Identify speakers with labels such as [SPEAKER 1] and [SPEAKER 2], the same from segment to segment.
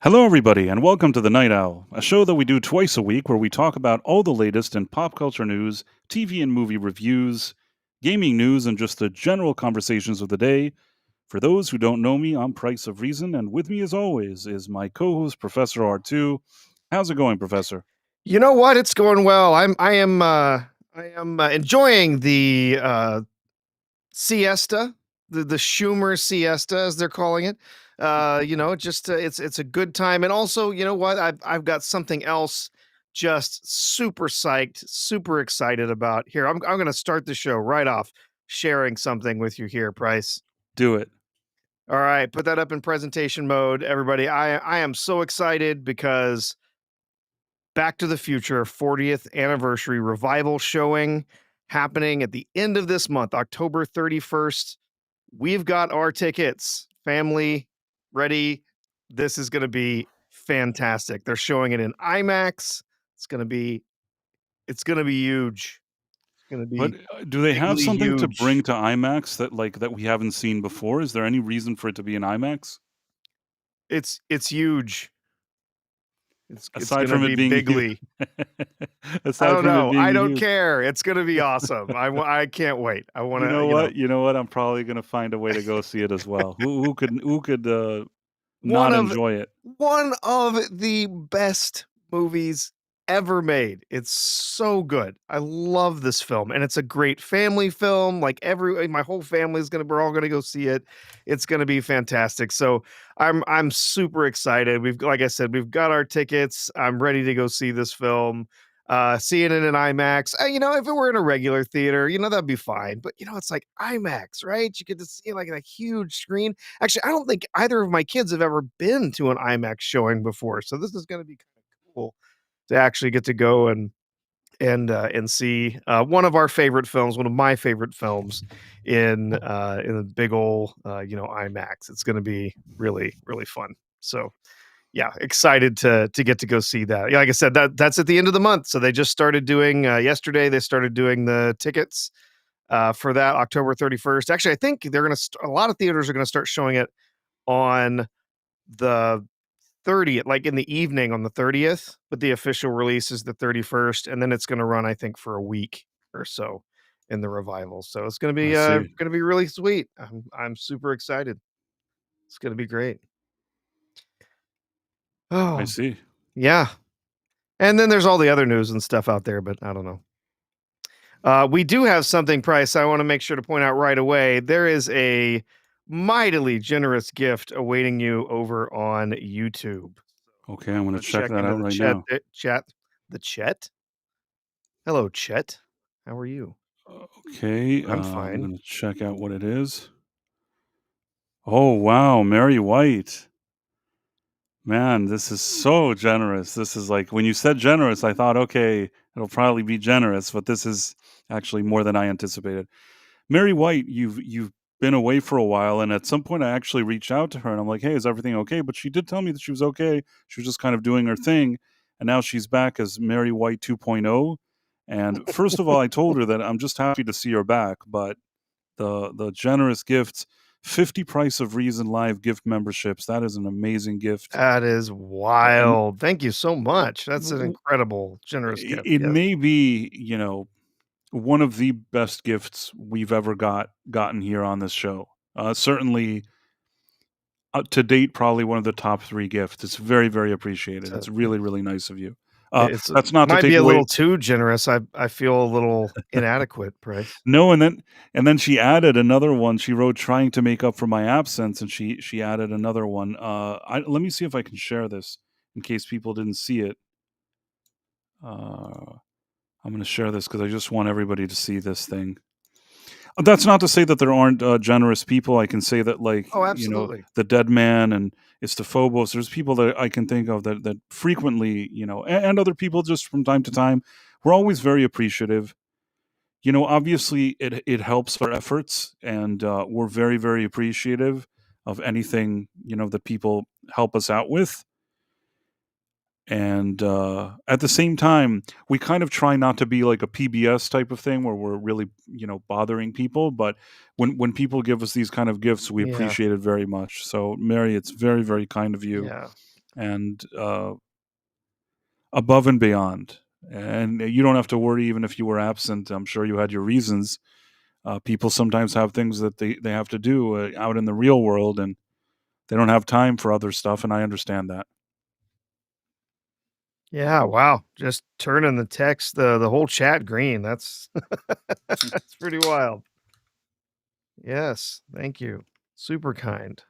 [SPEAKER 1] Hello, everybody, and welcome to the Night Owl, a show that we do twice a week where we talk about all the latest in pop culture news, TV and movie reviews, gaming news, and just the general conversations of the day. For those who don't know me, I'm Price of Reason, and with me, as always, is my co host, Professor R2. How's it going, Professor?
[SPEAKER 2] You know what? It's going well. I am enjoying the siesta, the Schumer siesta as they're calling it. It's a good time, and also, you know what? I've got something else just super psyched, super excited about. Here, I'm going to start the show right off sharing something with you here, Price.
[SPEAKER 1] Do it.
[SPEAKER 2] All right, put that up in presentation mode, everybody. I am so excited because Back to the Future 40th anniversary revival showing happening at the end of this month, October 31st. We've got our tickets. Family, ready. This is going to be fantastic. They're showing it in IMAX. It's going to be huge. It's going to
[SPEAKER 1] But
[SPEAKER 2] be
[SPEAKER 1] do they have
[SPEAKER 2] bigly
[SPEAKER 1] something to
[SPEAKER 2] huge.
[SPEAKER 1] bring to IMAX that we haven't seen before? Is there any reason for it to be in IMAX
[SPEAKER 2] It's huge. It's
[SPEAKER 1] aside
[SPEAKER 2] going to
[SPEAKER 1] from it
[SPEAKER 2] be
[SPEAKER 1] being huge?
[SPEAKER 2] bigly. I
[SPEAKER 1] Aside
[SPEAKER 2] don't
[SPEAKER 1] from it
[SPEAKER 2] know. I
[SPEAKER 1] being
[SPEAKER 2] don't
[SPEAKER 1] huge.
[SPEAKER 2] care. It's going to be awesome. I can't wait. I want
[SPEAKER 1] You
[SPEAKER 2] to,
[SPEAKER 1] know what? You know what? I'm probably gonna find a way to go see it as well. Who could
[SPEAKER 2] one
[SPEAKER 1] not
[SPEAKER 2] of
[SPEAKER 1] enjoy it?
[SPEAKER 2] one of the best movies ever made. It's so good. I love this film, and it's a great family film. My whole family is we're all gonna go see it. It's gonna be fantastic. So I'm super excited. Like I said, we've got our tickets. I'm ready to go see this film. Seeing it in IMAX. If it were in a regular theater, that'd be fine. But it's like IMAX, right? You get to see it like in a huge screen. Actually, I don't think either of my kids have ever been to an IMAX showing before, so this is gonna be kinda cool to actually get to go and see, one of our favorite films, one of my favorite films in a big ol', IMAX. It's gonna be really, really fun. So, yeah, excited to get to go see that. Yeah, like I said, that's at the end of the month, so they just started doing, yesterday, they started doing the tickets, for that October 31st. Actually, I think they're gonna a lot of theaters are gonna start showing it on the 30th, like in the evening on the 30th, but the official release is the 31st, and then it's gonna run, I think, for a week or so in the revival. So it's
[SPEAKER 1] I see.
[SPEAKER 2] gonna be really sweet. I'm super excited. It's gonna be great.
[SPEAKER 1] I
[SPEAKER 2] Oh,
[SPEAKER 1] see.
[SPEAKER 2] yeah. And then there's all the other news and stuff out there, but I don't know. We do have something, Price, I wanna make sure to point out right away. There is a mightily generous gift awaiting you over on YouTube.
[SPEAKER 1] Okay, I'm gonna
[SPEAKER 2] Wanna
[SPEAKER 1] check
[SPEAKER 2] check
[SPEAKER 1] that
[SPEAKER 2] into
[SPEAKER 1] out
[SPEAKER 2] the
[SPEAKER 1] right now.
[SPEAKER 2] the chat? Hello, Chet. How are you?
[SPEAKER 1] Okay,
[SPEAKER 2] I'm
[SPEAKER 1] I'm
[SPEAKER 2] fine.
[SPEAKER 1] gonna check out what it is. Oh wow, Mary White. Man, this is so generous. This is like when you said generous, I thought, okay, it'll probably be generous, but this is actually more than I anticipated. Mary White, you've been away for a while, and at some point I actually reached out to her and I'm like, "Hey, is everything okay?" But she did tell me that she was okay. She was just kind of doing her thing, and now she's back as Mary White 2.0. And first of all, I told her that I'm just happy to see her back, but the generous gift, 50 Price of Reason live gift memberships, that is an amazing gift.
[SPEAKER 2] That is
[SPEAKER 1] And
[SPEAKER 2] wild. Thank you so much. That's an incredible, generous gift.
[SPEAKER 1] it
[SPEAKER 2] Yes.
[SPEAKER 1] may be, one of the best gifts we've ever gotten here on this show. Certainly, to date, probably one of the top 3 gifts. It's very, very appreciated.
[SPEAKER 2] So
[SPEAKER 1] It's really, really nice of you.
[SPEAKER 2] it's
[SPEAKER 1] That's not to
[SPEAKER 2] might be
[SPEAKER 1] take
[SPEAKER 2] a
[SPEAKER 1] away.
[SPEAKER 2] little too generous. I feel a little inadequate, Price.
[SPEAKER 1] No, and then she added another one. She wrote, "Trying to make up for my absence," and she added another one. Let me see if I can share this in case people didn't see it. Uh, I'm gonna share this because I just want everybody to see this thing. That's not to say that there aren't, generous people. I can say that, like,
[SPEAKER 2] Oh, absolutely.
[SPEAKER 1] the Dead Man and it's the Phobos. There's people that I can think of that frequently, and other people just from time to time. We're always very appreciative. Obviously, it helps our efforts, and, we're very, very appreciative of anything, that people help us out with. And, at the same time, we kind of try not to be like a PBS type of thing where we're really, bothering people, but when people give us these kind of gifts, we
[SPEAKER 2] Yeah.
[SPEAKER 1] appreciate it very much. So, Mary, it's very, very kind of you.
[SPEAKER 2] Yeah.
[SPEAKER 1] and above and beyond. And you don't have to worry even if you were absent. I'm sure you had your reasons. People sometimes have things that they have to do out in the real world, and they don't have time for other stuff, and I understand that.
[SPEAKER 2] Yeah, wow. Just turning the text, the whole chat green. That's that's pretty wild. Yes, thank you. Super kind.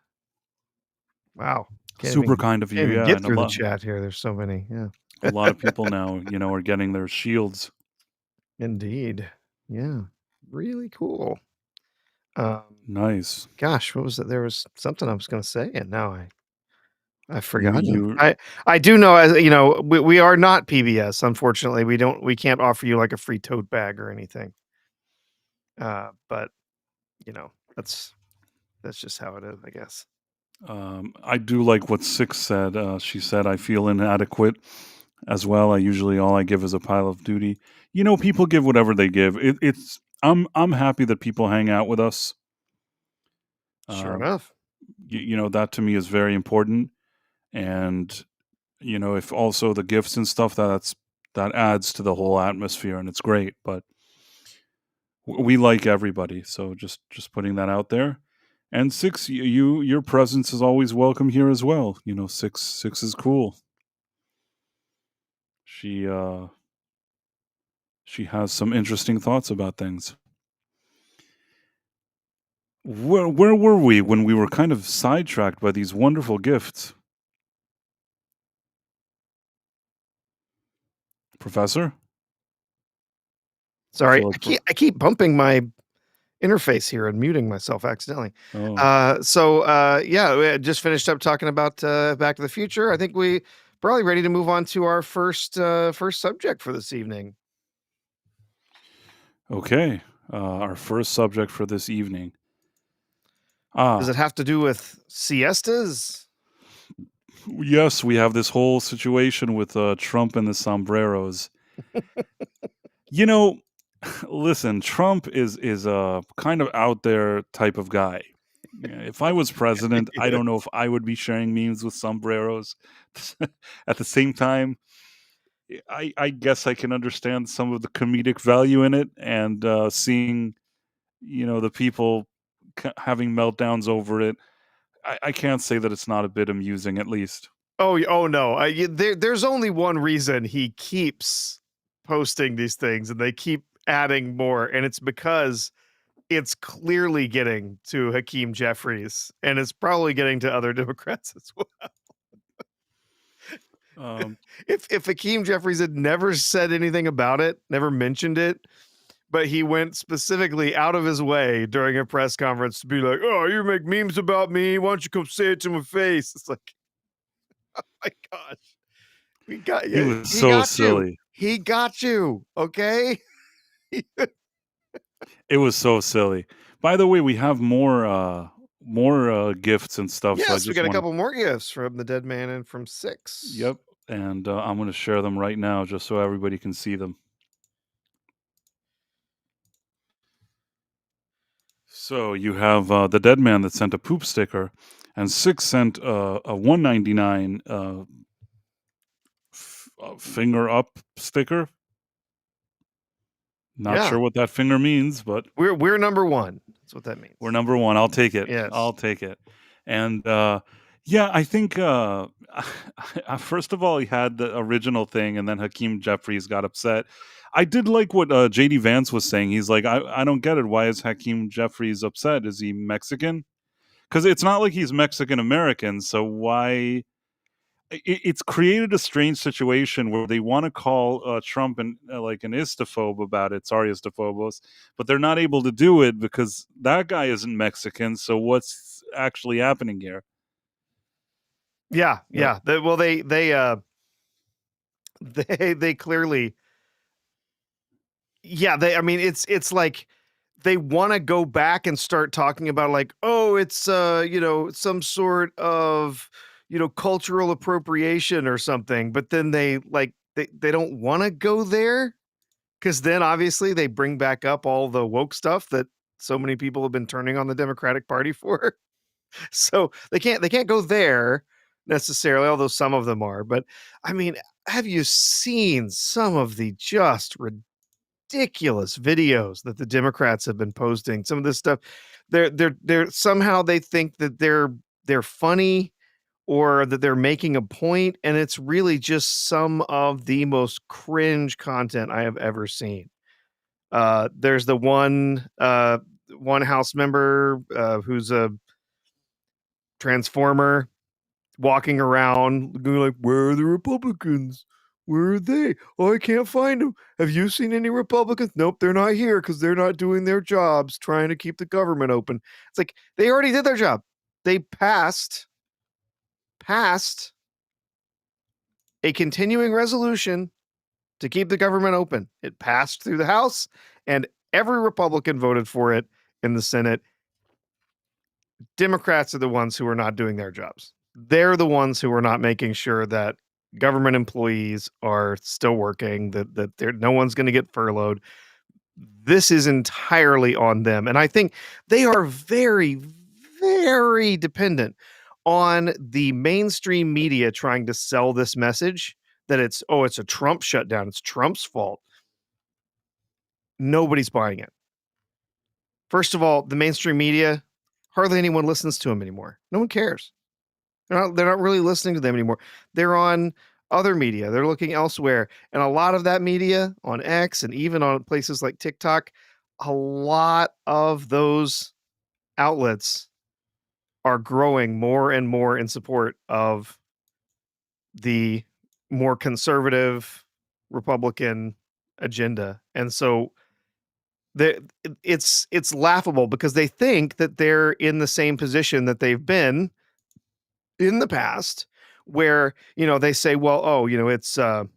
[SPEAKER 2] Wow.
[SPEAKER 1] Super kind of you,
[SPEAKER 2] Can't even
[SPEAKER 1] yeah,
[SPEAKER 2] get
[SPEAKER 1] and
[SPEAKER 2] through the chat here. There's so many.
[SPEAKER 1] a
[SPEAKER 2] Yeah.
[SPEAKER 1] lot of people now, are getting their shields.
[SPEAKER 2] Indeed. Yeah. Really cool. Um,
[SPEAKER 1] Nice.
[SPEAKER 2] gosh, what was it? There was something I was going to say, and now I've
[SPEAKER 1] You
[SPEAKER 2] forgotten.
[SPEAKER 1] you
[SPEAKER 2] I do know, as we are not PBS. Unfortunately, we can't offer you like a free tote bag or anything. But that's just how it is, I guess.
[SPEAKER 1] I do like what Six said. She said, "I feel inadequate as well. I usually all I give is a pile of duty." People give whatever they give. I'm happy that people hang out with us.
[SPEAKER 2] Sure
[SPEAKER 1] Um,
[SPEAKER 2] enough.
[SPEAKER 1] that to me is very important. And if also the gifts and stuff, that adds to the whole atmosphere, and it's great. But we like everybody, so just putting that out there. And Six, your presence is always welcome here as well. Six is cool. She uh she has some interesting thoughts about things. Where were we when we were kind of sidetracked by these wonderful gifts, Professor? I
[SPEAKER 2] Sorry,
[SPEAKER 1] feel like
[SPEAKER 2] I keep bumping my interface here and muting myself accidentally.
[SPEAKER 1] oh,
[SPEAKER 2] Yeah, we had just finished up talking about Back to the Future. I think we probably ready to move on to our first subject for this evening.
[SPEAKER 1] okay. Our first subject for this evening.
[SPEAKER 2] Does
[SPEAKER 1] Ah,
[SPEAKER 2] it have to do with siestas?
[SPEAKER 1] yes, we have this whole situation with Trump and the sombreros. You know, listen, Trump is a kind of out there type of guy. Yeah, if I was president, I
[SPEAKER 2] Yeah.
[SPEAKER 1] don't know if I would be sharing memes with sombreros. At the same time, I guess I can understand some of the comedic value in it, and seeing the people having meltdowns over it. I can't say that it's not a bit amusing, at least.
[SPEAKER 2] Oh no, there's only one reason he keeps posting these things, and they keep adding more, and it's because it's clearly getting to Hakeem Jeffries, and it's probably getting to other Democrats as well.
[SPEAKER 1] Um,
[SPEAKER 2] If Hakeem Jeffries had never said anything about it, never mentioned it, but he went specifically out of his way during a press conference to be like, "Oh, you make memes about me. Why don't you come say it to my face?" It's like, my gosh, we got
[SPEAKER 1] he
[SPEAKER 2] you.
[SPEAKER 1] was
[SPEAKER 2] He
[SPEAKER 1] so
[SPEAKER 2] got you.
[SPEAKER 1] silly.
[SPEAKER 2] He got you. Okay.
[SPEAKER 1] It was so silly. By the way, we have more gifts and stuff, so I
[SPEAKER 2] Yes, we
[SPEAKER 1] just
[SPEAKER 2] got a
[SPEAKER 1] want to.
[SPEAKER 2] couple more gifts from the dead man and from Six.
[SPEAKER 1] Yep, and I'm going to share them right now just so everybody can see them. So you have the dead man that sent a poop sticker, and Six sent a 199 finger up sticker. Not
[SPEAKER 2] Yeah,
[SPEAKER 1] sure what that finger means, but
[SPEAKER 2] we're number one. That's what that
[SPEAKER 1] we're
[SPEAKER 2] means.
[SPEAKER 1] number one. I'll take it.
[SPEAKER 2] Yes.
[SPEAKER 1] I'll take it. And yeah, I think first of all he had the original thing, and then Hakeem Jeffries got upset. I did like what JD Vance was saying. He's like, I don't get it. Why is Hakeem Jeffries upset? Is he Mexican? Because it's not like he's Mexican American. So why? It's created a strange situation where they want to call Trump like an istophobe about it. Sorry, istophobos, but they're not able to do it because that guy isn't Mexican. So what's actually happening here?
[SPEAKER 2] Yeah,
[SPEAKER 1] Yep.
[SPEAKER 2] yeah. Well, they clearly, yeah. I mean, it's like they want to go back and start talking about like, oh, it's some sort of cultural appropriation or something, but then they don't want to go there because then obviously they bring back up all the woke stuff that so many people have been turning on the Democratic Party for. So they can't go there. necessarily, although some of them are. But I mean, have you seen some of the just ridiculous videos that the Democrats have been posting? Some of this stuff, they're somehow they think that they're funny or that they're making a point, and it's really just some of the most cringe content I have ever seen. There's the one House member who's a transformer walking around going like, "Where are the Republicans? Where are they? Oh, I can't find them. Have you seen any Republicans? Nope, they're not here because they're not doing their jobs trying to keep the government open." It's like they already did their job. They passed a continuing resolution to keep the government open. It passed through the House, and every Republican voted for it in the Senate. Democrats are the ones who are not doing their jobs. They're the ones who are not making sure that government employees are still working, that no one's going to get furloughed. This is entirely on them. And I think they are very, very dependent on the mainstream media trying to sell this message that it's a Trump shutdown. It's Trump's fault. Nobody's buying it. First of all, the mainstream media, hardly anyone listens to them anymore. No one cares. They're not really listening to them anymore. They're on other media. They're looking elsewhere. And a lot of that media on X and even on places like TikTok, a lot of those outlets are growing more and more in support of the more conservative Republican agenda. And so it's laughable because they think that they're in the same position that they've been in the past where, they say, well, oh, it's, oh,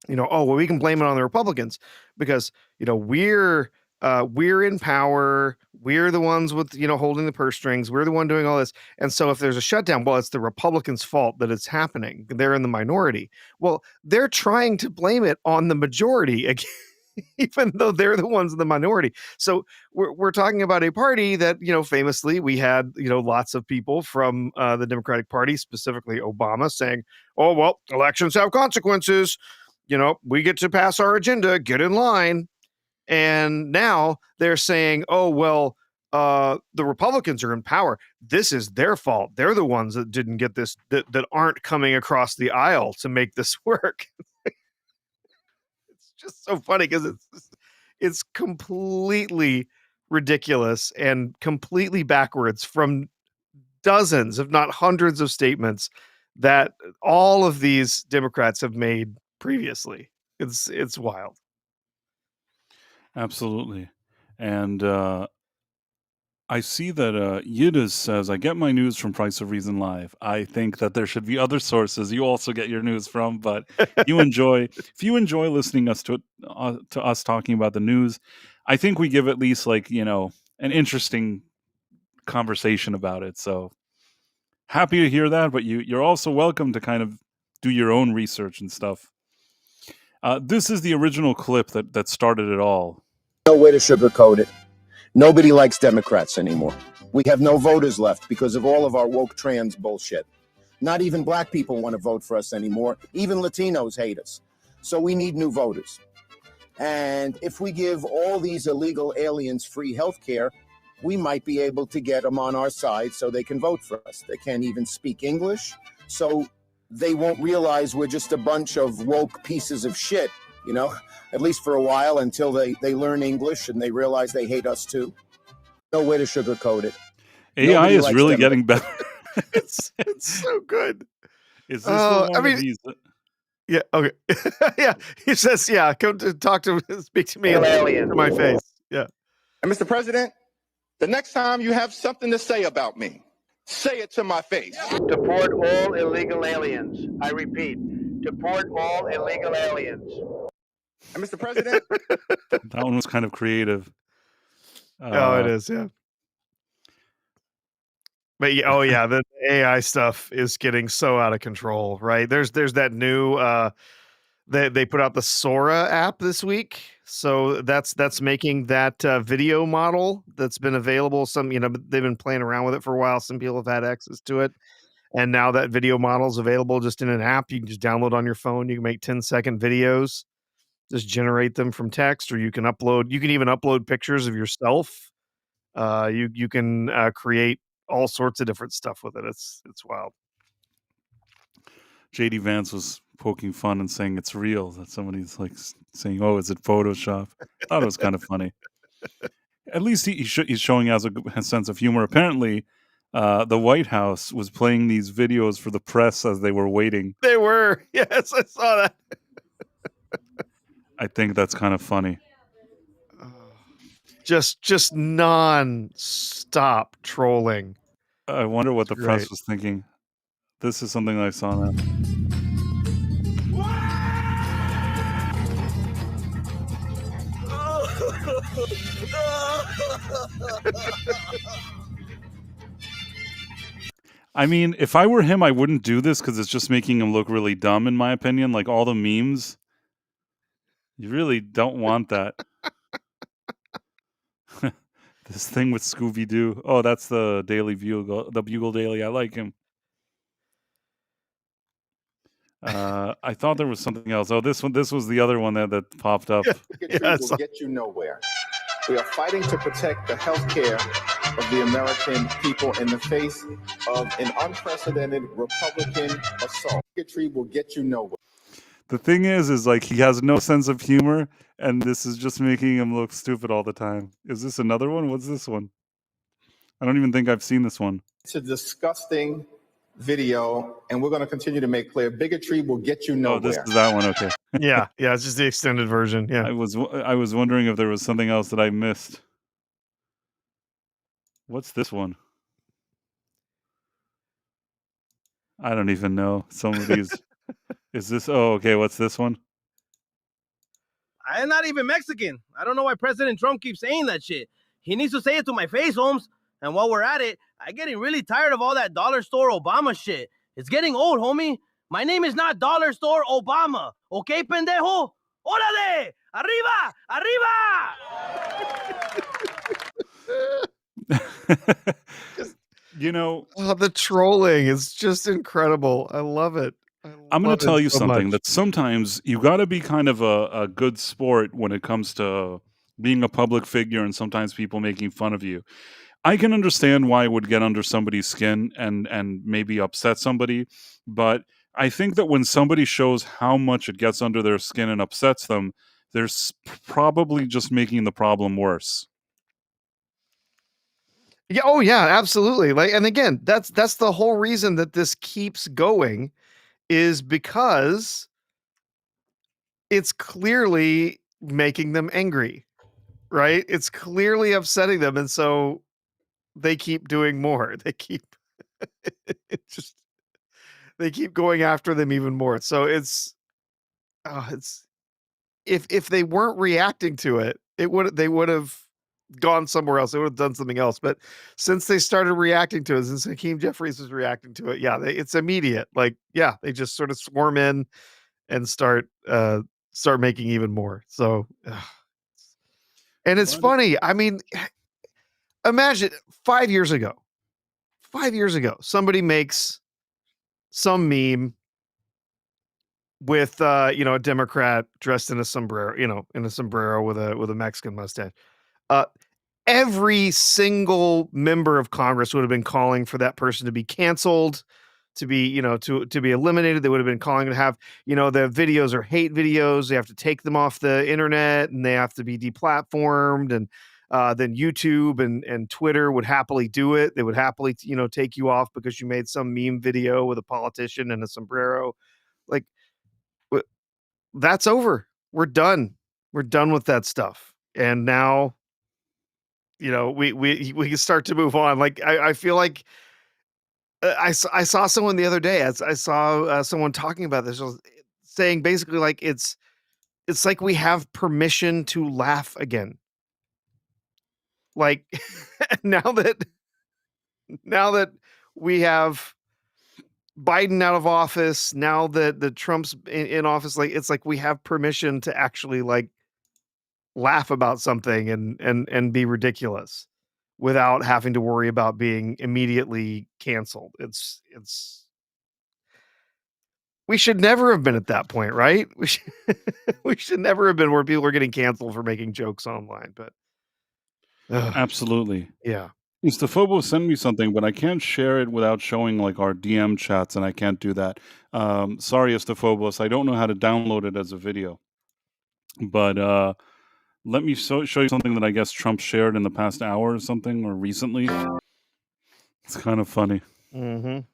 [SPEAKER 2] well, we can blame it on the Republicans because, we're in power. We're the ones with, holding the purse strings. We're the one doing all this. And so if there's a shutdown, well, it's the Republicans' fault that it's happening. They're in the minority. Well, they're trying to blame it on the majority again. Even though they're the ones in the minority. So we're talking about a party that, famously we had, lots of people from the Democratic Party, specifically Obama, saying, oh, well, elections have consequences. We get to pass our agenda, get in line. And now they're saying, oh, well, the Republicans are in power. This is their fault. They're the ones that didn't get this, that aren't coming across the aisle to make this work. Just so funny because it's completely ridiculous and completely backwards from dozens, if not hundreds, of statements that all of these Democrats have made previously. It's wild.
[SPEAKER 1] Absolutely. And I see that Yiddish says, I get my news from Price of Reason Live. I think that there should be other sources you also get your news from, but if you enjoy listening to us talking about the news, I think we give at least an interesting conversation about it. So happy to hear that, but you're also welcome to kind of do your own research and stuff. This is the original clip that started it all.
[SPEAKER 3] No way to sugarcoat it. Nobody likes Democrats anymore. We have no voters left because of all of our woke trans bullshit. Not even black people want to vote for us anymore. Even Latinos hate us. So we need new voters. And if we give all these illegal aliens free health care, we might be able to get them on our side so they can vote for us. They can't even speak English, so they won't realize we're just a bunch of woke pieces of shit, at least for a while until they learn English and they realize they hate us too. No way to sugarcoat it.
[SPEAKER 1] AI is really getting better.
[SPEAKER 2] It's so good.
[SPEAKER 1] Is this the one of these?
[SPEAKER 2] Yeah, okay. Yeah, he says, yeah, come to speak to me alien to my face. Yeah.
[SPEAKER 4] And Mr. President, the next time you have something to say about me, say it to my face.
[SPEAKER 5] Deport all illegal aliens. I repeat, deport all illegal aliens.
[SPEAKER 4] And Mr. President,
[SPEAKER 1] that one was kind of creative.
[SPEAKER 2] It is, yeah. But yeah, the AI stuff is getting so out of control, right? There's that new they put out the Sora app this week. So that's making that video model that's been available. Some, they've been playing around with it for a while. Some people have had access to it. And now that video model is available just in an app. You can just download on your phone. You can make 10-second videos, just generate them from text, or you can even upload pictures of yourself. You can create all sorts of different stuff with it. It's wild.
[SPEAKER 1] JD Vance was poking fun and saying it's real. That somebody's like saying, "Oh, is it Photoshop?" I thought it was kind of funny. At least he's showing he has a sense of humor. Apparently, the White House was playing these videos for the press as they were waiting.
[SPEAKER 2] They were. Yes, I saw that.
[SPEAKER 1] I think that's kind of funny.
[SPEAKER 2] Just non-stop trolling.
[SPEAKER 1] I wonder what the
[SPEAKER 2] Great.
[SPEAKER 1] press was thinking. This is something I saw now. I mean, if I were him, I wouldn't do this because it's just making him look really dumb, in my opinion. Like all the memes, you really don't want that. This thing with Scooby Doo. Oh, that's the Daily Bugle, the Bugle Daily. I like him. I thought there was something else. Oh, this one. This was the other one that popped up.
[SPEAKER 3] Will get you nowhere. We are fighting to protect the health care of the American people in the face of an unprecedented Republican assault. Bigotry will get you nowhere.
[SPEAKER 1] The thing is like he has no sense of humor, and this is just making him look stupid all the time. Is this another one? What's this one? I don't even think I've seen this one.
[SPEAKER 3] It's a disgusting video, and we're going to continue to make clear bigotry will get you nowhere.
[SPEAKER 1] Oh, this is that one. Okay.
[SPEAKER 2] Yeah, it's just the extended version. Yeah.
[SPEAKER 1] I was wondering if there was something else that I missed. What's this one? I don't even know. Somebody's is this okay, what's this one?
[SPEAKER 6] I'm not even Mexican. I don't know why President Trump keeps saying that shit. He needs to say it to my face, Holmes. And while we're at it, I'm getting really tired of all that dollar store Obama shit. It's getting old, homie. My name is not Dollar Store Obama. Okay, pendejo? Órale! Arriba! Arriba!
[SPEAKER 1] You know,
[SPEAKER 2] the trolling is just incredible. I love it.
[SPEAKER 1] I'm going to tell you something that sometimes you got to be kind of a good sport when it comes to being a public figure and sometimes people making fun of you. I can understand why it would get under somebody's skin and maybe upset somebody, but I think that when somebody shows how much it gets under their skin and upsets them, they're probably just making the problem worse.
[SPEAKER 2] Yeah. Oh, yeah. Absolutely. Like, and again, that's the whole reason that this keeps going, is because it's clearly making them angry, right? It's clearly upsetting them, and so they keep doing more. They keep they keep going after them even more. So it's if they weren't reacting to it, they would have gone somewhere else. They would have done something else. But since they started reacting to it, since Hakeem Jeffries was reacting to it, it's immediate. Like, they just sort of swarm in and start making even more. So, and it's funny. I mean, imagine 5 years ago, somebody makes some meme with a Democrat dressed in a sombrero, with a Mexican mustache. Every single member of Congress would have been calling for that person to be canceled, to be, to be eliminated. They would have been calling to have, the videos are hate videos. They have to take them off the internet and they have to be deplatformed. And then YouTube and Twitter would happily do it. They would happily, take you off because you made some meme video with a politician and a sombrero. Like, that's over. We're done. We're done with that stuff. And now, we can start to move on. Like, I feel like I saw someone the other day. I saw someone talking about this, saying basically like it's like we have permission to laugh again. Like now that we have Biden out of office, now that the Trump's in office, like it's like we have permission to actually like laugh about something and be ridiculous. without having to worry about being immediately canceled. We should never have been at that point, right? We should never have been where people are getting canceled for making jokes online, but ugh,
[SPEAKER 1] Absolutely.
[SPEAKER 2] yeah.
[SPEAKER 1] Instaphobos send me something, but I can't share it without showing like our DM chats, and I can't do that. Sorry, Instaphobos, I don't know how to download it as a video. But let me show you something that I guess Trump shared in the past hour or something, or recently. It's kind of funny.
[SPEAKER 2] Mhm.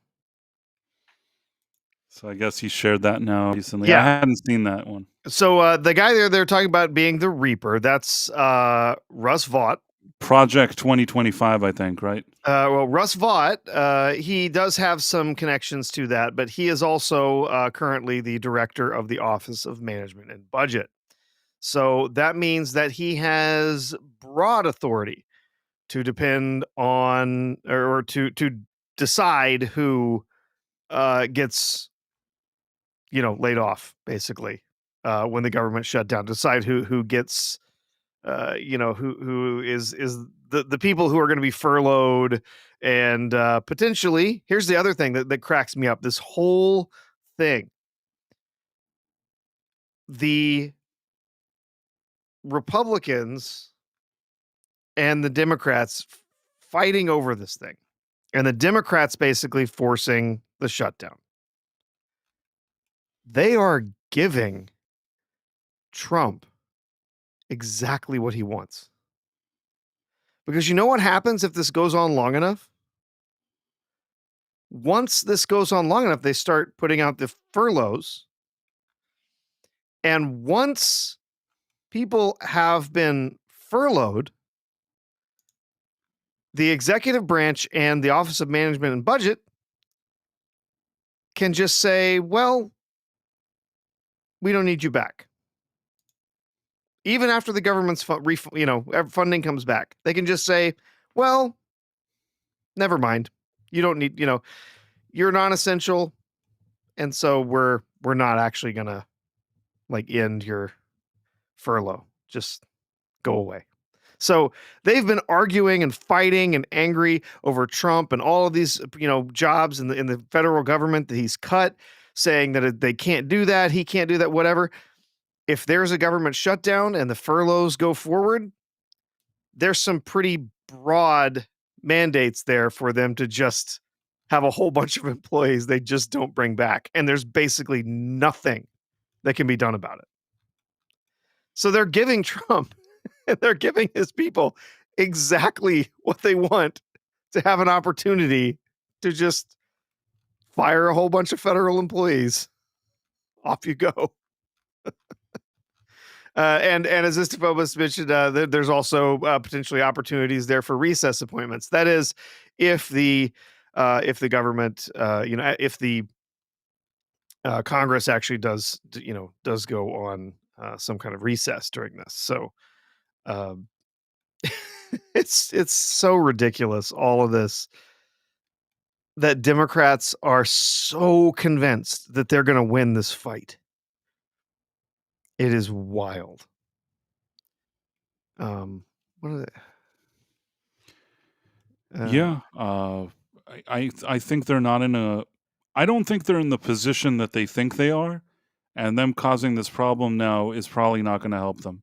[SPEAKER 1] So I guess he shared that now recently. I
[SPEAKER 2] Yeah.
[SPEAKER 1] hadn't seen that one.
[SPEAKER 2] So the guy there they're talking about being the Reaper. That's Russ Vought.
[SPEAKER 1] Project 2025, I think, right?
[SPEAKER 2] Well, Russ Vought, he does have some connections to that, but he is also currently the director of the Office of Management and Budget. So that means that he has broad authority to depend on or to decide who gets laid off, basically, when the government shut down. Decide who gets who is the people who are going to be furloughed and potentially. Here's the other thing that cracks me up. This whole thing, the Republicans and the Democrats fighting over this thing, and the Democrats basically forcing the shutdown. They are giving Trump exactly what he wants. Because you know what happens if this goes on long enough? Once this goes on long enough, they start putting out the furloughs. And once people have been furloughed, the executive branch and the Office of Management and Budget can just say, well, we don't need you back. Even after the government's funding comes back, they can just say, well, never mind. You don't need, you're non-essential. And so we're not actually going to end your furlough. Just go away. So they've been arguing and fighting and angry over Trump and all of these, jobs in the federal government that he's cut, saying that they can't do that. He can't do that, whatever. If there's a government shutdown and the furloughs go forward, there's some pretty broad mandates there for them to just have a whole bunch of employees they just don't bring back. And there's basically nothing that can be done about it. So they're giving Trump and they're giving his people exactly what they want to have an opportunity to just fire a whole bunch of federal employees. Off you go. And as Istafobus mentioned, there's also potentially opportunities there for recess appointments. That is, if the government, if the Congress actually does go on some kind of recess during this. So it's so ridiculous, all of this, that Democrats are so convinced that they're going to win this fight. It is wild. What are they?
[SPEAKER 1] Yeah. I think they're not in a. I don't think they're in the position that they think they are, and them causing this problem now is probably not going to help them.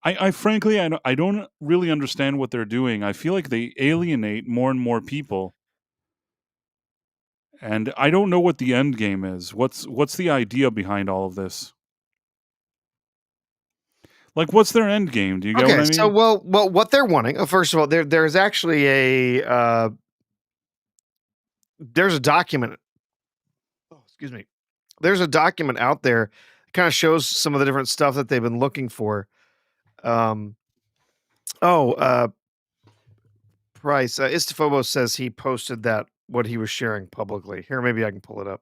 [SPEAKER 1] I frankly, I don't really understand what they're doing. I feel like they alienate more and more people, and I don't know what the end game is. What's the idea behind all of this? Like, what's their end game? Do you get what I mean?
[SPEAKER 2] So well, what they're wanting. First of all, there's actually there's a document. Oh, excuse me. There's a document out there that kind of shows some of the different stuff that they've been looking for. Price. Istafobos says he posted what he was sharing publicly. Here, maybe I can pull it up.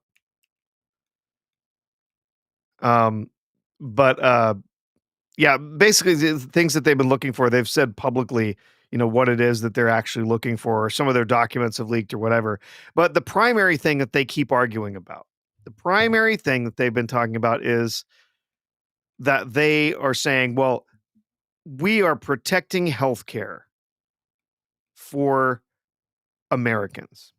[SPEAKER 2] But yeah, basically the things that they've been looking for, they've said publicly, what it is that they're actually looking for, or some of their documents have leaked or whatever. But the primary thing that they keep arguing about, the primary thing that they've been talking about is that they are saying, well, we are protecting healthcare for Americans.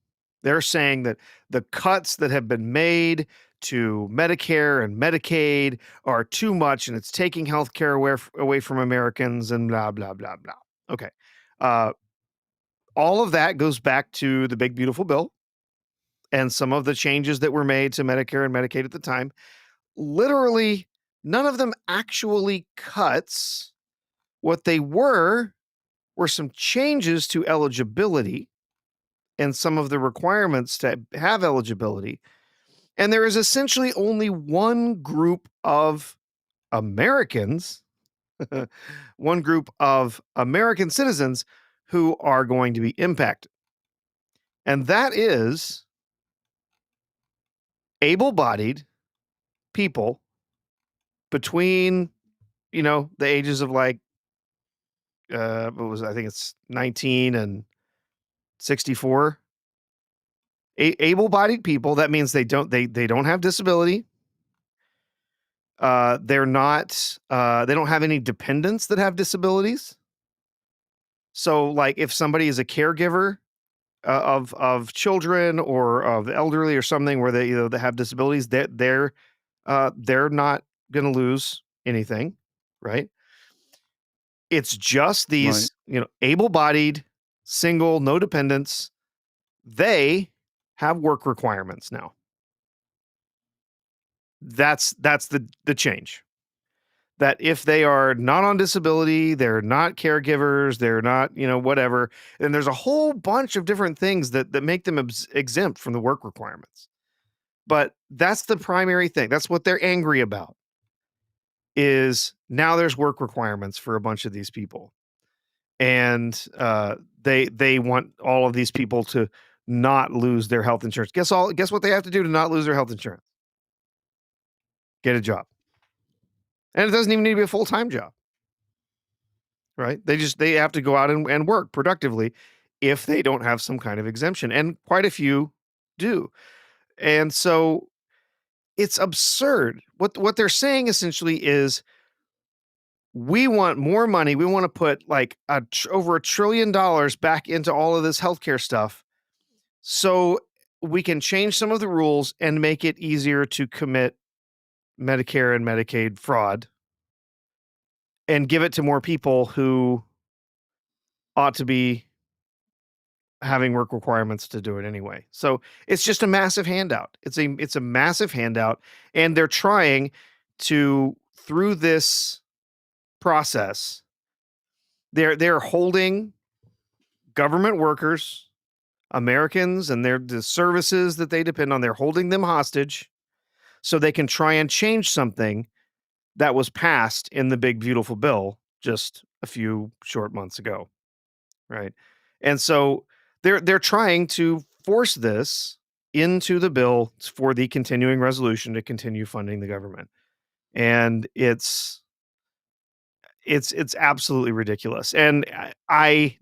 [SPEAKER 2] They're saying that the cuts that have been made to Medicare and Medicaid are too much, and it's taking healthcare away from Americans, and blah blah blah blah. Okay, all of that goes back to the big beautiful bill and some of the changes that were made to Medicare and Medicaid at the time. Literally, none of them actually cuts. What they were some changes to eligibility and some of the requirements to have eligibility. And there is essentially only one group of Americans, one group of American citizens who are going to be impacted. And that is able-bodied people between, the ages of like, I think it's 19 and 64. Able-bodied people. That means they don't have disability. They're not. They don't have any dependents that have disabilities. So, like, if somebody is a caregiver of children or of the elderly or something, where they they have disabilities, they're not going to lose anything, right? It's just these, able-bodied, single, no dependents. They have work requirements now. That's the change. That if they are not on disability, they're not caregivers, they're not, whatever, and there's a whole bunch of different things that make them exempt from the work requirements. But that's the primary thing. That's what they're angry about. Is now there's work requirements for a bunch of these people. And they want all of these people to not lose their health insurance. Guess what they have to do to not lose their health insurance? Get a job. And it doesn't even need to be a full-time job. Right? They have to go out and work productively if they don't have some kind of exemption. And quite a few do. And so it's absurd. What they're saying essentially is, we want more money. We want to put like over $1 trillion back into all of this healthcare stuff, so we can change some of the rules and make it easier to commit Medicare and Medicaid fraud, and give it to more people who ought to be having work requirements to do it anyway. So it's just a massive handout. It's a massive handout, and they're trying to, through this process, they're holding government workers, Americans, and the services that they depend on. They're holding them hostage so they can try and change something that was passed in the big beautiful bill just a few short months ago, right? And so they're trying to force this into the bill for the continuing resolution to continue funding the government. And it's absolutely ridiculous. And I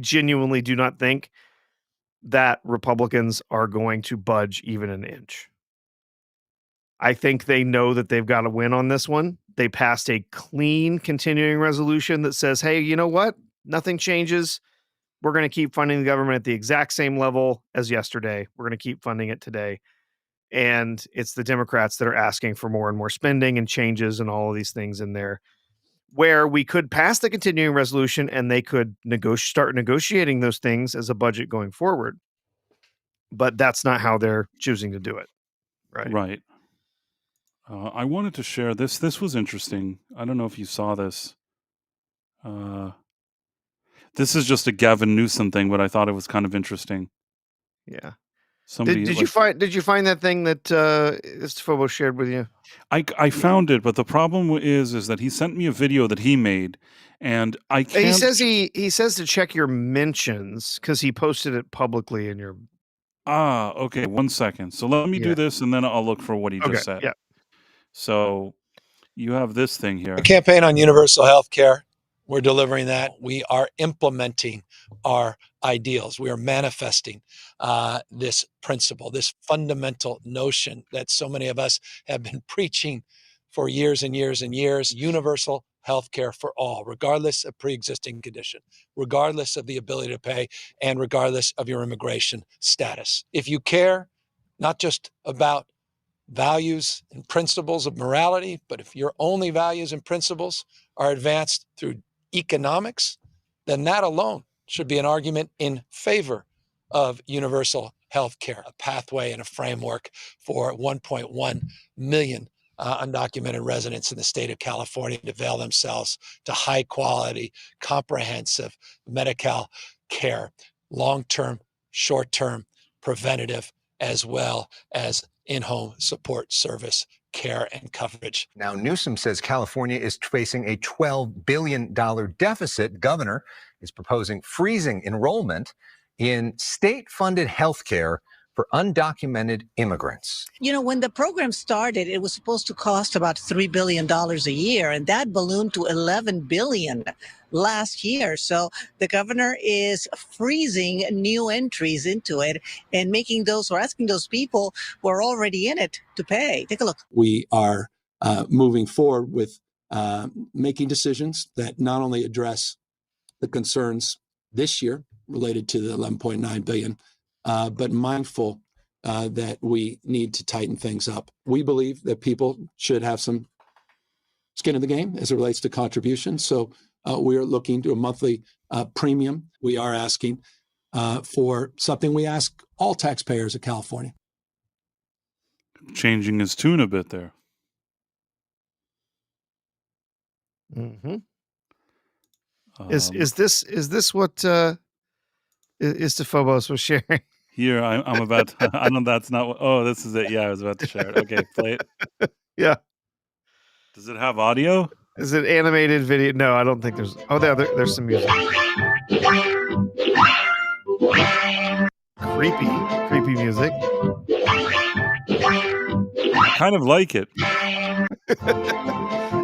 [SPEAKER 2] genuinely do not think that Republicans are going to budge even an inch. I think they know that they've got to win on this one. They passed a clean continuing resolution that says, hey, you know what? Nothing changes. We're going to keep funding the government at the exact same level as yesterday. We're going to keep funding it today. And it's the Democrats that are asking for more and more spending and changes and all of these things in there, where we could pass the continuing resolution and they could start negotiating those things as a budget going forward. But that's not how they're choosing to do it. Right.
[SPEAKER 1] Right. I wanted to share this. This was interesting. I don't know if you saw this. This is just a Gavin Newsom thing, but I thought it was kind of interesting.
[SPEAKER 2] Yeah.
[SPEAKER 1] Somebody
[SPEAKER 2] did you find that thing that Phobo shared with you?
[SPEAKER 1] I found it, but the problem is that he sent me a video that he made, and I can't.
[SPEAKER 2] He says to check your mentions because he posted it publicly in your.
[SPEAKER 1] Okay. 1 second. So let me do this, and then I'll look for what he just said.
[SPEAKER 2] Yeah.
[SPEAKER 1] So you have this thing here.
[SPEAKER 7] A campaign on universal health care. We're delivering that. We are implementing our ideals. We are manifesting this principle, this fundamental notion that so many of us have been preaching for years and years and years. Universal health care for all, regardless of pre-existing condition, regardless of the ability to pay, and regardless of your immigration status. If you care not just about values and principles of morality, but if your only values and principles are advanced through economics, then that alone should be an argument in favor of universal health care, a pathway and a framework for 1.1 million undocumented residents in the state of California to avail themselves to high quality, comprehensive medical care, long-term, short-term, preventative, as well as in-home support service care and coverage.
[SPEAKER 8] Now, Newsom says California is facing a $12 billion deficit. Governor is proposing freezing enrollment in state-funded health care for undocumented immigrants.
[SPEAKER 9] You know, when the program started, it was supposed to cost about $3 billion a year, and that ballooned to $11 billion last year. So the governor is freezing new entries into it and making those, or asking those people who are already in it to pay. Take a look.
[SPEAKER 10] We are moving forward with making decisions that not only address the concerns this year related to the 11.9 billion, but mindful that we need to tighten things up. We believe that people should have some skin in the game as it relates to contributions. So we are looking to a monthly premium. We are asking for something we ask all taxpayers of California.
[SPEAKER 1] Changing his tune a bit there.
[SPEAKER 2] Mm-hmm. Is this what Istafobos was sharing?
[SPEAKER 1] Here, I'm about to, I know that's not what, oh, this is it. Yeah, I was about to share it. Okay, play it.
[SPEAKER 2] Yeah.
[SPEAKER 1] Does it have audio?
[SPEAKER 2] Is it animated video? No, I don't think there's. Oh, there's some music. Creepy music.
[SPEAKER 1] Kind of like it.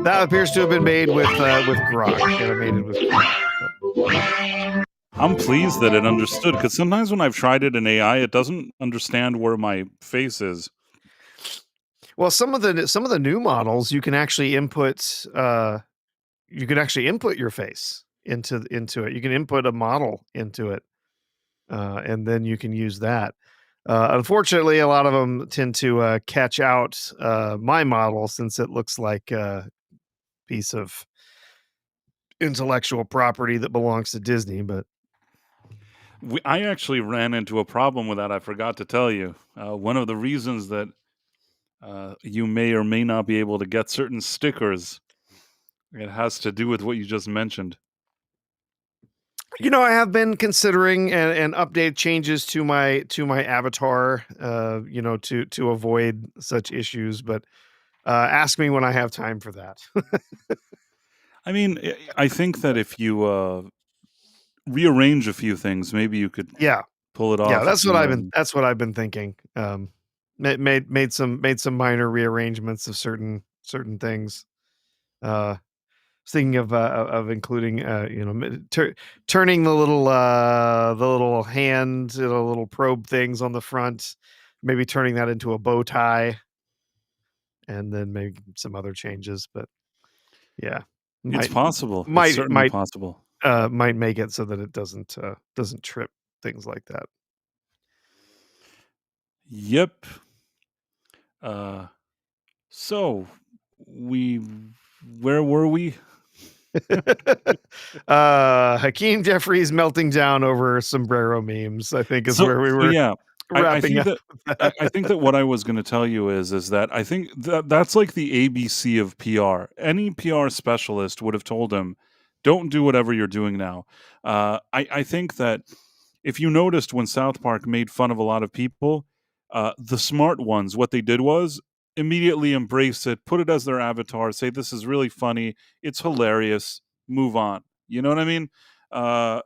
[SPEAKER 2] That appears to have been made with Grok. Animated with Grok.
[SPEAKER 1] I'm pleased that it understood, because sometimes when I've tried it in AI, it doesn't understand where my face is.
[SPEAKER 2] Well, some of the new models, you can actually input your face into it. You can input a model into it, and then you can use that. Unfortunately, a lot of them tend to catch out my model, since it looks like a piece of intellectual property that belongs to Disney. But
[SPEAKER 1] I actually ran into a problem with that. I forgot to tell you. One of the reasons that you may or may not be able to get certain stickers, it has to do with what you just mentioned.
[SPEAKER 2] You know, I have been considering and update changes to my avatar, to avoid such issues. But ask me when I have time for that.
[SPEAKER 1] I mean, I think that if you rearrange a few things, maybe you could pull it off.
[SPEAKER 2] Yeah, that's what I've been thinking. Made some minor rearrangements of certain things. Thinking of including turning the little hand, little probe things on the front, maybe turning that into a bow tie, and then maybe some other changes. But yeah,
[SPEAKER 1] it's possible. It's certainly possible.
[SPEAKER 2] Might make it so that it doesn't trip things like that.
[SPEAKER 1] Yep. So where were we?
[SPEAKER 2] Hakeem Jeffries melting down over sombrero memes, I think, is where we were.
[SPEAKER 1] Yeah.
[SPEAKER 2] Wrapping up.
[SPEAKER 1] I think that what I was going to tell you is that I think that's like the ABC of PR. Any PR specialist would have told him, don't do whatever you're doing now. I think that if you noticed when South Park made fun of a lot of people, the smart ones, what they did was immediately embrace it, put it as their avatar, say, this is really funny, it's hilarious, move on. You know what I mean? I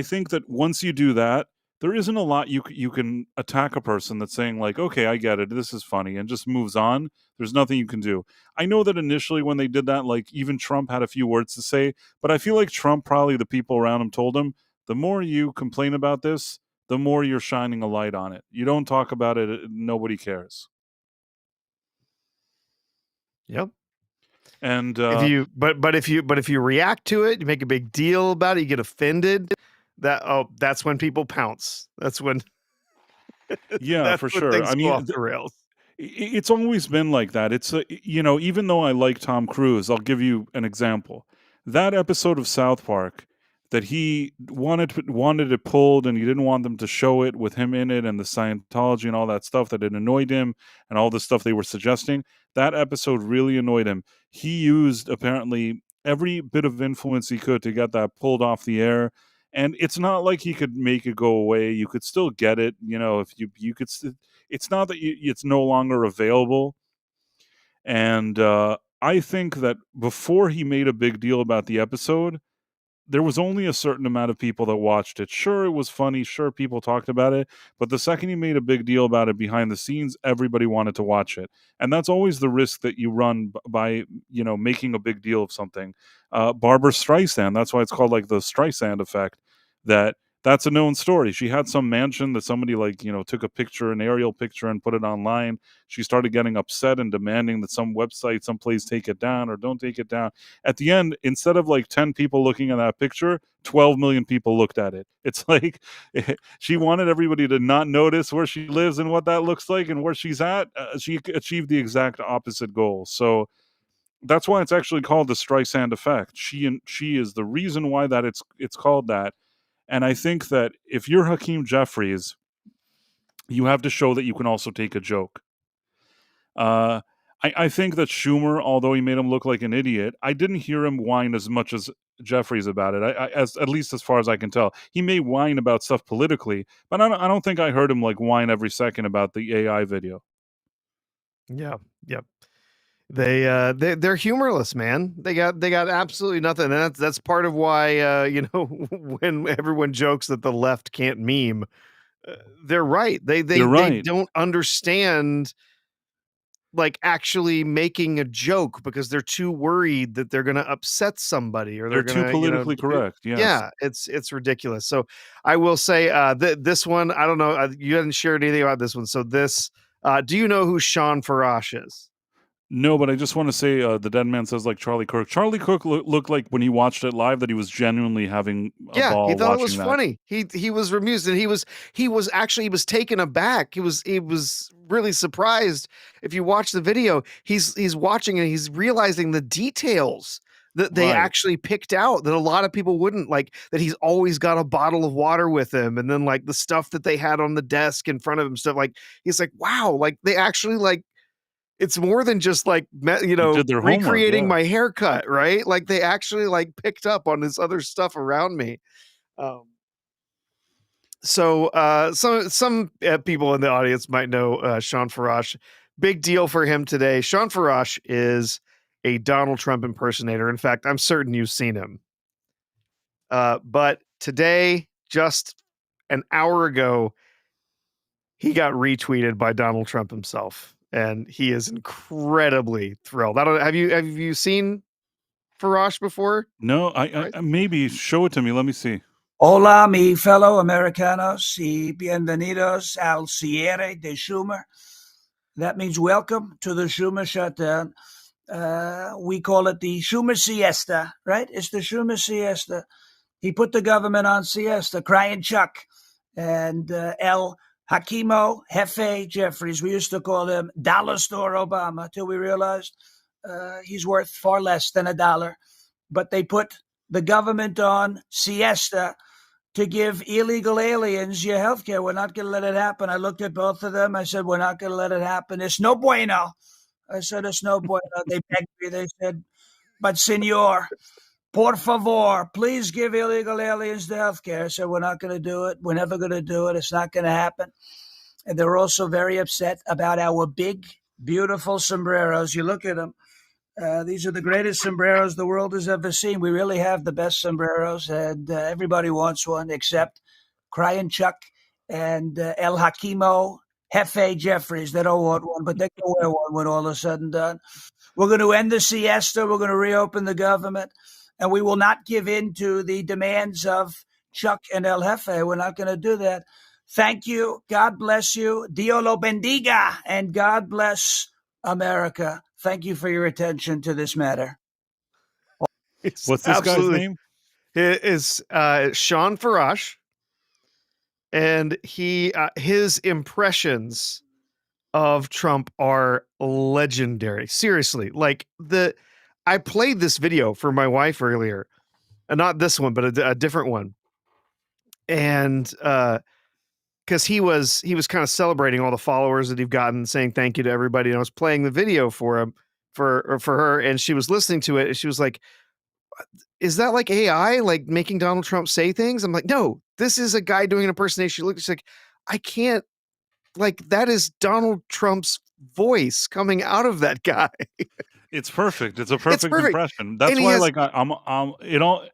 [SPEAKER 1] think that once you do that, there isn't a lot you can attack a person that's saying like, okay, I get it, this is funny, and just moves on. There's nothing you can do. I know that initially when they did that, like even Trump had a few words to say, but I feel like Trump, probably the people around him told him, the more you complain about this, the more you're shining a light on it. You don't talk about it, nobody cares.
[SPEAKER 2] Yep.
[SPEAKER 1] And
[SPEAKER 2] if you react to it, you make a big deal about it, you get offended. That's when people pounce. That's when
[SPEAKER 1] yeah,
[SPEAKER 2] that's
[SPEAKER 1] for
[SPEAKER 2] when
[SPEAKER 1] sure.
[SPEAKER 2] things
[SPEAKER 1] I
[SPEAKER 2] go
[SPEAKER 1] mean,
[SPEAKER 2] off the rails.
[SPEAKER 1] it's always been like that. It's even though I like Tom Cruise, I'll give you an example. That episode of South Park that he wanted it pulled, and he didn't want them to show it with him in it, and the Scientology and all that stuff, that it annoyed him, and all the stuff they were suggesting. That episode really annoyed him. He used apparently every bit of influence he could to get that pulled off the air. And it's not like he could make it go away. You could still get it, if you could. It's not that it's no longer available. And I think that before he made a big deal about the episode, there was only a certain amount of people that watched it. Sure, it was funny. Sure, people talked about it. But the second he made a big deal about it behind the scenes, everybody wanted to watch it. And that's always the risk that you run by, making a big deal of something. Barbara Streisand, that's why it's called like the Streisand effect. That's a known story. She had some mansion that somebody took a picture, an aerial picture, and put it online. She started getting upset and demanding that some website, someplace take it down or don't take it down. At the end, instead of 10 people looking at that picture, 12 million people looked at it. It's like she wanted everybody to not notice where she lives and what that looks like and where she's at. She achieved the exact opposite goal. So that's why it's actually called the Streisand effect. She is the reason why that it's called that. And I think that if you're Hakeem Jeffries, you have to show that you can also take a joke. I think that Schumer, although he made him look like an idiot, I didn't hear him whine as much as Jeffries about it. At least as far as I can tell, he may whine about stuff politically, but I don't think I heard him whine every second about the AI video.
[SPEAKER 2] Yeah. Yep. They're humorless, man. They got absolutely nothing. And that's part of why when everyone jokes that the left can't meme, they're right.
[SPEAKER 1] They're right.
[SPEAKER 2] Don't understand actually making a joke because they're too worried that they're going to upset somebody or
[SPEAKER 1] They're
[SPEAKER 2] they're
[SPEAKER 1] too
[SPEAKER 2] going to
[SPEAKER 1] politically correct. Yes.
[SPEAKER 2] Yeah, it's ridiculous. So I will say this one, I don't know, you hadn't shared anything about this one. So this do you know who Sean Farash is?
[SPEAKER 1] No, but I just want to say the dead man says like Charlie Kirk. Charlie Kirk looked like when he watched it live that he was genuinely having a ball.
[SPEAKER 2] He thought it was
[SPEAKER 1] watching that.
[SPEAKER 2] funny. He was amused, and he was taken aback. He was really surprised. If you watch the video, he's watching and he's realizing the details that they actually picked out that a lot of people wouldn't, that he's always got a bottle of water with him, and then the stuff that they had on the desk in front of him, stuff he's like, wow, they actually it's more than just
[SPEAKER 1] did their homework,
[SPEAKER 2] recreating
[SPEAKER 1] yeah.
[SPEAKER 2] my haircut, right? They actually picked up on this other stuff around me. So some people in the audience might know Sean Farash. Big deal for him today. Sean Farash is a Donald Trump impersonator. In fact, I'm certain you've seen him. But today, just an hour ago, he got retweeted by Donald Trump himself. And he is incredibly thrilled. Have you seen Farash before?
[SPEAKER 1] No, I maybe show it to me. Let me see.
[SPEAKER 11] Hola, mi fellow Americanos, y bienvenidos al cierre de Schumer. That means welcome to the Schumer shutdown. We call it the Schumer siesta, right? It's the Schumer siesta. He put the government on siesta, crying Chuck. And El Hakimo Jefe Jeffries, we used to call him Dollar Store Obama, till we realized he's worth far less than $1. But they put the government on siesta to give illegal aliens your health care. We're not going to let it happen. I looked at both of them. I said, we're not going to let it happen. It's no bueno. I said, it's no bueno. They begged me. They said, but senor, por favor, please give illegal aliens the health care. I said, we're not going to do it. We're never going to do it. It's not going to happen. And they're also very upset about our big, beautiful sombreros. You look at them. These are the greatest sombreros the world has ever seen. We really have the best sombreros, and everybody wants one except Crying Chuck and El Hakimo Jefe Jeffries. They don't want one, but they can wear one when all is said and done. We're going to end the siesta. We're going to reopen the government, and we will not give in to the demands of Chuck and El Jefe. We're not going to do that. Thank you. God bless you. Dio lo bendiga, and God bless America. Thank you for your attention to this matter.
[SPEAKER 2] It's
[SPEAKER 1] What's this guy's
[SPEAKER 2] absolutely-
[SPEAKER 1] name?
[SPEAKER 2] It is Sean Farash, and his impressions of Trump are legendary. Seriously, like I played this video for my wife earlier, and not this one, but a different one, and because he was kind of celebrating all the followers that he've gotten, saying thank you to everybody, and I was playing the video for him for her, and she was listening to it, and she was like, is that like AI, like making Donald Trump say things? I'm like, no, this is a guy doing an impersonation. She's like, I can't, like, that is Donald Trump's voice coming out of that guy.
[SPEAKER 1] It's perfect. It's a perfect
[SPEAKER 2] perfect.
[SPEAKER 1] impression. That's
[SPEAKER 2] And he
[SPEAKER 1] why,
[SPEAKER 2] has-
[SPEAKER 1] like, you know,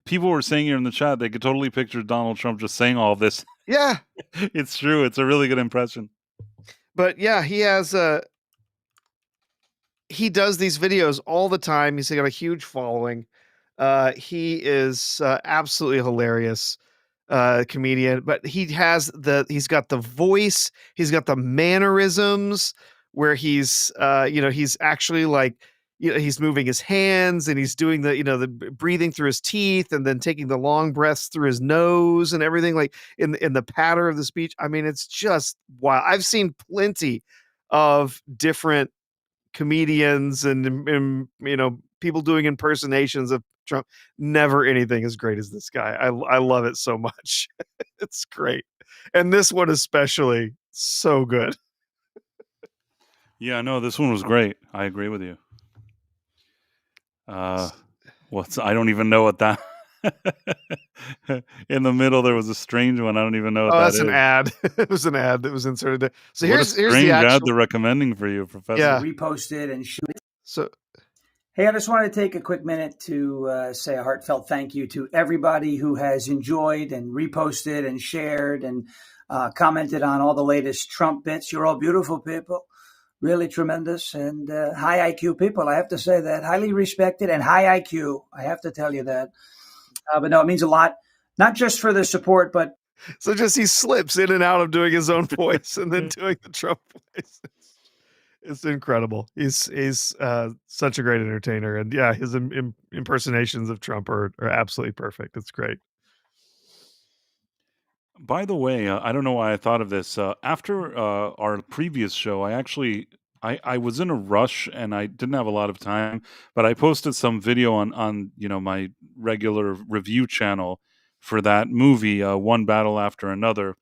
[SPEAKER 1] people were saying here in the chat they could totally picture Donald Trump just saying all of this.
[SPEAKER 2] Yeah,
[SPEAKER 1] It's true. It's a really good impression.
[SPEAKER 2] but yeah, he does these videos all the time. He's got a huge following. He is absolutely hilarious comedian, but he's got the voice, he's got the mannerisms where he's he's actually like, he's moving his hands, and he's doing the breathing through his teeth, and then taking the long breaths through his nose and everything, like in the patter of the speech. I mean, it's just wow. I've seen plenty of different comedians and people doing impersonations of Trump. Never anything as great as this guy. I love it so much. It's great. And this one especially, so good.
[SPEAKER 1] Yeah, no, this one was great. I agree with you. I don't even know what that. In the middle, there was a strange one. I don't even know what that
[SPEAKER 2] that's
[SPEAKER 1] is.
[SPEAKER 2] an ad. It was an ad that was inserted there. So
[SPEAKER 1] What a
[SPEAKER 2] here's
[SPEAKER 1] strange
[SPEAKER 2] the
[SPEAKER 1] ad
[SPEAKER 2] actual.
[SPEAKER 1] they're recommending for you, Professor.
[SPEAKER 2] Yeah.
[SPEAKER 11] Repost it and shoot it.
[SPEAKER 2] So
[SPEAKER 11] Hey, I just wanted to take a quick minute to say a heartfelt thank you to everybody who has enjoyed and reposted and shared and commented on all the latest Trump bits. You're all beautiful people, really tremendous and high IQ people. I have to say that. Highly respected and high IQ. I have to tell you that. But no, it means a lot, not just for the support, but
[SPEAKER 2] so just he slips in and out of doing his own voice and then doing the Trump voice. It's incredible. He's such a great entertainer, and yeah, his impersonations of Trump are absolutely perfect. It's great.
[SPEAKER 1] By the way, I don't know why I thought of this. After our previous show, I was in a rush and I didn't have a lot of time, but I posted some video on my regular review channel for that movie, One Battle After Another.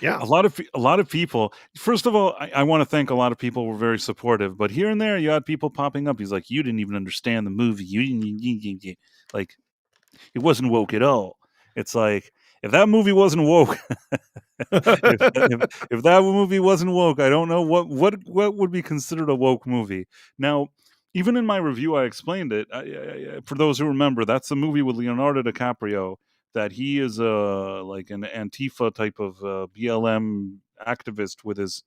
[SPEAKER 2] Yeah,
[SPEAKER 1] A lot of people. First of all, I want to thank a lot of people were very supportive, but here and there you had people popping up. He's like, "You didn't even understand the movie. You didn't like it wasn't woke at all." It's like, if that movie wasn't woke, if that movie wasn't woke, I don't know what would be considered a woke movie. Now, even in my review, I explained it. For those who remember, that's the movie with Leonardo DiCaprio. That he is like an Antifa type of BLM activist with his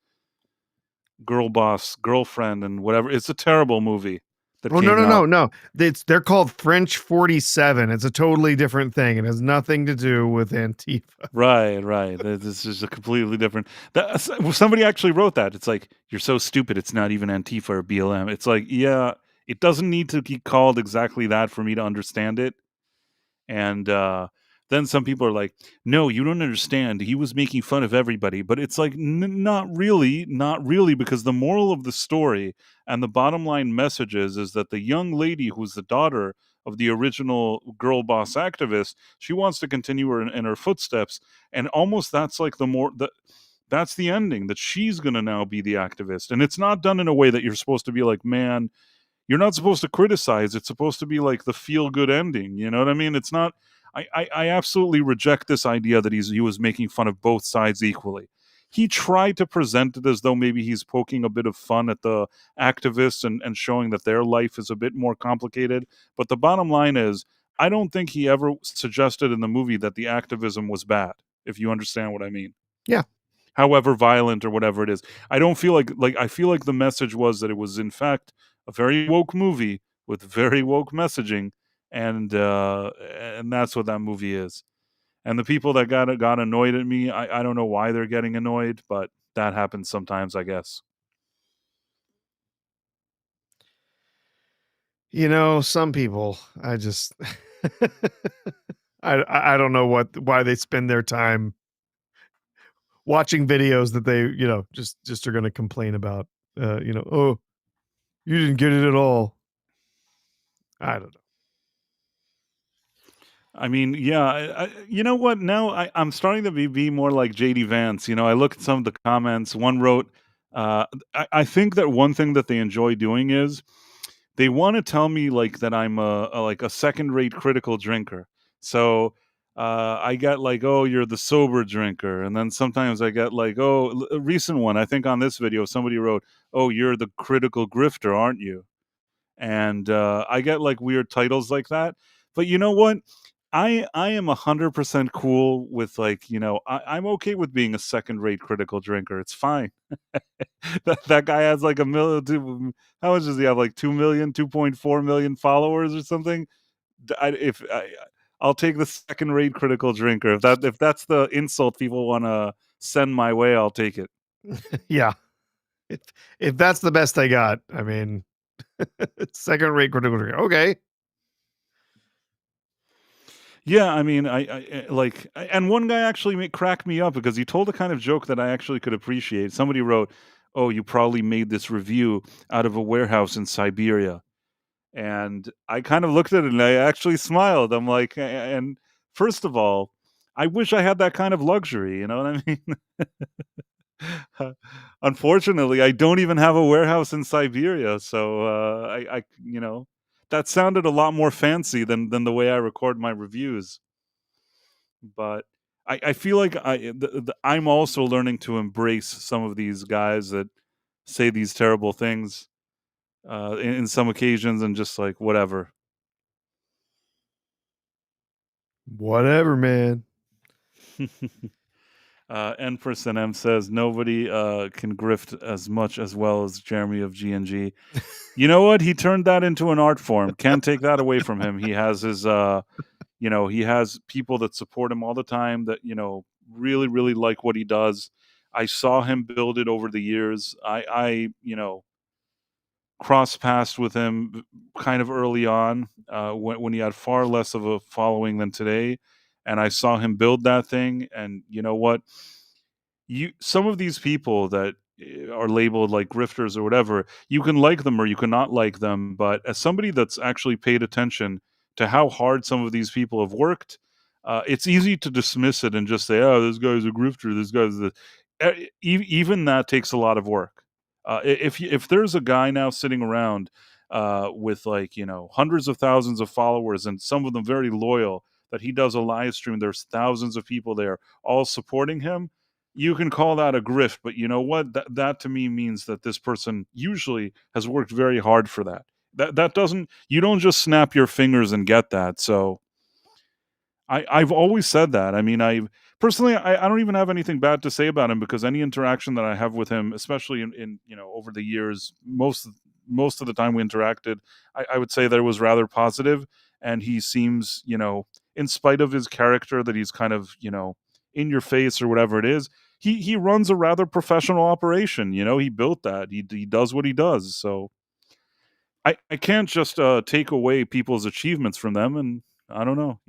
[SPEAKER 1] girl boss girlfriend and whatever. It's a terrible movie.
[SPEAKER 2] Oh no! They're called French 47. It's a totally different thing. It has nothing to do with Antifa.
[SPEAKER 1] Right. This is a completely different. Somebody actually wrote that. It's like, you're so stupid. It's not even Antifa or BLM. It's like, yeah, it doesn't need to be called exactly that for me to understand it. And then some people are like, no, you don't understand. He was making fun of everybody. But it's like, not really, because the moral of the story and the bottom line message is that the young lady who's the daughter of the original girl boss activist, she wants to continue in her footsteps. And almost that's like that's the ending, that she's going to now be the activist. And it's not done in a way that you're supposed to be like, man, you're not supposed to criticize. It's supposed to be like the feel-good ending. You know what I mean? It's not. I absolutely reject this idea that he was making fun of both sides equally. He tried to present it as though maybe he's poking a bit of fun at the activists and showing that their life is a bit more complicated. But the bottom line is, I don't think he ever suggested in the movie that the activism was bad, if you understand what I mean.
[SPEAKER 2] Yeah.
[SPEAKER 1] However violent or whatever it is. I don't feel like I feel like the message was that it was in fact a very woke movie with very woke messaging, and that's what that movie is. And the people that got annoyed at me, I don't know why they're getting annoyed, but that happens sometimes, I guess.
[SPEAKER 2] Some people, I just, I don't know why they spend their time watching videos that they, just are going to complain about. Oh, you didn't get it at all. I don't know.
[SPEAKER 1] I mean, yeah, you know what? Now I'm starting to be more like JD Vance. I look at some of the comments. One wrote, I think that one thing that they enjoy doing is they want to tell me like that I'm like a second rate critical drinker. So I get like, oh, you're the sober drinker, and then sometimes I get like, oh, a recent one. I think on this video somebody wrote, oh, you're the critical grifter, aren't you? And I get like weird titles like that. But you know what? I am 100% cool with like I'm okay with being a second rate critical drinker. It's fine. That guy has like a million. How much does he have? Like 2 million, 2.4 million followers or something. I'll take the second rate critical drinker. If that's the insult people want to send my way, I'll take it.
[SPEAKER 2] Yeah. If that's the best I got, I mean, second rate critical drinker. Okay.
[SPEAKER 1] Yeah, I mean, and one guy actually cracked me up because he told a kind of joke that I actually could appreciate. Somebody wrote, "Oh, you probably made this review out of a warehouse in Siberia," and I kind of looked at it and I actually smiled. I'm like, and first of all, I wish I had that kind of luxury. You know what I mean? Unfortunately, I don't even have a warehouse in Siberia, so that sounded a lot more fancy than the way I record my reviews. But I feel like I'm also learning to embrace some of these guys that say these terrible things in some occasions, and just like whatever.
[SPEAKER 2] Whatever, man.
[SPEAKER 1] N% M says nobody can grift as much as well as Jeremy of G&G. You know what? He turned that into an art form. Can't take that away from him. He has his he has people that support him all the time that really really like what he does. I saw him build it over the years. I cross paths with him kind of early on when he had far less of a following than today, and I saw him build that thing. And you know what? Some of these people that are labeled like grifters or whatever, you can like them or you cannot like them, but as somebody that's actually paid attention to how hard some of these people have worked, it's easy to dismiss it and just say, oh, this guy's a grifter, this guy's the even that takes a lot of work. If there's a guy now sitting around with like hundreds of thousands of followers and some of them very loyal, that he does a live stream, there's thousands of people there all supporting him, you can call that a grift. But you know what? That to me means that this person usually has worked very hard for that. That doesn't, you don't just snap your fingers and get that. So I've always said that. I mean, I don't even have anything bad to say about him, because any interaction that I have with him, especially in over the years, most of the time we interacted, I would say that it was rather positive. And he seems, in spite of his character that he's kind of, in your face or whatever it is, he runs a rather professional operation. He built that. He does what he does. So I can't just take away people's achievements from them. And I don't know.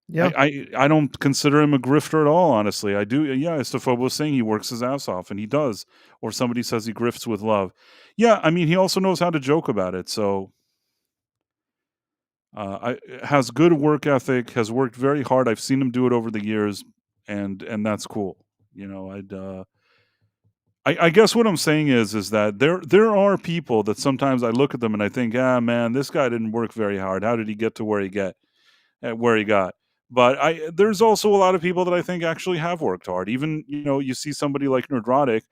[SPEAKER 2] Yeah.
[SPEAKER 1] I don't consider him a grifter at all, honestly. I do. Yeah, as Stefo was saying, he works his ass off, and he does. Or somebody says he grifts with love. Yeah, I mean, he also knows how to joke about it. So has good work ethic, has worked very hard. I've seen him do it over the years, and that's cool. I guess what I'm saying is that there are people that sometimes I look at them and I think, ah, man, this guy didn't work very hard. How did he get to where he got? But there's also a lot of people that I think actually have worked hard. Even you see somebody like Nerdrotic.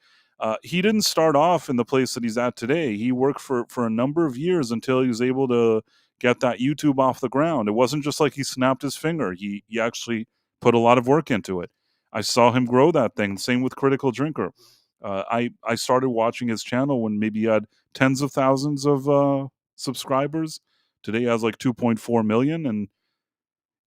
[SPEAKER 1] He didn't start off in the place that he's at today. He worked for a number of years until he was able to get that YouTube off the ground. It wasn't just like he snapped his finger. He actually put a lot of work into it. I saw him grow that thing. Same with Critical Drinker. I started watching his channel when maybe he had tens of thousands of subscribers. Today he has like 2.4 million, and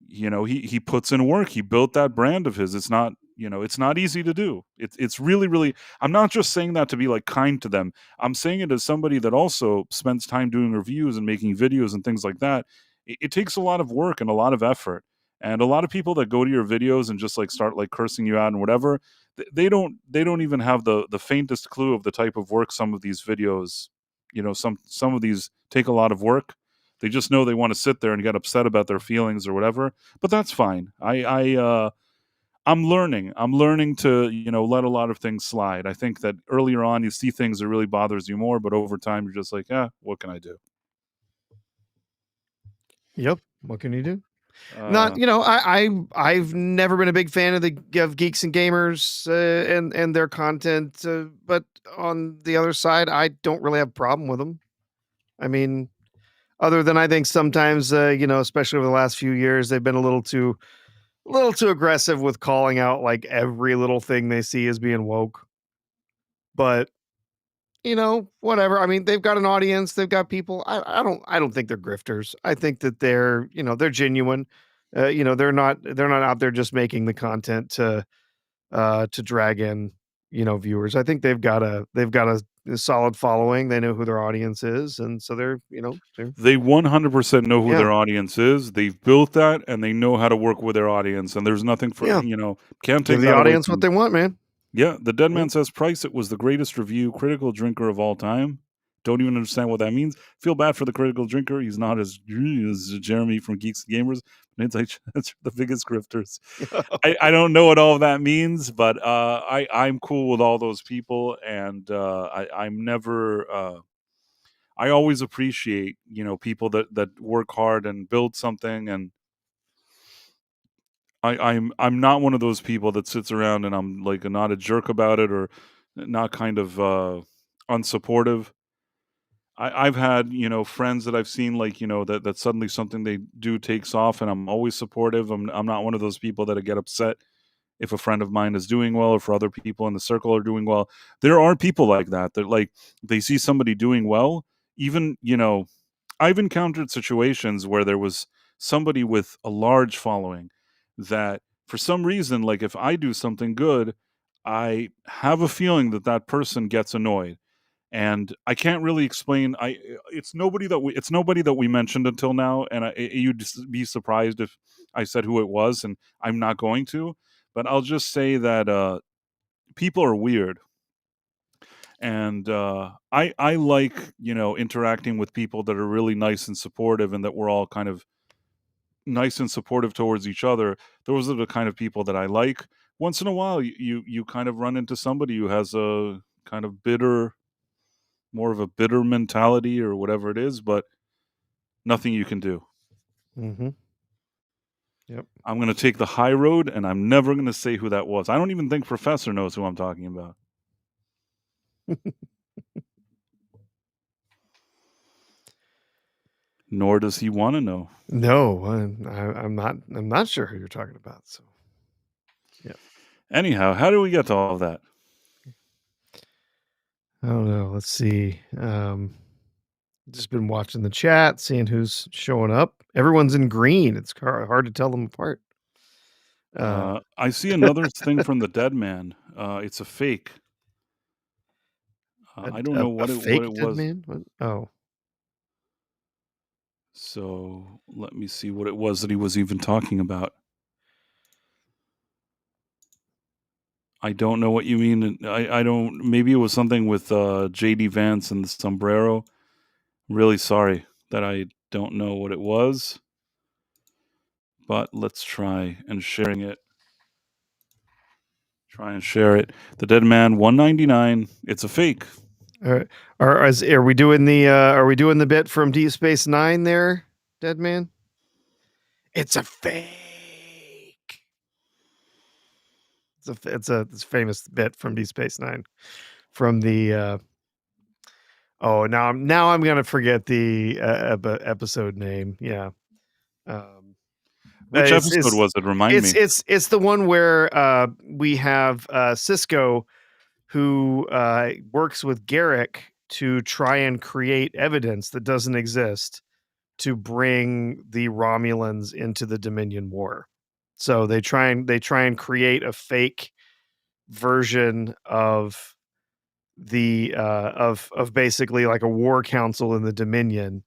[SPEAKER 1] he puts in work. He built that brand of his. It's not It's not easy to do. It's really, really. I'm not just saying that to be like kind to them. I'm saying it as somebody that also spends time doing reviews and making videos and things like that. It takes a lot of work and a lot of effort. And a lot of people that go to your videos and just like start like cursing you out and whatever, they don't even have the faintest clue of the type of work some of these videos, some of these take a lot of work. They just know they want to sit there and get upset about their feelings or whatever, but that's fine. I'm learning. I'm learning to, let a lot of things slide. I think that earlier on you see things that really bothers you more, but over time you're just like, what can I do?
[SPEAKER 2] Yep. What can you do?
[SPEAKER 1] Uh,
[SPEAKER 2] I've never been a big fan of Geeks and Gamers and their content, but on the other side, I don't really have a problem with them. I mean, other than I think sometimes, especially over the last few years, they've been a little too aggressive with calling out like every little thing they see as being woke. But whatever. I mean, they've got an audience, they've got people. I don't think they're grifters. I think that they're genuine. They're not out there just making the content to drag in, viewers. I think they've got a solid following. They know who their audience is, and so they're
[SPEAKER 1] they 100% know who
[SPEAKER 2] yeah.
[SPEAKER 1] their audience is. They've built that and they know how to work with their audience. And there's nothing for,
[SPEAKER 2] Yeah.
[SPEAKER 1] can't
[SPEAKER 2] Give
[SPEAKER 1] take
[SPEAKER 2] the
[SPEAKER 1] that away
[SPEAKER 2] audience
[SPEAKER 1] from
[SPEAKER 2] what
[SPEAKER 1] them.
[SPEAKER 2] they want, man.
[SPEAKER 1] Yeah, the Dead
[SPEAKER 2] Yeah.
[SPEAKER 1] Man Says Price, it was the greatest review, critical drinker of all time. Don't even understand what that means. Feel bad for the critical drinker. He's not as Jeremy from Geeks and Gamers. And it's like, that's the biggest grifters. I don't know what all of that means, but I'm cool with all those people. And I'm never... I always appreciate, people that work hard and build something. And I'm not one of those people that sits around and I'm like not a jerk about it or not kind of unsupportive. I've had, friends that I've seen like, that suddenly something they do takes off and I'm always supportive. I'm not one of those people that get upset if a friend of mine is doing well or for other people in the circle are doing well. There are people like that like they see somebody doing well. Even, I've encountered situations where there was somebody with a large following that for some reason, like if I do something good, I have a feeling that that person gets annoyed. And I can't really explain. It's nobody that we mentioned until now, and you'd be surprised if I said who it was, and I'm not going to. But I'll just say that people are weird, and I like interacting with people that are really nice and supportive, and that we're all kind of nice and supportive towards each other. Those are the kind of people that I like. Once in a while, you kind of run into somebody who has a kind of more of a bitter mentality or whatever it is, but nothing you can do.
[SPEAKER 2] Mm-hmm. Yep.
[SPEAKER 1] I'm going to take the high road, and I'm never going to say who that was. I don't even think Professor knows who I'm talking about. Nor does he want to know.
[SPEAKER 2] No, I'm not. I'm not sure who you're talking about. So, yeah.
[SPEAKER 1] Anyhow, how do we get to all of that?
[SPEAKER 2] I don't know. Let's see. Just been watching the chat, seeing who's showing up. Everyone's in green. It's hard to tell them apart.
[SPEAKER 1] I see another thing from the Dead Man. It's a fake. I don't know what
[SPEAKER 2] fake
[SPEAKER 1] it
[SPEAKER 2] dead
[SPEAKER 1] was.
[SPEAKER 2] man. What? Oh,
[SPEAKER 1] So let me see what it was that he was even talking about. I don't know what you mean. I don't. Maybe it was something with JD Vance and the Sombrero. Really sorry that I don't know what it was, but let's try and sharing it. Try and share it. The Dead Man 199. It's a fake.
[SPEAKER 2] are we doing the bit from Deep Space Nine there, Dead Man? It's a fake. It's a famous bit from Deep Space Nine, from the. Oh, now I'm gonna forget the episode name. Yeah.
[SPEAKER 1] Which episode was it? Remind me.
[SPEAKER 2] It's the one where we have Cisco, who works with Garrick to try and create evidence that doesn't exist to bring the Romulans into the Dominion War. So they try and create a fake version of of basically like a war council in the Dominion.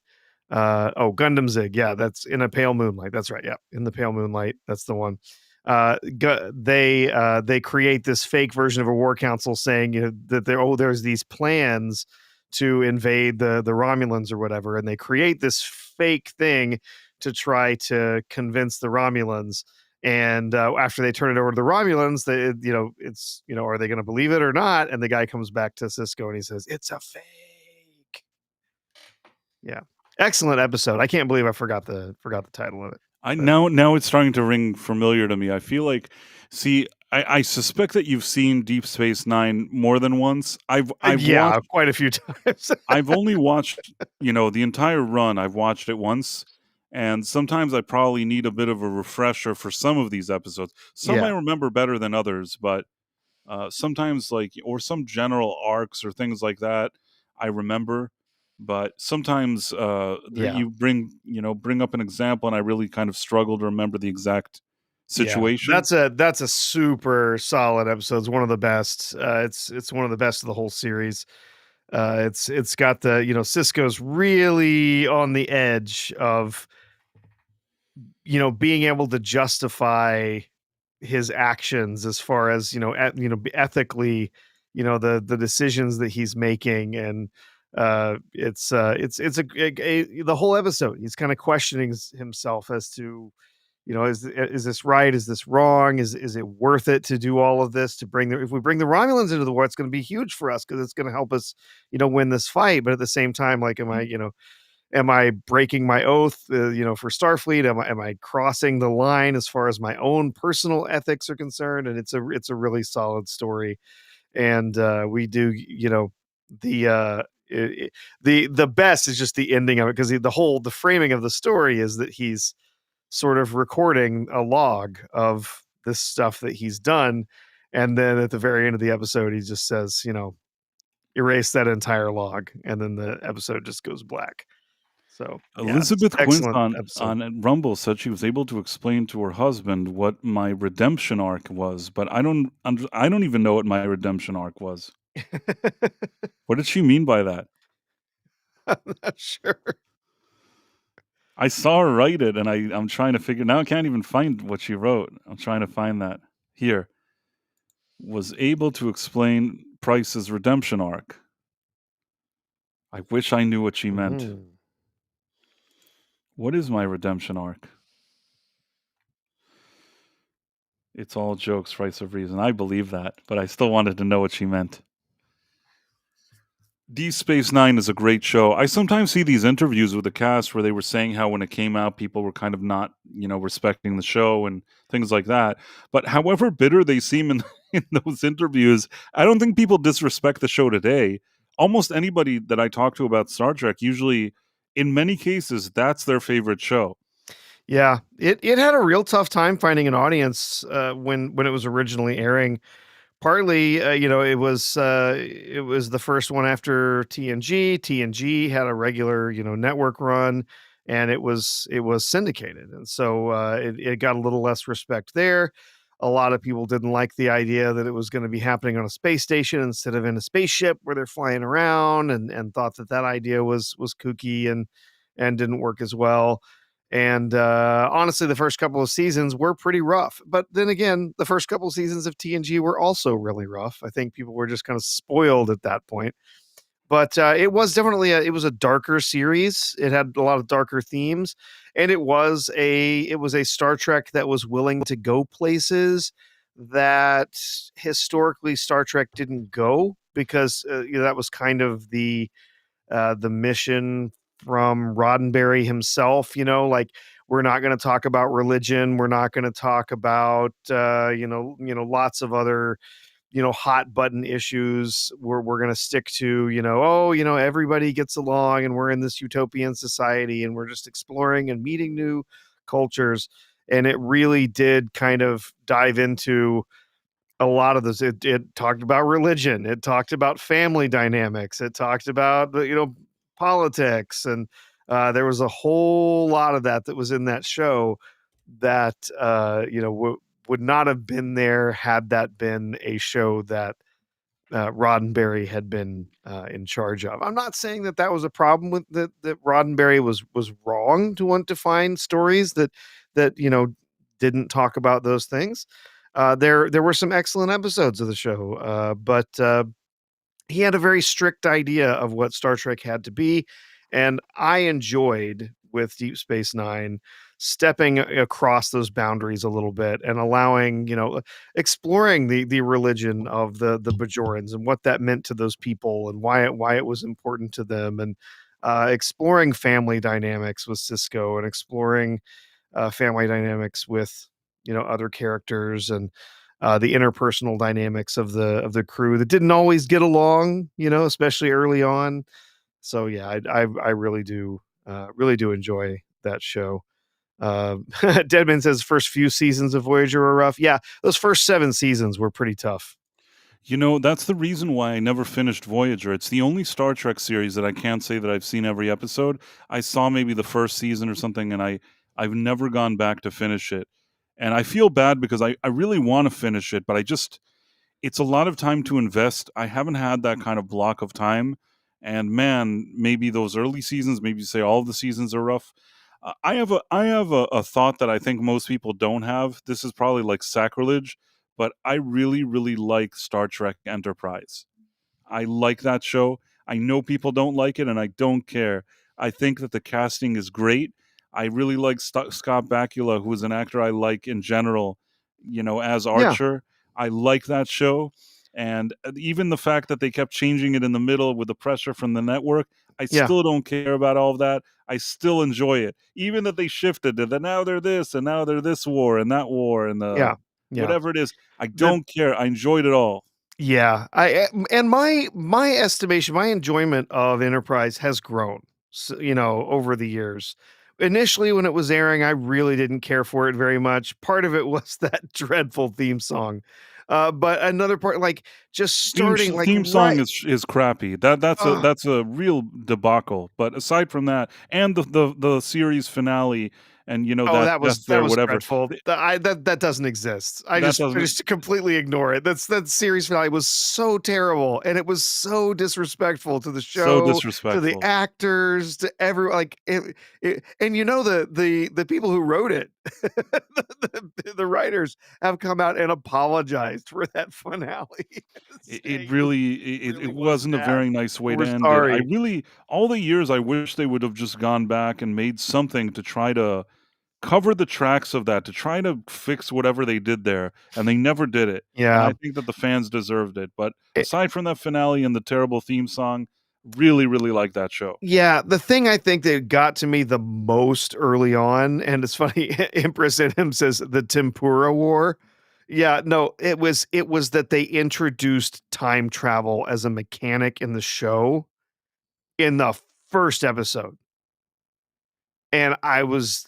[SPEAKER 2] Gundam Zig, yeah, that's in a pale moonlight. That's right, yeah, in the pale moonlight, that's the one. They create this fake version of a war council saying, that there's these plans to invade the Romulans or whatever, and they create this fake thing to try to convince the Romulans. And after they turn it over to the Romulans, are they going to believe it or not? And the guy comes back to Cisco and he says, "It's a fake." Yeah, excellent episode. I can't believe I forgot the title of it.
[SPEAKER 1] Now it's starting to ring familiar to me. I feel like, I suspect that you've seen Deep Space Nine more than once. I've watched
[SPEAKER 2] Quite a few times.
[SPEAKER 1] I've only watched, the entire run. I've watched it once, and sometimes I probably need a bit of a refresher for some of these episodes. Some I
[SPEAKER 2] Yeah.
[SPEAKER 1] remember better than others, but sometimes or some general arcs or things like that I remember. But sometimes
[SPEAKER 2] Yeah.
[SPEAKER 1] you bring up an example, and I really kind of struggle to remember the exact situation.
[SPEAKER 2] Yeah, that's a super solid episode. It's one of the best. It's one of the best of the whole series. It's got the, Cisco's really on the edge of, being able to justify his actions as far as, ethically, the decisions that he's making. And the whole episode, he's kind of questioning himself as to, is this right? Is this wrong? Is it worth it to do all of this to if we bring the Romulans into the war, it's going to be huge for us because it's going to help us, win this fight. But at the same time, like, am I breaking my oath, for Starfleet? Am I crossing the line as far as my own personal ethics are concerned? And it's a really solid story. And we do, the best is just the ending of it, because the framing of the story is that he's sort of recording a log of this stuff that he's done. And then at the very end of the episode, he just says, erase that entire log. And then the episode just goes black. So
[SPEAKER 1] Elizabeth Quint
[SPEAKER 2] excellent episode.
[SPEAKER 1] on Rumble said she was able to explain to her husband what my redemption arc was, but I don't even know what my redemption arc was. What did she mean by that?
[SPEAKER 2] I'm not sure.
[SPEAKER 1] I saw her write it, and I'm trying to figure. Now I can't even find what she wrote. I'm trying to find that here. Was able to explain Price's redemption arc. I wish I knew what she meant.
[SPEAKER 2] Mhm.
[SPEAKER 1] What is my redemption arc? It's all jokes, Price of Reason. I believe that, but I still wanted to know what she meant. Deep Space Nine is a great show. I sometimes see these interviews with the cast where they were saying how when it came out, people were kind of not, respecting the show and things like that. But however bitter they seem in those interviews, I don't think people disrespect the show today. Almost anybody that I talk to about Star Trek, usually, in many cases, that's their favorite show.
[SPEAKER 2] Yeah, it had a real tough time finding an audience when it was originally airing. Partly, it was the first one after TNG. TNG had a regular, network run, and it was syndicated, and so it got a little less respect there. A lot of people didn't like the idea that it was going to be happening on a space station instead of in a spaceship where they're flying around, and thought that idea was kooky and didn't work as well. And honestly, the first couple of seasons were pretty rough. But then again, the first couple of seasons of TNG were also really rough. I think people were just kind of spoiled at that point. But it was definitely a darker series. It had a lot of darker themes, and it was a Star Trek that was willing to go places that historically Star Trek didn't go, because that was kind of the mission from Roddenberry himself. Like, we're not going to talk about religion. We're not going to talk about lots of other hot button issues. We're going to stick to everybody gets along, and we're in this utopian society, and we're just exploring and meeting new cultures. And it really did kind of dive into a lot of this. It talked about religion. It talked about family dynamics. It talked about politics, and there was a whole lot of that was in that show that would not have been there had that been a show that Roddenberry had been in charge of. I'm not saying that that was a problem with that Roddenberry was wrong to want to find stories that didn't talk about those things. There were some excellent episodes of the show, but he had a very strict idea of what Star Trek had to be, and I enjoyed with Deep Space Nine stepping across those boundaries a little bit and allowing, exploring the religion of the Bajorans and what that meant to those people and why it was important to them, and exploring family dynamics with Cisco and exploring family dynamics with other characters, and the interpersonal dynamics of the crew that didn't always get along, especially early on. So yeah, I really do enjoy that show. Deadman says first few seasons of Voyager were rough. Yeah, those first 7 seasons were pretty tough.
[SPEAKER 1] That's the reason why I never finished Voyager. It's the only Star Trek series that I can't say that I've seen every episode. I saw maybe the first season or something, and I've never gone back to finish it. And I feel bad because I really want to finish it, but it's a lot of time to invest. I haven't had that kind of block of time. And man, maybe those early seasons, maybe you say all of the seasons are rough. I have a thought that I think most people don't have. This is probably like sacrilege, but I really, really like Star Trek Enterprise. I like that show. I know people don't like it, and I don't care. I think that the casting is great. I really like Scott Bakula, who is an actor I like in general, as
[SPEAKER 2] Yeah,
[SPEAKER 1] Archer. I like that show. And even the fact that they kept changing it in the middle with the pressure from the network, I
[SPEAKER 2] yeah,
[SPEAKER 1] still don't care about all of that. I still enjoy it. Even that they shifted it, that now they're this, and now they're this war, and that war, and the
[SPEAKER 2] yeah, yeah.
[SPEAKER 1] whatever it is. I
[SPEAKER 2] The
[SPEAKER 1] don't care. I enjoyed it all.
[SPEAKER 2] Yeah, and my estimation, my enjoyment of Enterprise has grown, over the years. Initially, when it was airing, I really didn't care for it very much. Part of it was that dreadful theme song, but another part, like just starting, like
[SPEAKER 1] Theme song
[SPEAKER 2] right,
[SPEAKER 1] is crappy. That's a real debacle. But aside from that, and the series finale, and
[SPEAKER 2] oh,
[SPEAKER 1] that death
[SPEAKER 2] that
[SPEAKER 1] there,
[SPEAKER 2] was
[SPEAKER 1] whatever,
[SPEAKER 2] dreadful. That doesn't exist.
[SPEAKER 1] that
[SPEAKER 2] I
[SPEAKER 1] doesn't.
[SPEAKER 2] just completely ignore it. That series finale was so terrible, and it was so disrespectful to the
[SPEAKER 1] So
[SPEAKER 2] show, to the
[SPEAKER 1] disrespectful.
[SPEAKER 2] actors, to every like and the people who wrote it, the writers have come out and apologized for that finale,
[SPEAKER 1] It
[SPEAKER 2] saying it
[SPEAKER 1] really
[SPEAKER 2] really
[SPEAKER 1] it
[SPEAKER 2] was
[SPEAKER 1] wasn't a
[SPEAKER 2] bad.
[SPEAKER 1] very nice way to
[SPEAKER 2] We're
[SPEAKER 1] end it. I
[SPEAKER 2] sorry.
[SPEAKER 1] really all the years I wish they would have just gone back and made something to try to cover the tracks of that, to try to fix whatever they did there, and they never did it. And
[SPEAKER 2] Yeah.
[SPEAKER 1] I think that the fans deserved it. But aside from that finale and the terrible theme song, really, really like that show.
[SPEAKER 2] Yeah, the thing I think that got to me the most early on, and it's funny, Empress in him says the Tempura War. Yeah, no, it was that they introduced time travel as a mechanic in the show in the first episode. And I was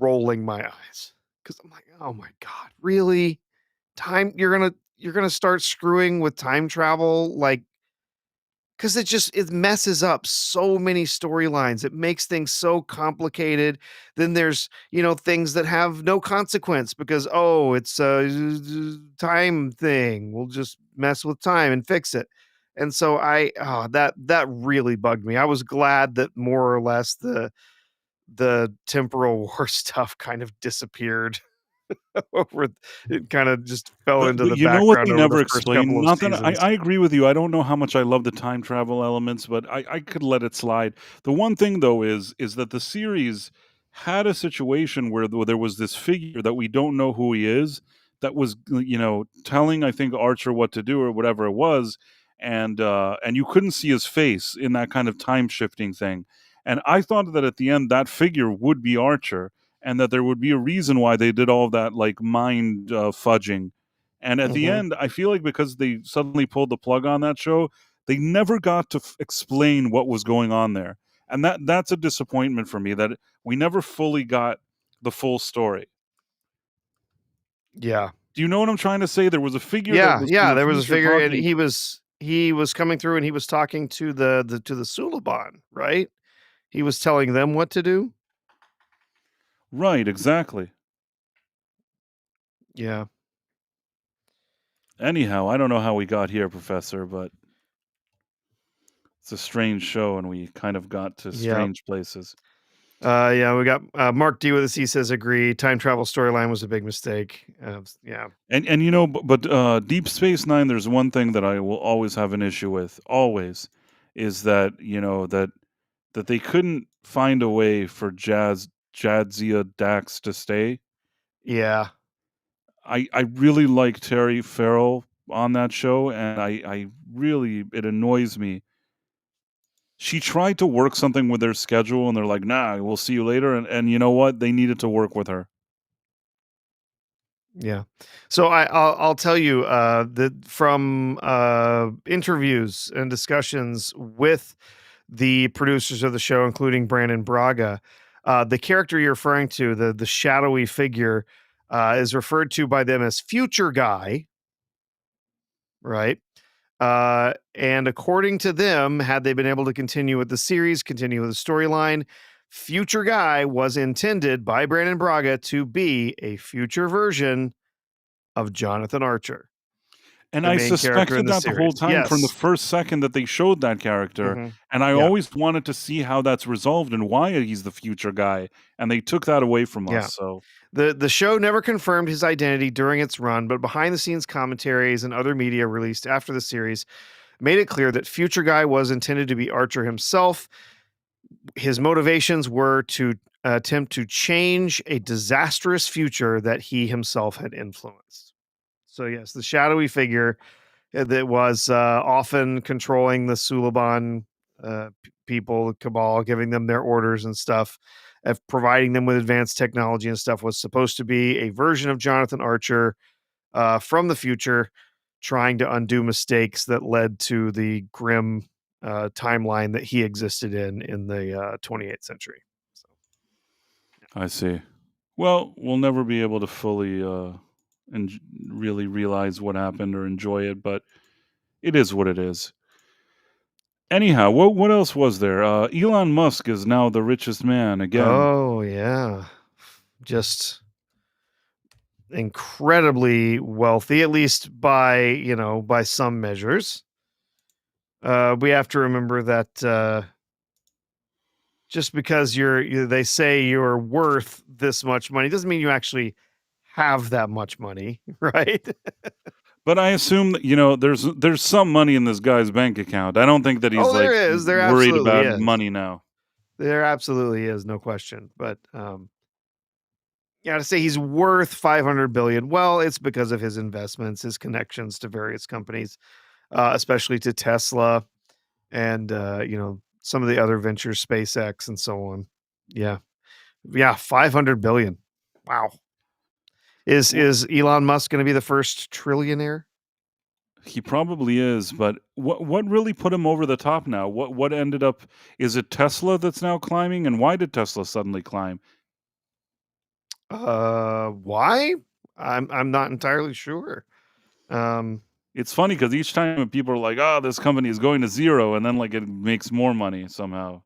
[SPEAKER 2] rolling my eyes because I'm like, oh my God, really? You're gonna start screwing with time travel like 'cause it messes up so many storylines, it makes things so complicated, then there's, things that have no consequence because, "Oh, it's a time thing, we'll just mess with time and fix it," and so that really bugged me. I was glad that more or less the temporal war stuff kind of disappeared over it kinda just fell into
[SPEAKER 1] But
[SPEAKER 2] the
[SPEAKER 1] you know what
[SPEAKER 2] background
[SPEAKER 1] they
[SPEAKER 2] over the
[SPEAKER 1] never
[SPEAKER 2] first couple
[SPEAKER 1] explained?
[SPEAKER 2] of
[SPEAKER 1] Not that I
[SPEAKER 2] seasons.
[SPEAKER 1] I agree with you, I don't know how much I love the time travel elements, but I could let it slide. The one thing, though, is that the series had a situation where there was this figure that we don't know who he is, that was, telling, I think, Archer what to do or whatever it was, and you couldn't see his face in that kind of time-shifting thing, and I thought that at the end, that figure would be Archer, and that there would be a reason why they did all of that, like, mind, fudging. And at the
[SPEAKER 2] Mhm.
[SPEAKER 1] end, I feel like because they suddenly pulled the plug on that show, they never got to explain what was going on there. And that's a disappointment for me that we never fully got the full story.
[SPEAKER 2] Yeah.
[SPEAKER 1] Do you know what I'm trying to say? There was a figure that
[SPEAKER 2] Yeah,
[SPEAKER 1] was in
[SPEAKER 2] yeah,
[SPEAKER 1] the
[SPEAKER 2] there was a
[SPEAKER 1] future
[SPEAKER 2] figure and
[SPEAKER 1] talking.
[SPEAKER 2] he was coming through and he was talking to the Suliban, right? He was telling them what to do?
[SPEAKER 1] Right, exactly.
[SPEAKER 2] Yeah.
[SPEAKER 1] Anyhow, I don't know how we got here, Professor, but it's a strange show, and we kind of got to
[SPEAKER 2] Yeah.
[SPEAKER 1] strange places.
[SPEAKER 2] Yeah, we got Mark D with us. He says, agree. Time travel storyline was a big mistake. Yeah.
[SPEAKER 1] And you know, but Deep Space Nine, there's one thing that I will always have an issue with, always, is that that they couldn't find a way for Jadzia Dax to stay.
[SPEAKER 2] Yeah.
[SPEAKER 1] I really like Terry Farrell on that show, and I really, it annoys me. She tried to work something with their schedule, and they're like, "Nah, we'll see you later." And you know what? They needed to work with her.
[SPEAKER 2] Yeah. So I'll tell you that from interviews and discussions with the producers of the show, including Brandon Braga, the character you're referring to, the shadowy figure, is referred to by them as Future Guy, right? And according to them, had they been able to continue with the series, continue with the storyline, Future Guy was intended by Brandon Braga to be a future version of Jonathan Archer,
[SPEAKER 1] And
[SPEAKER 2] the
[SPEAKER 1] I
[SPEAKER 2] main character in
[SPEAKER 1] suspected
[SPEAKER 2] the
[SPEAKER 1] that the whole
[SPEAKER 2] series.
[SPEAKER 1] time from the
[SPEAKER 2] Yes.
[SPEAKER 1] first second that they showed that character,
[SPEAKER 2] Mhm.
[SPEAKER 1] and I
[SPEAKER 2] Yeah.
[SPEAKER 1] always wanted to see how that's resolved and why he's the future guy, and they took that away from us,
[SPEAKER 2] Yeah.
[SPEAKER 1] so
[SPEAKER 2] The show never confirmed his identity during its run, but behind the scenes commentaries and other media released after the series made it clear that Future Guy was intended to be Archer himself. His motivations were to attempt to change a disastrous future that he himself had influenced. So yes, the shadowy figure that was often controlling the Suliban people, the Cabal, giving them their orders and stuff, of providing them with advanced technology and stuff, was supposed to be a version of Jonathan Archer from the future, trying to undo mistakes that led to the grim timeline that he existed in the 28th century. So,
[SPEAKER 1] I see. Well, we'll never be able to fully and really realize what happened or enjoy it, but it is what it is. Anyhow, what else was there? Elon Musk is now the richest man again.
[SPEAKER 2] oh yeah, just incredibly wealthy, at least by by some measures. We have to remember that just because they say you're worth this much money doesn't mean you actually have that much money, right?
[SPEAKER 1] But I assume that, there's some money in this guy's bank account. I don't think that he's
[SPEAKER 2] Oh, there
[SPEAKER 1] like
[SPEAKER 2] is. There
[SPEAKER 1] worried
[SPEAKER 2] absolutely
[SPEAKER 1] about
[SPEAKER 2] is.
[SPEAKER 1] money now.
[SPEAKER 2] There absolutely is, no question. But yeah, to say he's worth 500 billion. Well, it's because of his investments, his connections to various companies, especially to Tesla and some of the other ventures, SpaceX and so on. Yeah. Yeah, 500 billion. Wow. Is Elon Musk going to be the first trillionaire?
[SPEAKER 1] He probably is, but what really put him over the top now? What ended up, is it Tesla that's now climbing, and why did Tesla suddenly climb?
[SPEAKER 2] Why? I'm not entirely sure. Um,
[SPEAKER 1] It's funny because each time people are like, "Oh, this company is going to zero," and then like it makes more money somehow.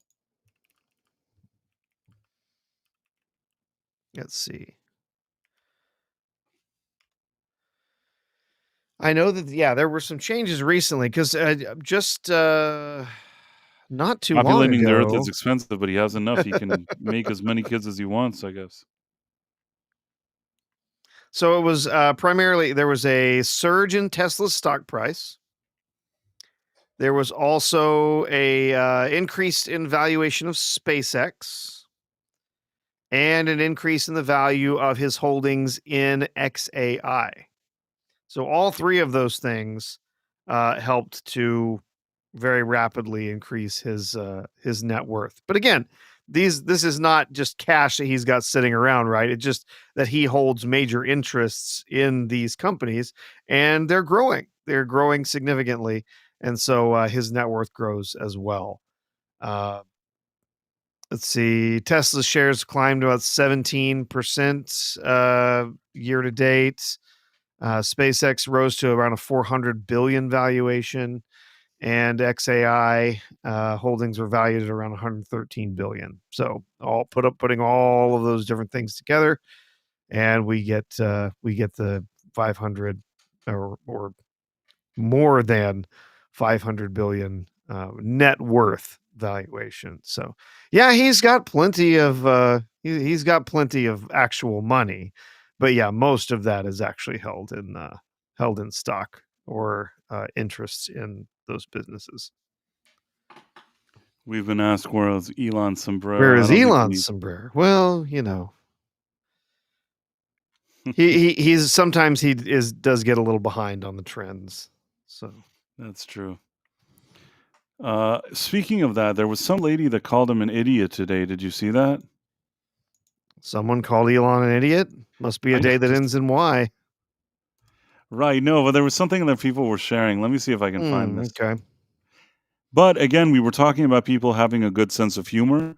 [SPEAKER 2] let's see. I know that there were some changes recently because just not too long
[SPEAKER 1] Populating the earth is
[SPEAKER 2] ago.
[SPEAKER 1] expensive, but he has enough. He can make as many kids as he wants, I guess.
[SPEAKER 2] So it was primarily there was a surge in Tesla's stock price. There was also a increase in valuation of SpaceX and an increase in the value of his holdings in XAI. So all three of those things helped to very rapidly increase his net worth. But again, this is not just cash that he's got sitting around, right? It's just that he holds major interests in these companies, and they're growing. They're growing significantly, and so his net worth grows as well. Uh, let's see, Tesla's shares climbed about 17% year to date. SpaceX rose to around a 400 billion valuation, and XAI holdings were valued at around 113 billion. So putting all of those different things together, and we get the 500 or more than 500 billion net worth valuation. So yeah, he's got plenty of he's got plenty of actual money, but yeah, most of that is actually held in stock or interests in those businesses.
[SPEAKER 1] We've been asked where is Elon
[SPEAKER 2] Where
[SPEAKER 1] Sombrero. I
[SPEAKER 2] is
[SPEAKER 1] don't think
[SPEAKER 2] Elon's sombrero? Well, he's sometimes does get a little behind on the trends. So
[SPEAKER 1] That's true. Speaking of that, there was some lady that called him an idiot today. Did you see that?
[SPEAKER 2] someone called Elon an idiot. Must be a day that ends in Y.
[SPEAKER 1] Right. No, but there was something that people were sharing. Let me see if I can find this.
[SPEAKER 2] Okay.
[SPEAKER 1] But again, we were talking about people having a good sense of humor.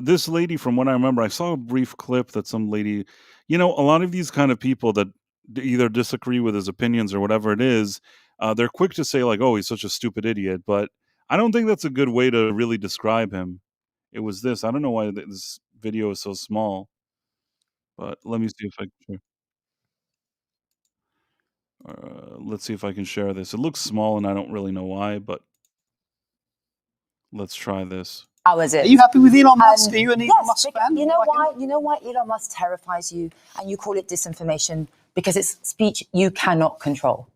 [SPEAKER 1] This lady, from what I remember, I saw a brief clip that some lady, a lot of these kind of people that either disagree with his opinions or whatever it is, they're quick to say like, "Oh, he's such a stupid idiot." But I don't think that's a good way to really describe him. It was this. I don't know why this video is so small, but let me see if I can share. Let's see if I can share this. It looks small, and I don't really know why, but let's try this.
[SPEAKER 12] How is it?
[SPEAKER 13] Are you happy with Elon Musk? Are you an Elon Musk fan?
[SPEAKER 12] You know why? You know why Elon Musk terrifies you, and you call it disinformation because it's speech you cannot control.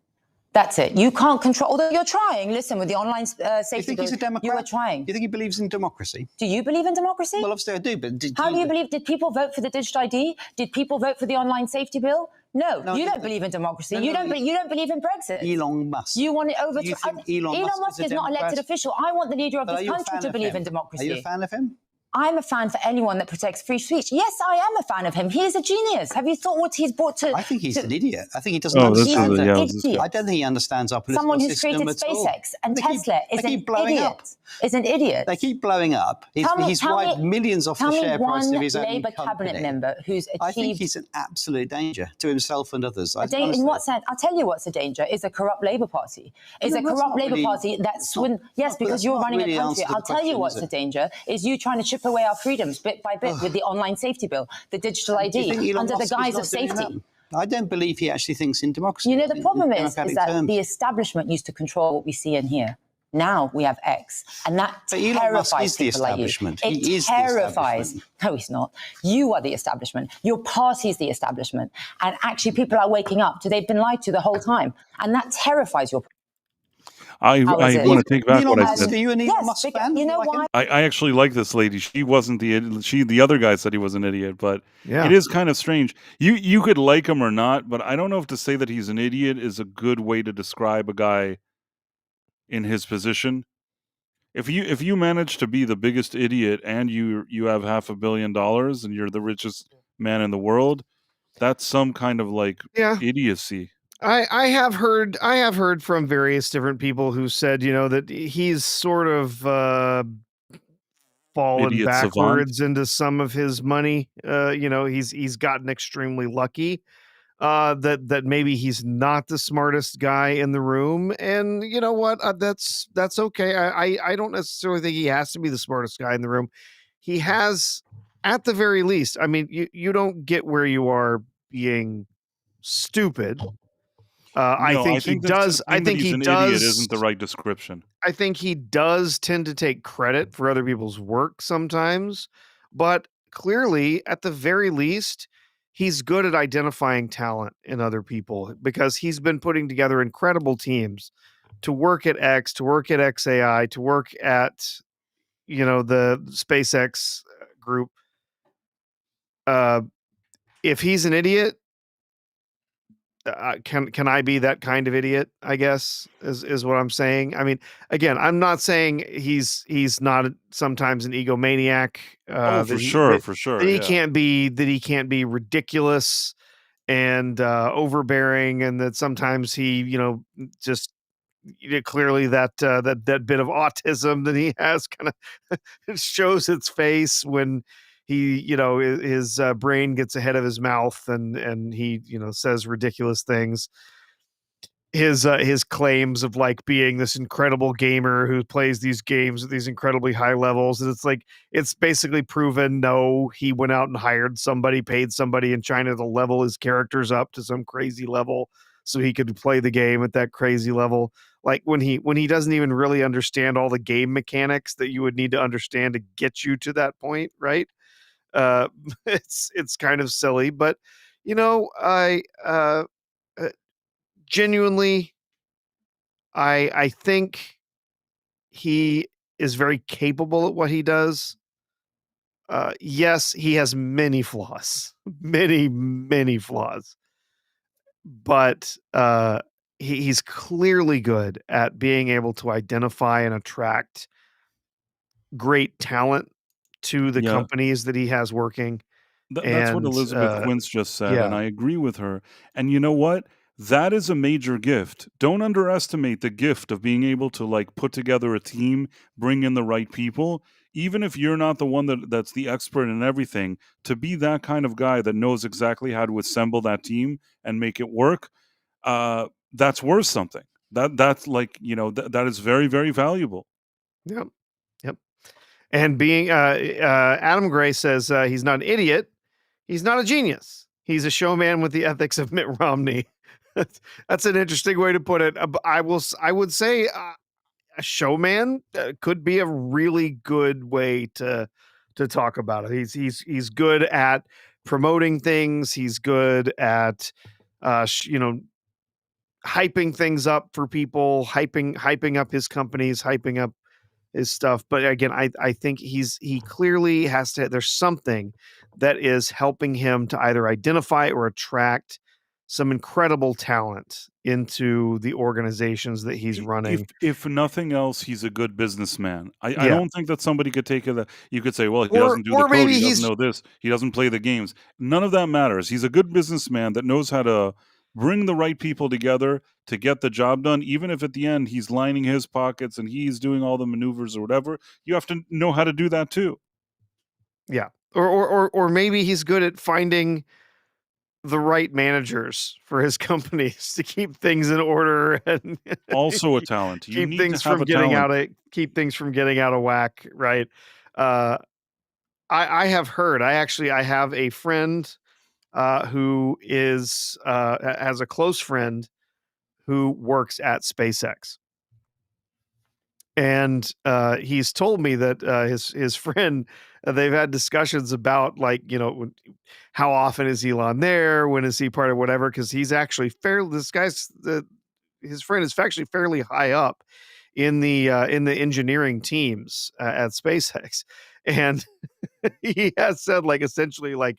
[SPEAKER 12] That's it. You can't control. Although you're trying. Listen, with the online safety.
[SPEAKER 13] You think he's a Democrat?
[SPEAKER 12] You are trying.
[SPEAKER 13] Do you think he believes in democracy?
[SPEAKER 12] Do you believe in democracy?
[SPEAKER 13] Well, obviously I do, but
[SPEAKER 12] how do you believe? Did people vote for the digital ID? Did people vote for the online safety bill? No, you don't believe in democracy. You don't believe in Brexit.
[SPEAKER 13] Elon Musk.
[SPEAKER 12] You want it over.
[SPEAKER 13] You think Elon
[SPEAKER 12] Musk is not an elected official. I want the leader of this country to believe in democracy.
[SPEAKER 13] Are you a fan of him?
[SPEAKER 12] I'm a fan for anyone that protects free speech. Yes, I am a fan of him. He is a genius. Have you thought what he's brought to...
[SPEAKER 13] I think he's an idiot. I think he doesn't understand
[SPEAKER 12] it.
[SPEAKER 13] I don't think he understands our political
[SPEAKER 12] Someone who's
[SPEAKER 13] system
[SPEAKER 12] created
[SPEAKER 13] at all.
[SPEAKER 12] SpaceX and Tesla is an idiot. Is an idiot.
[SPEAKER 13] They keep blowing up. He's wiped millions off the share price of his own
[SPEAKER 12] Labour cabinet member who's achieved...
[SPEAKER 13] I think he's an absolute danger to himself and others.
[SPEAKER 12] In what sense? I'll tell you what's a danger. Is a corrupt Labour Party. Is a corrupt Labour Party that's... Yes, because you're running a country. I'll tell you what's a danger. Is you trying to chip away our freedoms bit by bit with the online safety bill, the digital ID, under the guise of safety.
[SPEAKER 13] I don't believe he actually thinks in democracy.
[SPEAKER 12] You know, the problem is that the establishment used to control what we see and hear. Now we have X, and that terrifies people like you. It terrifies. No, he's not. You are the establishment. Your party is the establishment. And actually, people are waking up to they've been lied to the whole time. And that terrifies your
[SPEAKER 1] I want to take back what I said.
[SPEAKER 13] Are you an Elon Musk fan?
[SPEAKER 12] You know why?
[SPEAKER 1] I actually like this lady. She wasn't the other guy said he was an idiot, but it is kind of strange. You could like him or not, but I don't know if to say that he's an idiot is a good way to describe a guy in his position. If you manage to be the biggest idiot and you have $500 million and you're the richest man in the world, that's some kind of like idiocy.
[SPEAKER 2] I have heard from various different people who said, that he's sort of fallen
[SPEAKER 1] Idiot
[SPEAKER 2] backwards
[SPEAKER 1] savant.
[SPEAKER 2] into some of his money. He's gotten extremely lucky. That maybe he's not the smartest guy in the room, and you know what? That's okay. I don't necessarily think he has to be the smartest guy in the room. He has, at the very least. I mean, you don't get where you are being stupid. I think he does. I think he does.
[SPEAKER 1] Idiot isn't the right description.
[SPEAKER 2] I think he does tend to take credit for other people's work sometimes, but clearly, at the very least, he's good at identifying talent in other people because he's been putting together incredible teams to work at X, to work at XAI, to work at, the SpaceX group. If he's an idiot, can I be that kind of idiot? I guess is what I'm saying. I mean, again, I'm not saying he's not sometimes an egomaniac.
[SPEAKER 1] For sure.
[SPEAKER 2] That he can't be ridiculous and overbearing, and that sometimes he, just clearly that bit of autism that he has kind of shows its face when he, his brain gets ahead of his mouth and he, says ridiculous things. his claims of like being this incredible gamer who plays these games at these incredibly high levels. And it's like, it's basically proven, no, he went out and hired somebody, paid somebody in China to level his characters up to some crazy level so he could play the game at that crazy level. Like when he doesn't even really understand all the game mechanics that you would need to understand to get you to that point, right? Uh, it's kind of silly, but I genuinely, I think he is very capable at what he does. Yes, he has many flaws, many flaws, but he's clearly good at being able to identify and attract great talent to the
[SPEAKER 1] Yeah.
[SPEAKER 2] companies that he has working.
[SPEAKER 1] That's what
[SPEAKER 2] And
[SPEAKER 1] Elizabeth Quince just said, and
[SPEAKER 2] yeah,
[SPEAKER 1] I agree with her. And you know what? That is a major gift. Don't underestimate the gift of being able to like put together a team, bring in the right people, even if you're not the one that's the expert in everything. To be that kind of guy that knows exactly how to assemble that team and make it work, that's worth something. That's like that is very very valuable.
[SPEAKER 2] yep, yep. And being Adam Gray says he's not an idiot. He's not a genius. He's a showman with the ethics of Mitt Romney. That's an interesting way to put it. I would say a showman could be a really good way to talk about it. He's good at promoting things. He's good at hyping things up for people, hyping up his companies, hyping up his stuff. But again, I think he clearly has to, there's something that is helping him to either identify or attract some incredible talent into the organizations that he's running.
[SPEAKER 1] If nothing else, he's a good businessman. I
[SPEAKER 2] Yeah.
[SPEAKER 1] don't think that somebody could take it that you could say, well, he
[SPEAKER 2] Or
[SPEAKER 1] doesn't do the
[SPEAKER 2] or
[SPEAKER 1] code,
[SPEAKER 2] maybe
[SPEAKER 1] he doesn't
[SPEAKER 2] he's
[SPEAKER 1] know this, he doesn't play the games. None of that matters. He's a good businessman that knows how to bring the right people together to get the job done, even if at the end he's lining his pockets and he's doing all the maneuvers or whatever. You have to know how to do that too.
[SPEAKER 2] yeah. Or maybe he's good at finding the right managers for his companies to keep things in order and
[SPEAKER 1] Also a talent. You
[SPEAKER 2] keep
[SPEAKER 1] need to
[SPEAKER 2] things
[SPEAKER 1] have
[SPEAKER 2] from
[SPEAKER 1] a
[SPEAKER 2] getting
[SPEAKER 1] talent.
[SPEAKER 2] out of whack, right? Uh, I have heard. I have a friend who has a close friend who works at SpaceX, and he's told me that his friend they've had discussions about like how often is Elon there, when is he part of whatever, because he's actually fairly his friend is actually fairly high up in the engineering teams at SpaceX, and he has said like essentially like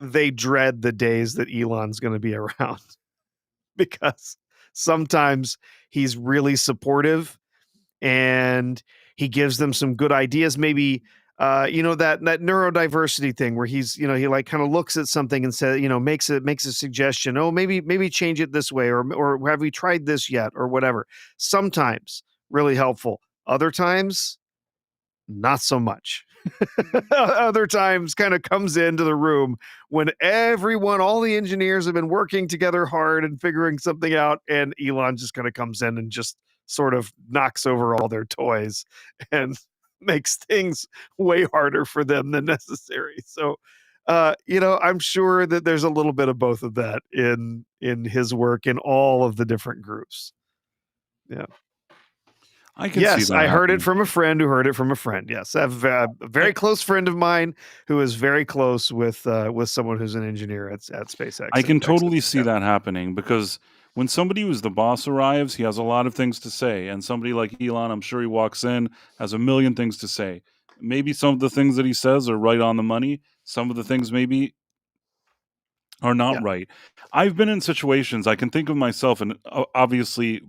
[SPEAKER 2] they dread the days that Elon's going to be around because sometimes he's really supportive and he gives them some good ideas. Maybe that neurodiversity thing where he's he like kind of looks at something and says makes a suggestion. Oh, maybe change it this way, or have we tried this yet, or whatever. Sometimes really helpful. Other times not so much. Other times kind of comes into the room when all the engineers have been working together hard and figuring something out, and Elon just kind of comes in and just sort of knocks over all their toys and makes things way harder for them than necessary. So I'm sure that there's a little bit of both of that in his work in all of the different groups. Yeah.
[SPEAKER 1] I can see
[SPEAKER 2] Yes,
[SPEAKER 1] that
[SPEAKER 2] I heard it
[SPEAKER 1] happening.
[SPEAKER 2] from a friend who heard it from a friend. Yes, I have a very close friend of mine who is very close with someone who's an engineer at SpaceX
[SPEAKER 1] I
[SPEAKER 2] in
[SPEAKER 1] can
[SPEAKER 2] Texas.
[SPEAKER 1] totally see that happening because when somebody who's the boss arrives, he has a lot of things to say. And somebody like Elon, I'm sure he walks in, has a million things to say. Maybe some of the things that he says are right on the money. Some of the things maybe are not
[SPEAKER 2] Yeah.
[SPEAKER 1] right. I've been in situations, I can think of myself and obviously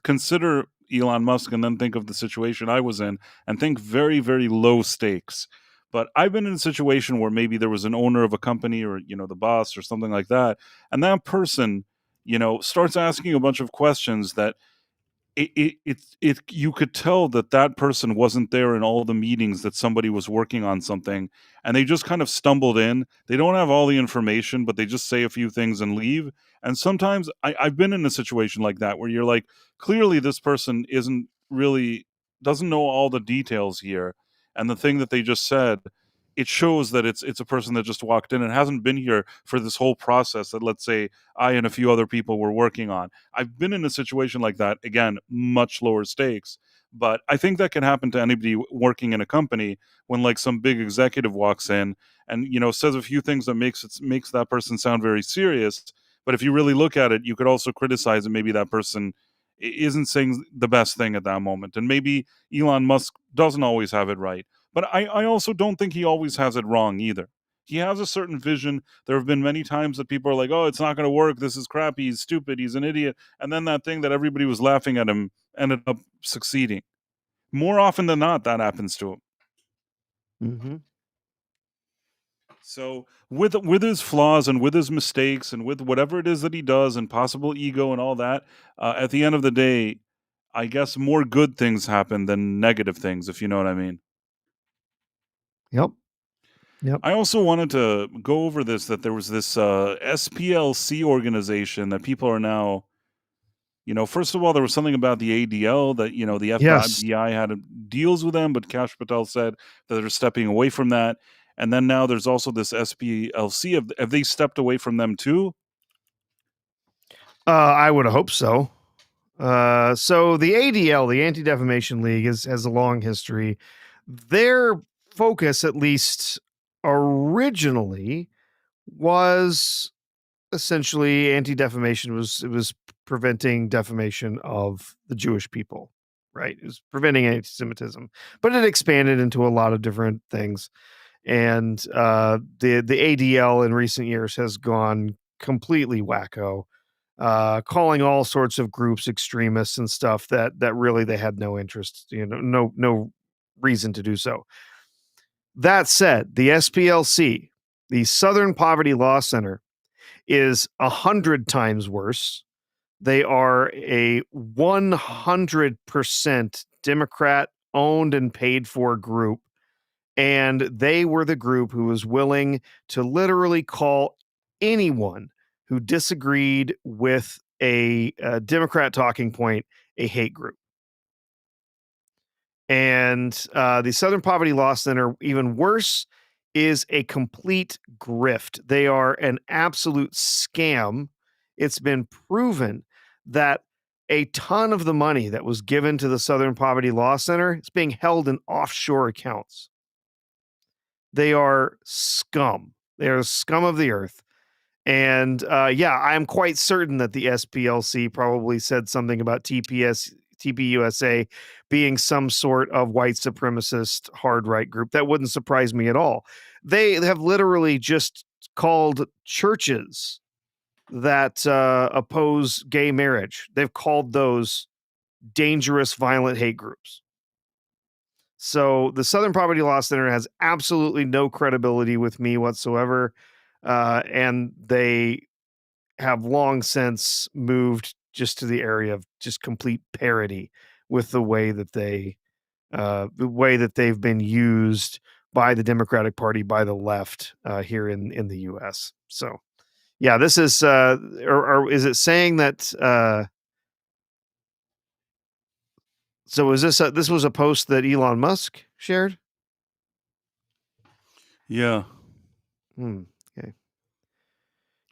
[SPEAKER 1] consider Elon Musk and then think of the situation I was in and think very, very low stakes. But I've been in a situation where maybe there was an owner of a company or, the boss or something like that. And that person, starts asking a bunch of questions that you could tell that person wasn't there in all the meetings that somebody was working on something and they just kind of stumbled in. They don't have all the information, but they just say a few things and leave. And sometimes I've been in a situation like that where you're like, clearly this person doesn't know all the details here. And the thing that they just said, it shows that it's a person that just walked in and hasn't been here for this whole process that, let's say, I and a few other people were working on. I've been in a situation like that, again, much lower stakes. But I think that can happen to anybody working in a company when like some big executive walks in and, you know, says a few things that makes that person sound very serious. But if you really look at it, you could also criticize that maybe that person isn't saying the best thing at that moment. And maybe Elon Musk doesn't always have it right. But I also don't think he always has it wrong either. He has a certain vision. There have been many times that people are like, oh, it's not going to work. This is crappy. He's stupid. He's an idiot. And then that thing that everybody was laughing at him ended up succeeding. More often than not, that happens to him.
[SPEAKER 2] Mm-hmm.
[SPEAKER 1] So with his flaws and with his mistakes and with whatever it is that he does and possible ego and all that, at the end of the day, I guess more good things happen than negative things, if you know what I mean.
[SPEAKER 2] Yep.
[SPEAKER 1] I also wanted to go over this, that there was this SPLC organization that people are now, you know, first of all, there was something about the ADL that, you know, the
[SPEAKER 2] Yes.
[SPEAKER 1] FBI had deals with them, but Kash Patel said that they're stepping away from that. And then now there's also this SPLC. Have they stepped away from them too?
[SPEAKER 2] I would hope so. So the ADL, the Anti-Defamation League, has a long history. Their focus, at least originally, was essentially anti-defamation. It was preventing defamation of the Jewish people, right? It was preventing anti-Semitism, but it expanded into a lot of different things. And the ADL in recent years has gone completely wacko, calling all sorts of groups extremists and stuff that really they had no interest, no reason to do so. That said, the SPLC, the Southern Poverty Law Center, is 100 times worse. They are a 100% Democrat owned and paid for group. And they were the group who was willing to literally call anyone who disagreed with a Democrat talking point a hate group. And the Southern Poverty Law Center, even worse, is a complete grift. They are an absolute scam. It's been proven that a ton of the money that was given to the Southern Poverty Law Center is being held in offshore accounts. They are scum. They are scum of the earth. And yeah, I'm quite certain that the SPLC probably said something about TPUSA being some sort of white supremacist hard right group. That wouldn't surprise me at all. They have literally just called churches that oppose gay marriage, they've called those dangerous, violent hate groups. So the Southern Poverty Law Center has absolutely no credibility with me whatsoever. And they have long since moved just to the area of just complete parody with the way that they've been used by the Democratic Party, by the left here in the U.S. So, yeah, this is or is it saying that? So is this was a post that Elon Musk shared?
[SPEAKER 1] Yeah.
[SPEAKER 2] Okay.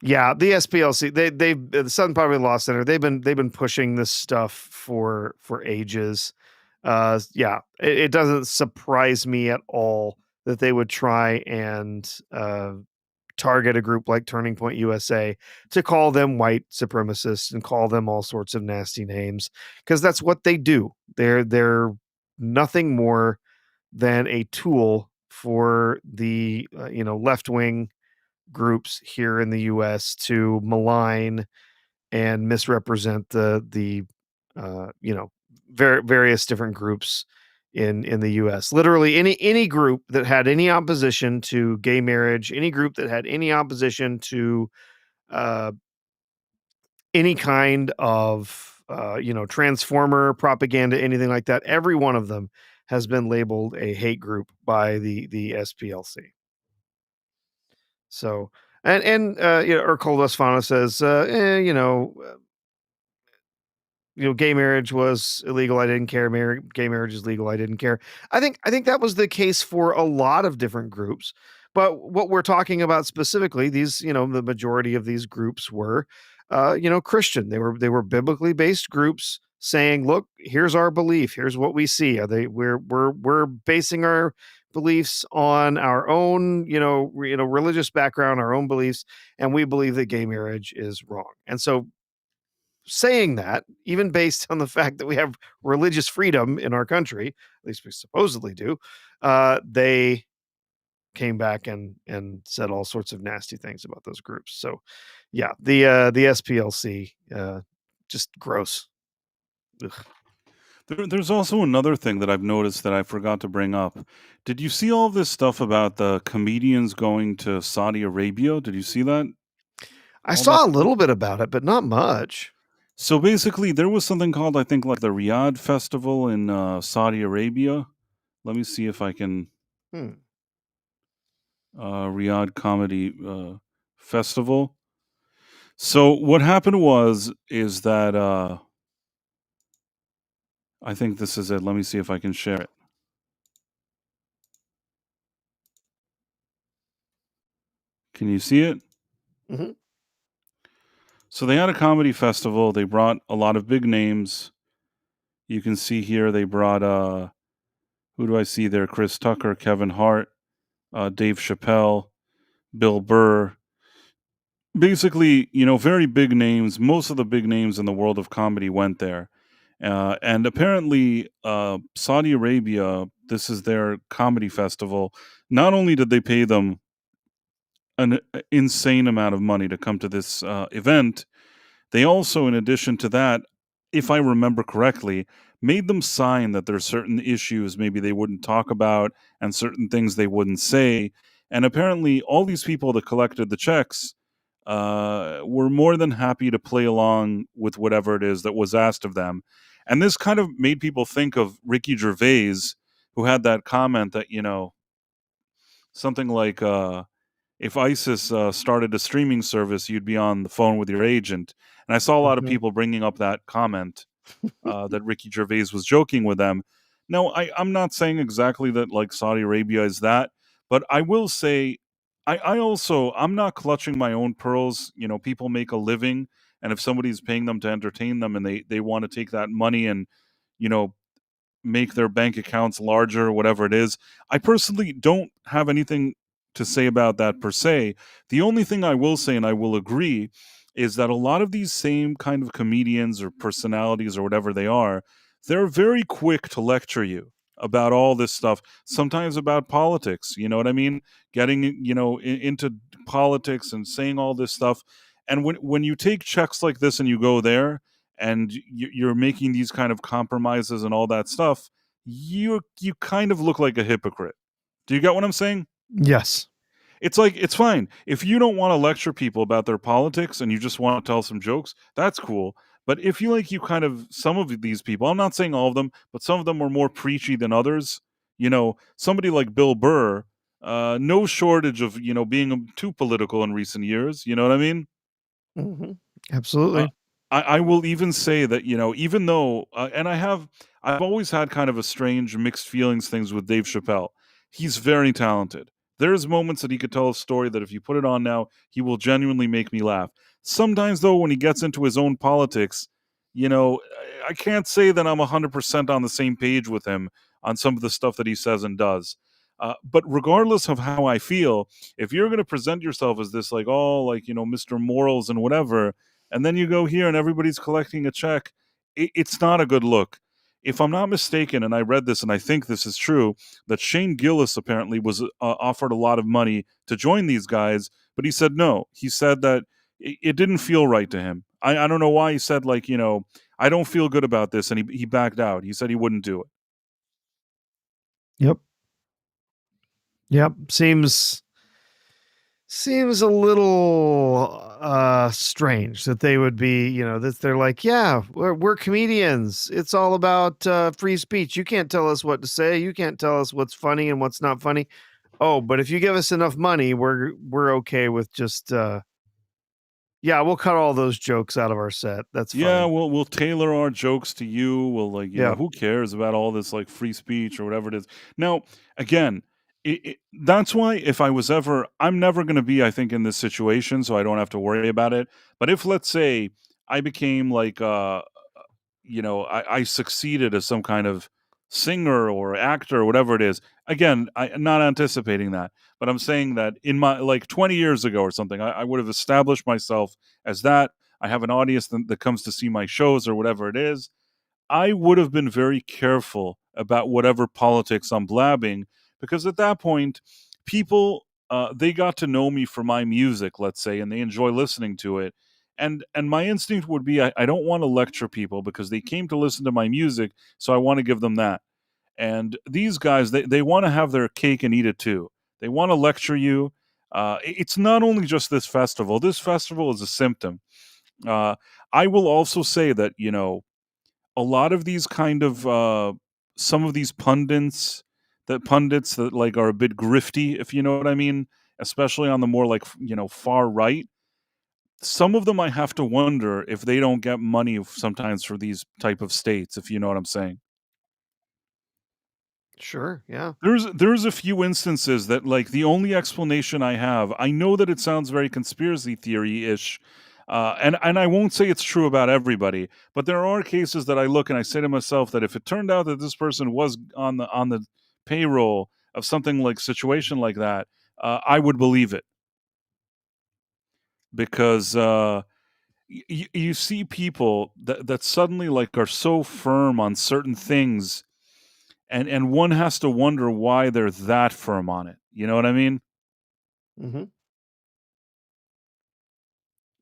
[SPEAKER 2] Yeah, the SPLC, the Southern Poverty Law Center, they've been pushing this stuff for ages. Yeah, it doesn't surprise me at all that they would try and target a group like Turning Point USA to call them white supremacists and call them all sorts of nasty names, because that's what they do. They're nothing more than a tool for the left-wing groups here in the US to malign and misrepresent the various different groups in the US. Literally any group that had any opposition to gay marriage, any group that had any opposition to any kind of transformer propaganda, anything like that, every one of them has been labeled a hate group by the SPLC. So And Urkel Fauna says, gay marriage was illegal. I didn't care. Gay marriage is legal. I didn't care. I think that was the case for a lot of different groups. But what we're talking about specifically, these, the majority of these groups were, Christian. They were biblically based groups saying, look, here's our belief. Here's what we see. We're basing our beliefs on our own, religious background, our own beliefs, and we believe that gay marriage is wrong. And so saying that, even based on the fact that we have religious freedom in our country, at least we supposedly do, they came back and said all sorts of nasty things about those groups. So, yeah, the SPLC, just gross. Ugh.
[SPEAKER 1] There's also another thing that I've noticed that I forgot to bring up. Did you see all this stuff about the comedians going to Saudi Arabia? Did you see that?
[SPEAKER 2] I saw a little bit about it, but not much.
[SPEAKER 1] So basically, there was something called, I think, like the Riyadh Festival in Saudi Arabia. Let me see if I can. Riyadh Comedy Festival. So what happened is that I think this is it. Let me see if I can share it. Can you see it?
[SPEAKER 2] Mm-hmm.
[SPEAKER 1] So they had a comedy festival. They brought a lot of big names. You can see here they brought who do I see there? Chris Tucker, Kevin Hart, Dave Chappelle, Bill Burr. Basically, very big names. Most of the big names in the world of comedy went there. And apparently, Saudi Arabia, this is their comedy festival. Not only did they pay them an insane amount of money to come to this event, they also, in addition to that, if I remember correctly, made them sign that there's certain issues maybe they wouldn't talk about and certain things they wouldn't say. And apparently, all these people that collected the checks were more than happy to play along with whatever it is that was asked of them. And this kind of made people think of Ricky Gervais, who had that comment that, something like, if ISIS started a streaming service, you'd be on the phone with your agent. And I saw a lot of people bringing up that comment that Ricky Gervais was joking with them. No, I'm not saying exactly that like Saudi Arabia is that, but I will say I'm not clutching my own pearls. People make a living, and if somebody's paying them to entertain them and they want to take that money and, make their bank accounts larger or whatever it is, I personally don't have anything to say about that per se. The only thing I will say, and I will agree, is that a lot of these same kind of comedians or personalities or whatever they are, they're very quick to lecture you about all this stuff, sometimes about politics, you know what I mean? Getting, into politics and saying all this stuff. And when you take checks like this and you go there and you're making these kind of compromises and all that stuff, you kind of look like a hypocrite. Do you get what I'm saying?
[SPEAKER 2] Yes.
[SPEAKER 1] It's like, it's fine. If you don't want to lecture people about their politics and you just want to tell some jokes, that's cool. But if you some of these people, I'm not saying all of them, but some of them are more preachy than others. Somebody like Bill Burr, no shortage of, being too political in recent years. You know what I mean?
[SPEAKER 2] Mm-hmm. Absolutely.
[SPEAKER 1] I will even say that, even though, and I've always had kind of a strange mixed feelings things with Dave Chappelle. He's very talented. There's moments that he could tell a story that if you put it on now, he will genuinely make me laugh. Sometimes, though, when he gets into his own politics, I can't say that I'm 100% on the same page with him on some of the stuff that he says and does. But regardless of how I feel, if you're going to present yourself as this, Mr. Morals and whatever, and then you go here and everybody's collecting a check, it's not a good look. If I'm not mistaken, and I read this and I think this is true, that Shane Gillis apparently was offered a lot of money to join these guys, but he said no. He said that it didn't feel right to him. I don't know why. He said, I don't feel good about this, and he backed out. He said he wouldn't do it.
[SPEAKER 2] Yep. Seems a little strange that they would be, that they're like, yeah, we're comedians. It's all about free speech. You can't tell us what to say. You can't tell us what's funny and what's not funny. Oh, but if you give us enough money, we're okay with just yeah, we'll cut all those jokes out of our set. That's
[SPEAKER 1] Yeah,
[SPEAKER 2] fine.
[SPEAKER 1] we'll tailor our jokes to you. We'll like,
[SPEAKER 2] Yeah.
[SPEAKER 1] who cares about all this like free speech or whatever it is. Now, again, that's why if I was ever, I'm never going to be, I think, in this situation, so I don't have to worry about it. But if, let's say, I became like, I succeeded as some kind of singer or actor or whatever it is. Again, I'm not anticipating that, but I'm saying that in my like 20 years ago or something, I would have established myself as that. I have an audience that comes to see my shows or whatever it is. I would have been very careful about whatever politics I'm blabbing because at that point, people they got to know me for my music, let's say, and they enjoy listening to it. And my instinct would be I don't want to lecture people because they came to listen to my music, so I want to give them that. And these guys, they want to have their cake and eat it too. They want to lecture you. It's not only just this festival. This festival is a symptom. Uh, I will also say that a lot of these kind of some of these pundits that like are a bit grifty, if you know what I mean, especially on the more like far right. Some of them I have to wonder if they don't get money sometimes for these type of states, if you know what I'm saying.
[SPEAKER 2] Sure, yeah.
[SPEAKER 1] There's a few instances that like the only explanation I have, I know that it sounds very conspiracy theory-ish, and I won't say it's true about everybody, but there are cases that I look and I say to myself that if it turned out that this person was on the payroll of something like situation like that, I would believe it because you see people that suddenly like are so firm on certain things and one has to wonder why they're that firm on it. You know what I mean?
[SPEAKER 2] Mhm.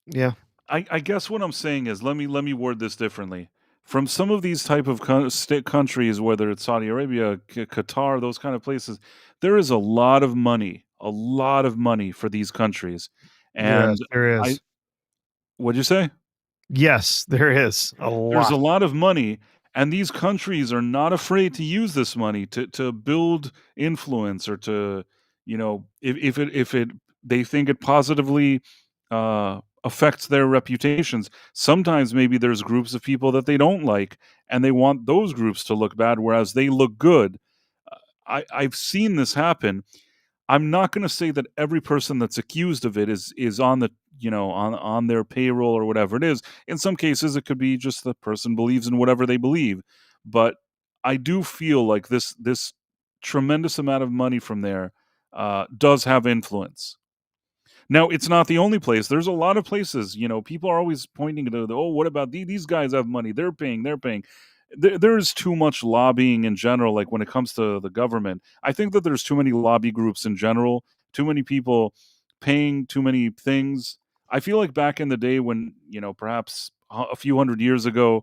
[SPEAKER 2] Yeah.
[SPEAKER 1] I guess what I'm saying is let me word this differently. From some of these type of countries, whether it's Saudi Arabia, Qatar, those kind of places, there is a lot of money for these countries,
[SPEAKER 2] Yes,
[SPEAKER 1] and
[SPEAKER 2] there
[SPEAKER 1] I
[SPEAKER 2] is.
[SPEAKER 1] what'd you say?
[SPEAKER 2] Yes, there is. A
[SPEAKER 1] There's a
[SPEAKER 2] lot.
[SPEAKER 1] lot of money, and these countries are not afraid to use this money to build influence or to, if it they think it positively affects their reputations. Sometimes maybe there's groups of people that they don't like, and they want those groups to look bad, whereas they look good. I've seen this happen. I'm not going to say that every person that's accused of it is on the on their payroll or whatever it is. In some cases, it could be just the person believes in whatever they believe. But I do feel like this tremendous amount of money from there does have influence. Now, it's not the only place. There's a lot of places. People are always pointing to oh, what about these guys have money? They're paying. They're paying. There's too much lobbying in general. Like when it comes to the government, I think that there's too many lobby groups in general. Too many people paying too many things. I feel like back in the day when perhaps a few hundred years ago,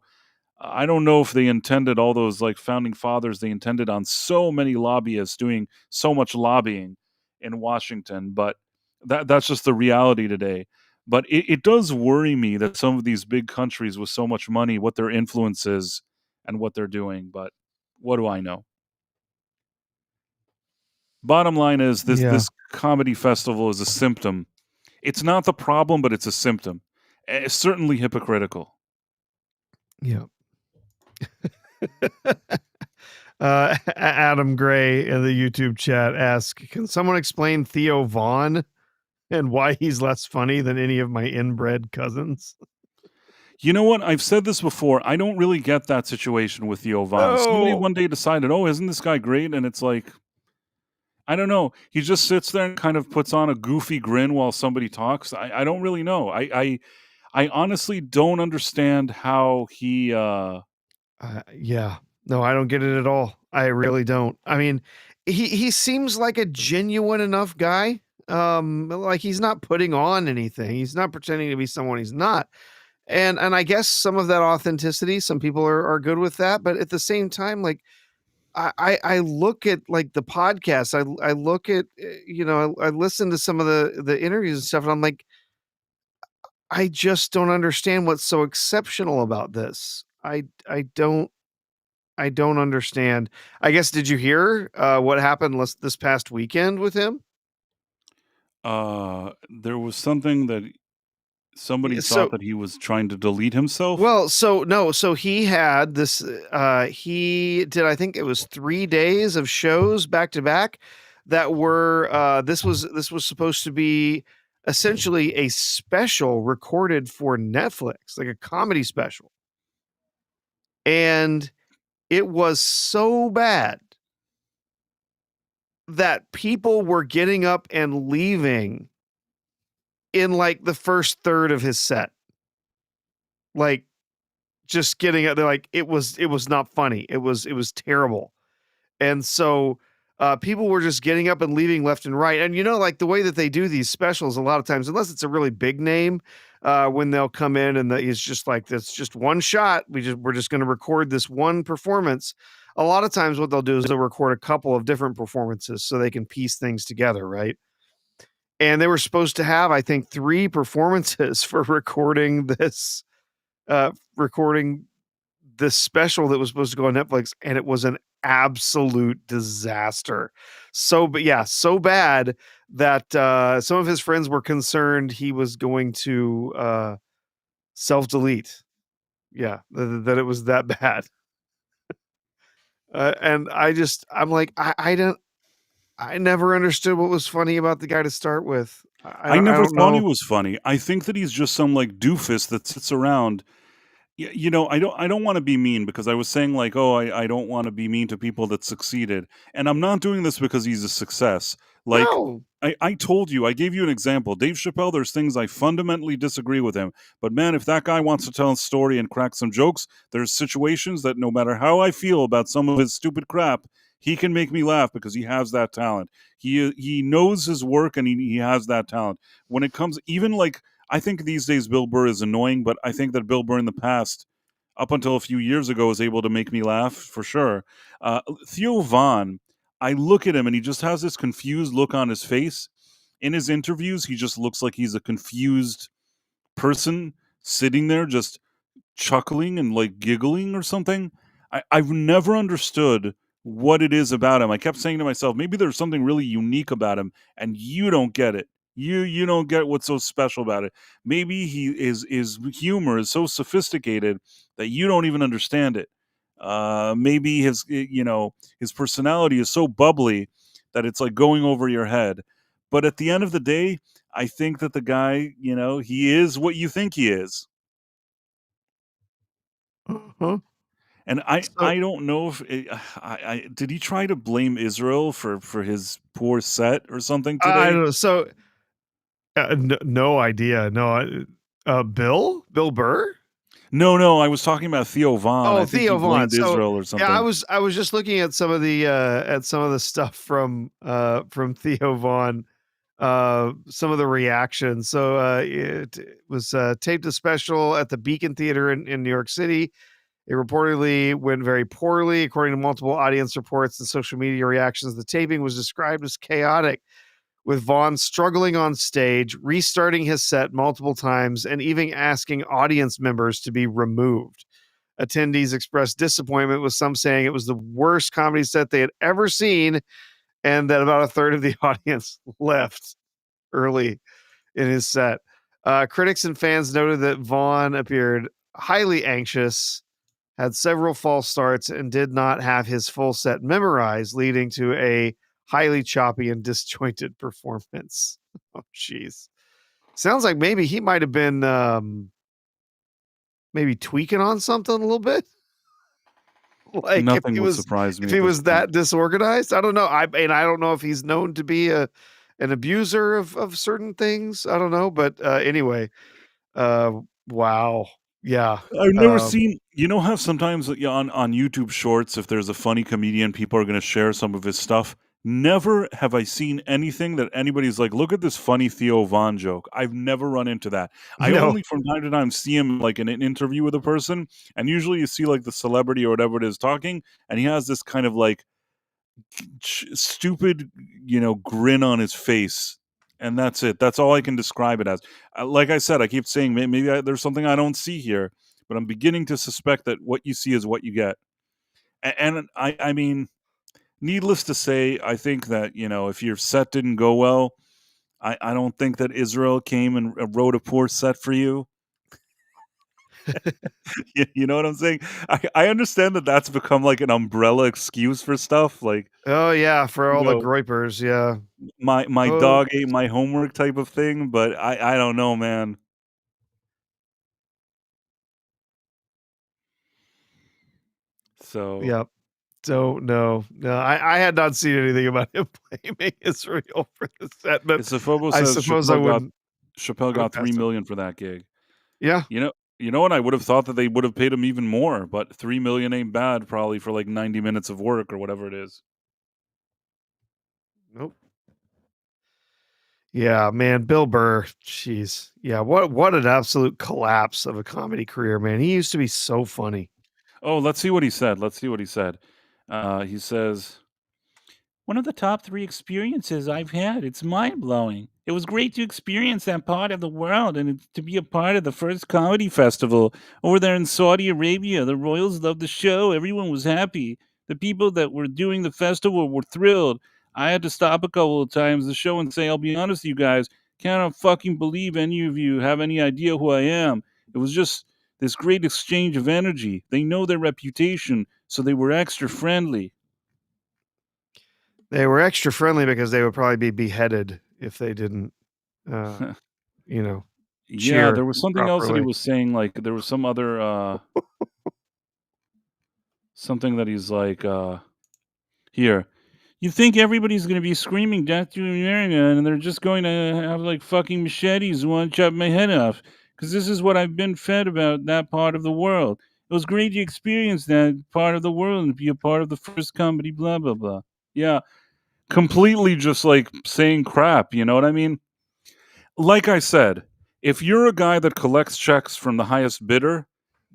[SPEAKER 1] I don't know if they intended all those like founding fathers. They intended on so many lobbyists doing so much lobbying in Washington, but that's just the reality today. But it does worry me that some of these big countries with so much money, what their influence is and what they're doing. But what do I know? Bottom line is this
[SPEAKER 2] Yeah.
[SPEAKER 1] this comedy festival is a symptom. It's not the problem, but it's a symptom. It's certainly hypocritical.
[SPEAKER 2] Yeah. Adam Gray in the YouTube chat asks, "Can someone explain Theo Vaughn and why he's less funny than any of my inbred cousins?"
[SPEAKER 1] You know what? I've said this before. I don't really get that situation with Theo Von. Somebody
[SPEAKER 2] No.
[SPEAKER 1] one day decided, "Oh, isn't this guy great?" And it's like, I don't know. He just sits there and kind of puts on a goofy grin while somebody talks. I don't really know. I honestly don't understand how he.
[SPEAKER 2] Yeah. No, I don't get it at all. I really don't. I mean, he seems like a genuine enough guy. Like he's not putting on anything. He's not pretending to be someone he's not. And I guess some of that authenticity, some people are good with that, but at the same time, like I look at like the podcast, I look at I listen to some of the interviews and stuff, and I'm like, I just don't understand what's so exceptional about this. I don't I don't understand. I guess, did you hear what happened this past weekend with him?
[SPEAKER 1] There was something that somebody thought
[SPEAKER 2] So,
[SPEAKER 1] that he was trying to delete himself.
[SPEAKER 2] well, so no, so he had this. He did, I think it was 3 days of shows back to back that were. This was supposed to be essentially a special recorded for Netflix, like a comedy special, and it was so bad that people were getting up and leaving in like the first third of his set. Like, just getting up, they're like, it was not funny. It was terrible. And so people were just getting up and leaving left and right. And like the way that they do these specials, a lot of times, unless it's a really big name, when they'll come in and it's just like, that's just one shot. We're just going to record this one performance. A lot of times what they'll do is they'll record a couple of different performances so they can piece things together, right? And they were supposed to have, I think, 3 performances for recording this special that was supposed to go on Netflix, and it was an absolute disaster. So bad that some of his friends were concerned he was going to self-delete. Yeah, that it was that bad. And I'm like, I never understood what was funny about the guy to start with.
[SPEAKER 1] I
[SPEAKER 2] I
[SPEAKER 1] never
[SPEAKER 2] don't
[SPEAKER 1] thought he
[SPEAKER 2] know.
[SPEAKER 1] was funny. I think that he's just some like doofus that sits around. I don't want to be mean because I was saying like, oh, I don't want to be mean to people that succeeded, and I'm not doing this because he's a success. Like
[SPEAKER 2] No.
[SPEAKER 1] I told you, I gave you an example. Dave Chappelle. There's things I fundamentally disagree with him, but man, if that guy wants to tell a story and crack some jokes, there's situations that no matter how I feel about some of his stupid crap, he can make me laugh because he has that talent. He knows his work and he has that talent. When it comes, even like I think these days Bill Burr is annoying, but I think that Bill Burr in the past, up until a few years ago, was able to make me laugh for sure. Theo Von, I look at him and he just has this confused look on his face. In his interviews, he just looks like he's a confused person sitting there just chuckling and like giggling or something. I've never understood what it is about him. I kept saying to myself, maybe there's something really unique about him, and you don't get it. You don't get what's so special about it. Maybe his humor is so sophisticated that you don't even understand it. Maybe his personality is so bubbly that it's like going over your head. But at the end of the day, I think that the guy, he is what you think he is.
[SPEAKER 2] Uh-huh.
[SPEAKER 1] And I
[SPEAKER 2] So
[SPEAKER 1] I don't know if did he try to blame Israel for his poor set or something
[SPEAKER 2] I
[SPEAKER 1] today?
[SPEAKER 2] don't know. So no idea. No, Bill Burr?
[SPEAKER 1] No, I was talking about Theo Von.
[SPEAKER 2] Oh,
[SPEAKER 1] I think he
[SPEAKER 2] Theo Von.
[SPEAKER 1] blamed
[SPEAKER 2] So
[SPEAKER 1] Israel or
[SPEAKER 2] yeah, I
[SPEAKER 1] something.
[SPEAKER 2] was I was just looking at some of the stuff from Theo Von, some of the reactions. So it was taped a special at the Beacon Theater in New York City. It reportedly went very poorly, according to multiple audience reports and social media reactions. The taping was described as chaotic, with Vaughn struggling on stage, restarting his set multiple times, and even asking audience members to be removed. Attendees expressed disappointment, with some saying it was the worst comedy set they had ever seen, and that about a third of the audience left early in his set. Critics and fans noted that Vaughn appeared highly anxious, had several false starts, and did not have his full set memorized, leading to a highly choppy and disjointed performance. Oh, jeez. Sounds like maybe he might have been maybe tweaking on something a little bit. Like if
[SPEAKER 1] Nothing
[SPEAKER 2] he
[SPEAKER 1] would
[SPEAKER 2] was
[SPEAKER 1] surprise me
[SPEAKER 2] if
[SPEAKER 1] at
[SPEAKER 2] he
[SPEAKER 1] this
[SPEAKER 2] was
[SPEAKER 1] point.
[SPEAKER 2] that disorganized. I don't know. I don't know if he's known to be an abuser of certain things. I don't know, but anyway, uh wow. Yeah.
[SPEAKER 1] I've never
[SPEAKER 2] Um
[SPEAKER 1] seen how sometimes on YouTube Shorts, if there's a funny comedian, people are going to share some of his stuff. Never have I seen anything that anybody's like, look at this funny Theo Von joke. I've never run into that. I
[SPEAKER 2] no.
[SPEAKER 1] only from time to time see him like in an interview with a person, and usually you see like the celebrity or whatever it is talking, and he has this kind of like stupid, grin on his face. And that's it. That's all I can describe it as. Like I said, I keep saying maybe there's something I don't see here, but I'm beginning to suspect that what you see is what you get. And I mean, needless to say, I think that, if your set didn't go well, I don't think that Israel came and wrote a poor set for you. You know what I'm saying? I understand that that's become like an umbrella excuse for stuff like,
[SPEAKER 2] Oh yeah, for
[SPEAKER 1] you
[SPEAKER 2] all the
[SPEAKER 1] know,
[SPEAKER 2] groypers, yeah.
[SPEAKER 1] my
[SPEAKER 2] Oh,
[SPEAKER 1] dog ate my homework type of thing, but I don't know, man. So
[SPEAKER 2] yep. Don't know. No, I had not seen anything about him blaming Israel for the set, but
[SPEAKER 1] Isophobo
[SPEAKER 2] I
[SPEAKER 1] says
[SPEAKER 2] suppose I wouldn't
[SPEAKER 1] Chappelle
[SPEAKER 2] put it
[SPEAKER 1] got 3
[SPEAKER 2] past him.
[SPEAKER 1] million for that gig.
[SPEAKER 2] Yeah.
[SPEAKER 1] You know what? I would have thought that they would have paid him even more, but 3 million ain't bad probably for like 90 minutes of work or whatever it is.
[SPEAKER 2] Nope. Yeah, man, Bill Burr, jeez. Yeah, what an absolute collapse of a comedy career, man. He used to be so funny.
[SPEAKER 1] Oh, let's see what he said. Let's see what he said. He says, one of the top 3 experiences I've had. It's mind-blowing. It was great to experience that part of the world and to be a part of the first comedy festival over there in Saudi Arabia. The royals loved the show. Everyone was happy. The people that were doing the festival were thrilled. I had to stop a couple of times the show and say, I'll be honest with you guys, cannot fucking believe any of you have any idea who I am. It was just this great exchange of energy. They know their reputation, so they were extra friendly.
[SPEAKER 2] They were extra friendly because they would probably be beheaded if they didn't, uh, you know,
[SPEAKER 1] Yeah,
[SPEAKER 2] cheer
[SPEAKER 1] there was something else that he
[SPEAKER 2] properly.
[SPEAKER 1] was saying, like, there was some other, something that he's like, here. You think everybody's gonna be screaming death to America and they're just going to have, like, fucking machetes and wanna chop my head off? Because this is what I've been fed about that part of the world. It was great to experience that part of the world and be a part of the first comedy, blah, blah, blah. Yeah, completely just, like, saying crap, you know what I mean? Like I said, if you're a guy that collects checks from the highest bidder,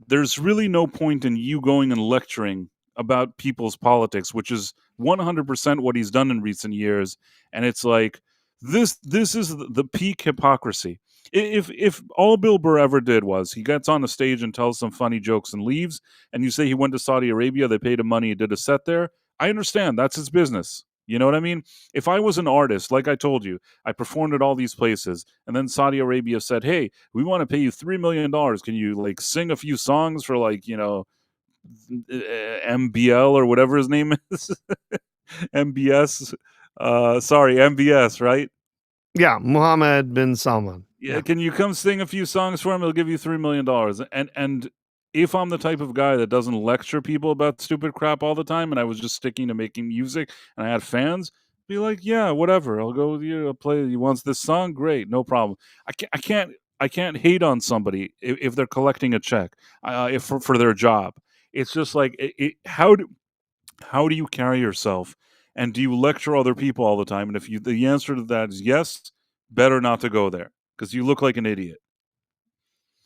[SPEAKER 1] there's really no point in you going and lecturing about people's politics, which is 100% what he's done in recent years. And it's like this is the peak hypocrisy. If all Bill Burr ever did was he gets on the stage and tells some funny jokes and leaves, and you say he went to Saudi Arabia, they paid him money, he did a set there, I understand that's his business. You know what I mean? If I was an artist, like I told you, I performed at all these places, and then Saudi Arabia said, "Hey, we want to pay you $3 million. Can you like sing a few songs for like MBL or whatever his name is, MBS? Sorry, MBS, right?
[SPEAKER 2] Yeah, Mohammed bin Salman.
[SPEAKER 1] Yeah, can you come sing a few songs for him? He'll give you $3 million." And if I'm the type of guy that doesn't lecture people about stupid crap all the time, and I was just sticking to making music, and I had fans, be like, yeah, whatever. I'll go with you. I'll play. You want this song? Great, no problem. I can't hate on somebody if they're collecting a check, if for their job. It's just like, how do you carry yourself, and do you lecture other people all the time? And if the answer to that is yes, better not to go there because you look like an idiot.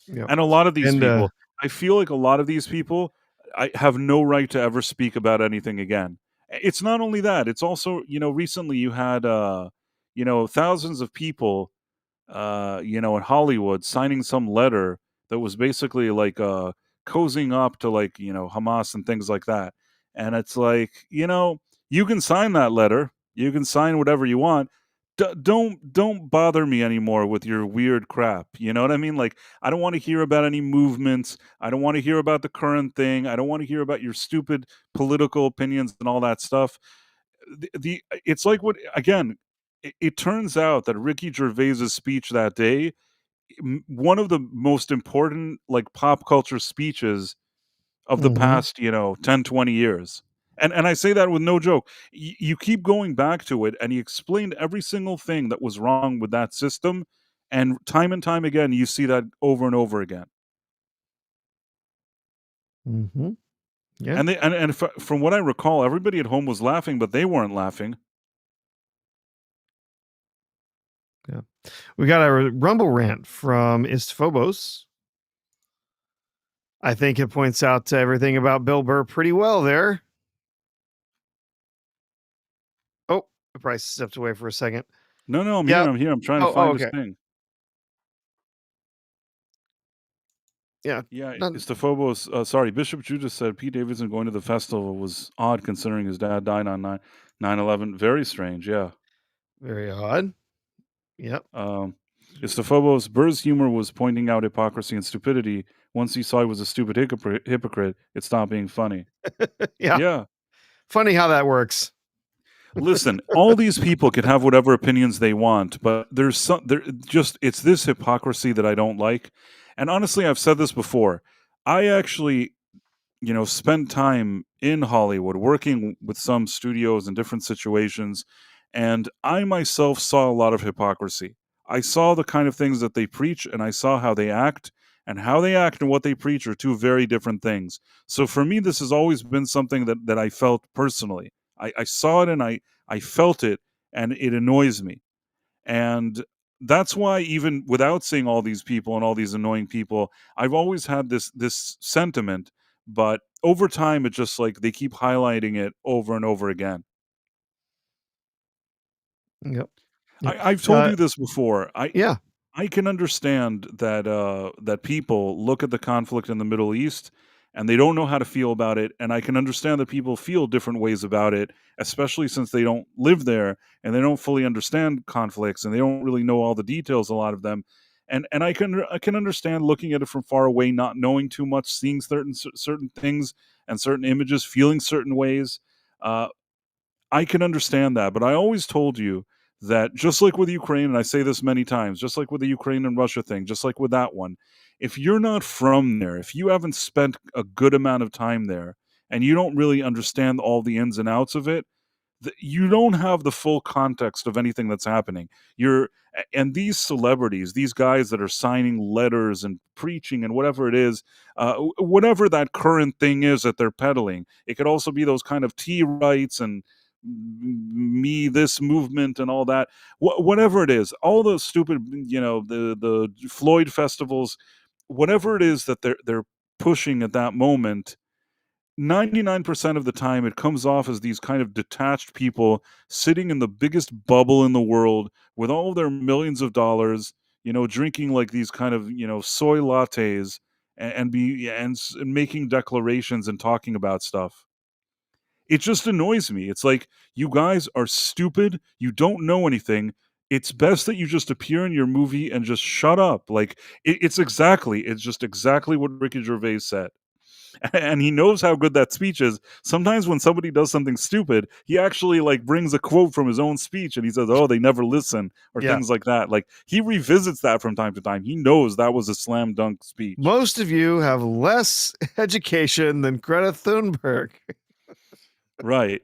[SPEAKER 2] Yep.
[SPEAKER 1] And a lot of these
[SPEAKER 2] And,
[SPEAKER 1] people, I feel like a lot of these people, I have no right to ever speak about anything again. It's not only that; it's also, recently you had, thousands of people, in Hollywood signing some letter that was basically like cozying up to like, Hamas and things like that. And it's like, you can sign that letter, you can sign whatever you want. Don't bother me anymore with your weird crap. You know what I mean? Like, I don't want to hear about any movements. I don't want to hear about the current thing. I don't want to hear about your stupid political opinions and all that stuff. It's like, what again, it turns out that Ricky Gervais's speech that day, one of the most important like pop culture speeches of the
[SPEAKER 2] Mhm.
[SPEAKER 1] past 10, 20 years. And I say that with no joke. You keep going back to it, and he explained every single thing that was wrong with that system, and time again you see that over and over again.
[SPEAKER 2] Mhm. Yeah.
[SPEAKER 1] And from what I recall, everybody at home was laughing, but they weren't laughing.
[SPEAKER 2] Yeah. We got a Rumble rant from Istphobos. I think it points out everything about Bill Burr pretty well there. Oh, I probably stepped away for a second.
[SPEAKER 1] No, I'm
[SPEAKER 2] Yep.
[SPEAKER 1] here. I'm trying to
[SPEAKER 2] Oh,
[SPEAKER 1] find this
[SPEAKER 2] okay.
[SPEAKER 1] thing.
[SPEAKER 2] Yeah.
[SPEAKER 1] Yeah,
[SPEAKER 2] None-
[SPEAKER 1] Istophobos, sorry, Bishop Judas said Pete Davidson going to the festival was odd considering his dad died on 9/11. Very strange, yeah.
[SPEAKER 2] Very odd. Yep.
[SPEAKER 1] Istophobos, Burr's humor was pointing out hypocrisy and stupidity. Once he saw he was a stupid hypocrite, it stopped being funny.
[SPEAKER 2] Yeah.
[SPEAKER 1] Yeah.
[SPEAKER 2] Funny how that works.
[SPEAKER 1] Listen, all these people can have whatever opinions they want, but it's this hypocrisy that I don't like. And honestly, I've said this before. I actually, spend time in Hollywood working with some studios in different situations, and I myself saw a lot of hypocrisy. I saw the kind of things that they preach, and I saw how they act, and how they act and what they preach are two very different things. So for me, this has always been something that I felt personally. I saw it and I felt it, and it annoys me. And that's why, even without seeing all these people and all these annoying people, I've always had this sentiment. But over time, it's just like they keep highlighting it over and over again.
[SPEAKER 2] Yep. Yep.
[SPEAKER 1] I've told you this before.
[SPEAKER 2] Yeah.
[SPEAKER 1] I can understand that people look at the conflict in the Middle East and they don't know how to feel about it, and I can understand that people feel different ways about it, especially since they don't live there and they don't fully understand conflicts and they don't really know all the details, a lot of them. And I can understand looking at it from far away, not knowing too much, seeing certain things and certain images, feeling certain ways. Uh, I can understand that, but I always told you that, just like with Ukraine, and I say this many times, just like with the Ukraine and Russia thing, just like with that one, if you're not from there, if you haven't spent a good amount of time there, and you don't really understand all the ins and outs of it, you don't have the full context of anything that's happening. And these celebrities, these guys that are signing letters and preaching and whatever it is, whatever that current thing is that they're peddling, it could also be those kind of tea rights and me this movement and all that. Whatever it is, all those stupid, the Floyd festivals, whatever it is that they're pushing at that moment. 99% of the time it comes off as these kind of detached people sitting in the biggest bubble in the world with all their millions of dollars, drinking like these kind of, soy lattes, and making declarations and talking about stuff. It just annoys me. It's like, you guys are stupid, you don't know anything. It's best that you just appear in your movie and just shut up. Like, it's just exactly what Ricky Gervais said. And he knows how good that speech is. Sometimes when somebody does something stupid, he actually like brings a quote from his own speech and he says, "Oh, they never listen," or things like that. Like, he revisits that from time to time. He knows that was a slam dunk speech.
[SPEAKER 2] Most of you have less education than Greta Thunberg.
[SPEAKER 1] Right.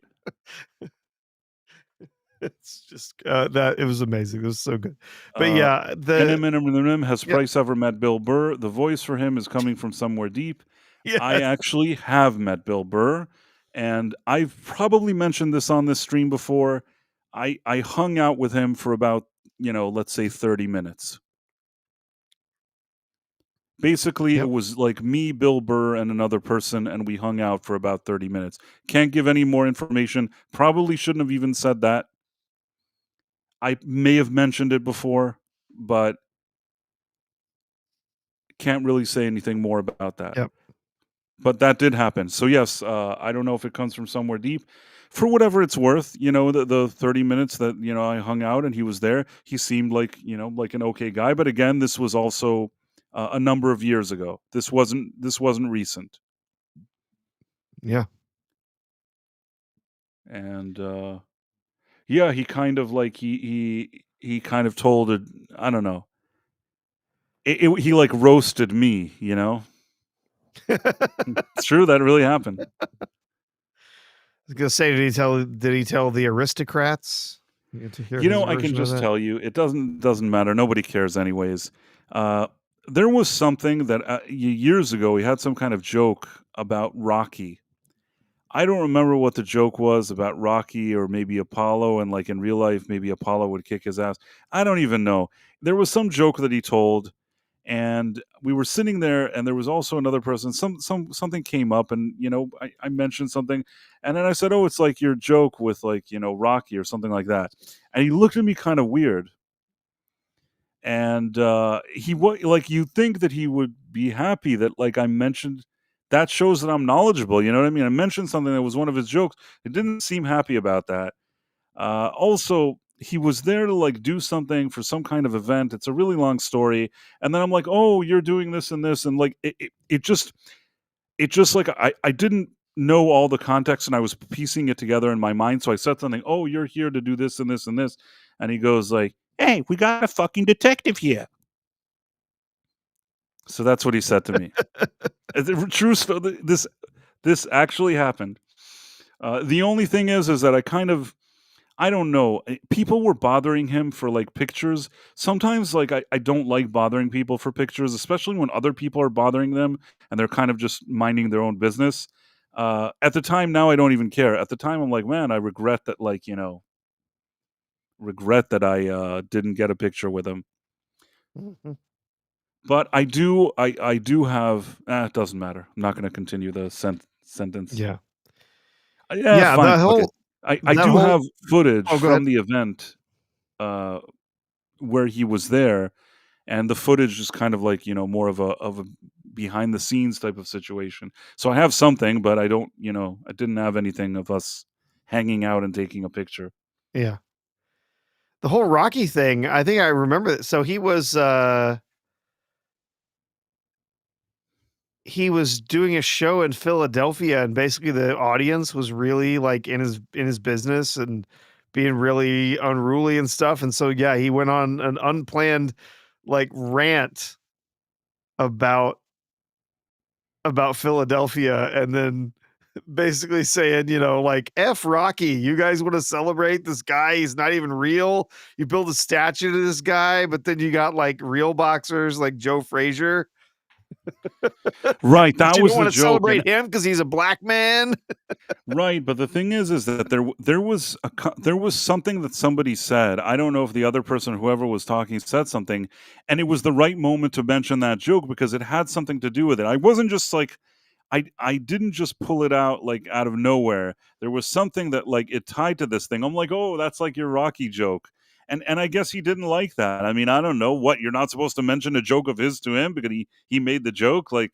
[SPEAKER 2] It's just that it was amazing. It was so good. But
[SPEAKER 1] NMNM, has Price ever met Bill Burr? The voice for him is coming from somewhere deep. I
[SPEAKER 2] Yes.
[SPEAKER 1] actually have met Bill Burr, and I've probably mentioned this on this stream before. I hung out with him for about, let's say 30 minutes. Basically, it was like me, Bill Burr, and another person, and we hung out for about 30 minutes. Can't give any more information. Probably shouldn't have even said that. I may have mentioned it before, but can't really say anything more about that.
[SPEAKER 2] Yep.
[SPEAKER 1] But that did happen. So yes, I don't know if it comes from somewhere deep. For whatever it's worth, the 30 minutes that, I hung out and he was there, he seemed like, like an okay guy. But again, this was also a number of years ago. This wasn't recent.
[SPEAKER 2] Yeah.
[SPEAKER 1] And yeah, he kind of like he kind of told it, I don't know. He like roasted me, It's true, that really happened.
[SPEAKER 2] I was gonna say, did he tell the aristocrats?
[SPEAKER 1] I can just tell you, it doesn't matter. Nobody cares anyways. There was something that years ago he had some kind of joke about Rocky. I don't remember what the joke was about Rocky or maybe Apollo, and like in real life, maybe Apollo would kick his ass. I don't even know. There was some joke that he told, and we were sitting there, and there was also another person. Something came up, and I mentioned something, and then I said, "Oh, it's like your joke with like Rocky or something like that," and he looked at me kind of weird, and like, you think that he would be happy that, like, I mentioned that shows that I'm knowledgeable, you know what I mean? I mentioned something that was one of his jokes. It didn't seem happy about that. Also, he was there to, like, do something for some kind of event. It's a really long story, and then I'm like, "Oh, you're doing this and this," and, like, it just like, I didn't know all the context, and I was piecing it together in my mind, so I said something, "Oh, you're here to do this and this and this," and he goes like, "Hey, we got a fucking detective here." So that's what he said to me. The true this actually happened. The only thing is that I don't know. People were bothering him for, like, pictures. Sometimes, like, I don't like bothering people for pictures, especially when other people are bothering them and they're kind of just minding their own business. At the time, now I don't even care. At the time, I'm like, man, I regret that, like, regret that I didn't get a picture with him.
[SPEAKER 2] Mhm.
[SPEAKER 1] But I do have. It doesn't matter. I'm not going to continue the sentence.
[SPEAKER 2] Yeah.
[SPEAKER 1] Yeah,
[SPEAKER 2] Yeah,
[SPEAKER 1] fine.
[SPEAKER 2] the
[SPEAKER 1] Fuck it.
[SPEAKER 2] whole
[SPEAKER 1] I
[SPEAKER 2] that
[SPEAKER 1] do
[SPEAKER 2] whole
[SPEAKER 1] have footage
[SPEAKER 2] Oh, go ahead.
[SPEAKER 1] from the event uh, where he was there, and the footage is kind of like, more of a behind the scenes type of situation. So I have something, but I don't, I didn't have anything of us hanging out and taking a picture.
[SPEAKER 2] Yeah. The whole Rocky thing, I think I remember. So he was doing a show in Philadelphia, and basically the audience was really, like, in his business and being really unruly and stuff, and so, yeah, he went on an unplanned, like, rant about Philadelphia, and then basically saying, like, "F Rocky, you guys wanna celebrate this guy, he's not even real. You build a statue to this guy, but then you got, like, real boxers like Joe Frazier."
[SPEAKER 1] Right,
[SPEAKER 2] But
[SPEAKER 1] that
[SPEAKER 2] you
[SPEAKER 1] was
[SPEAKER 2] don't
[SPEAKER 1] the
[SPEAKER 2] wanna
[SPEAKER 1] joke, and
[SPEAKER 2] celebrate him because he's a black man?
[SPEAKER 1] right, but the thing is that there was something that somebody said. I don't know if the other person, whoever was talking, said something, and it was the right moment to mention that joke because it had something to do with it. I wasn't just like I didn't just pull it out, like, out of nowhere. There was something that, like, it tied to this thing. I'm like, "Oh, that's like your Rocky joke." And I guess he didn't like that. I mean, I don't know. What, you're not supposed to mention a joke of his to him because he made the joke? Like,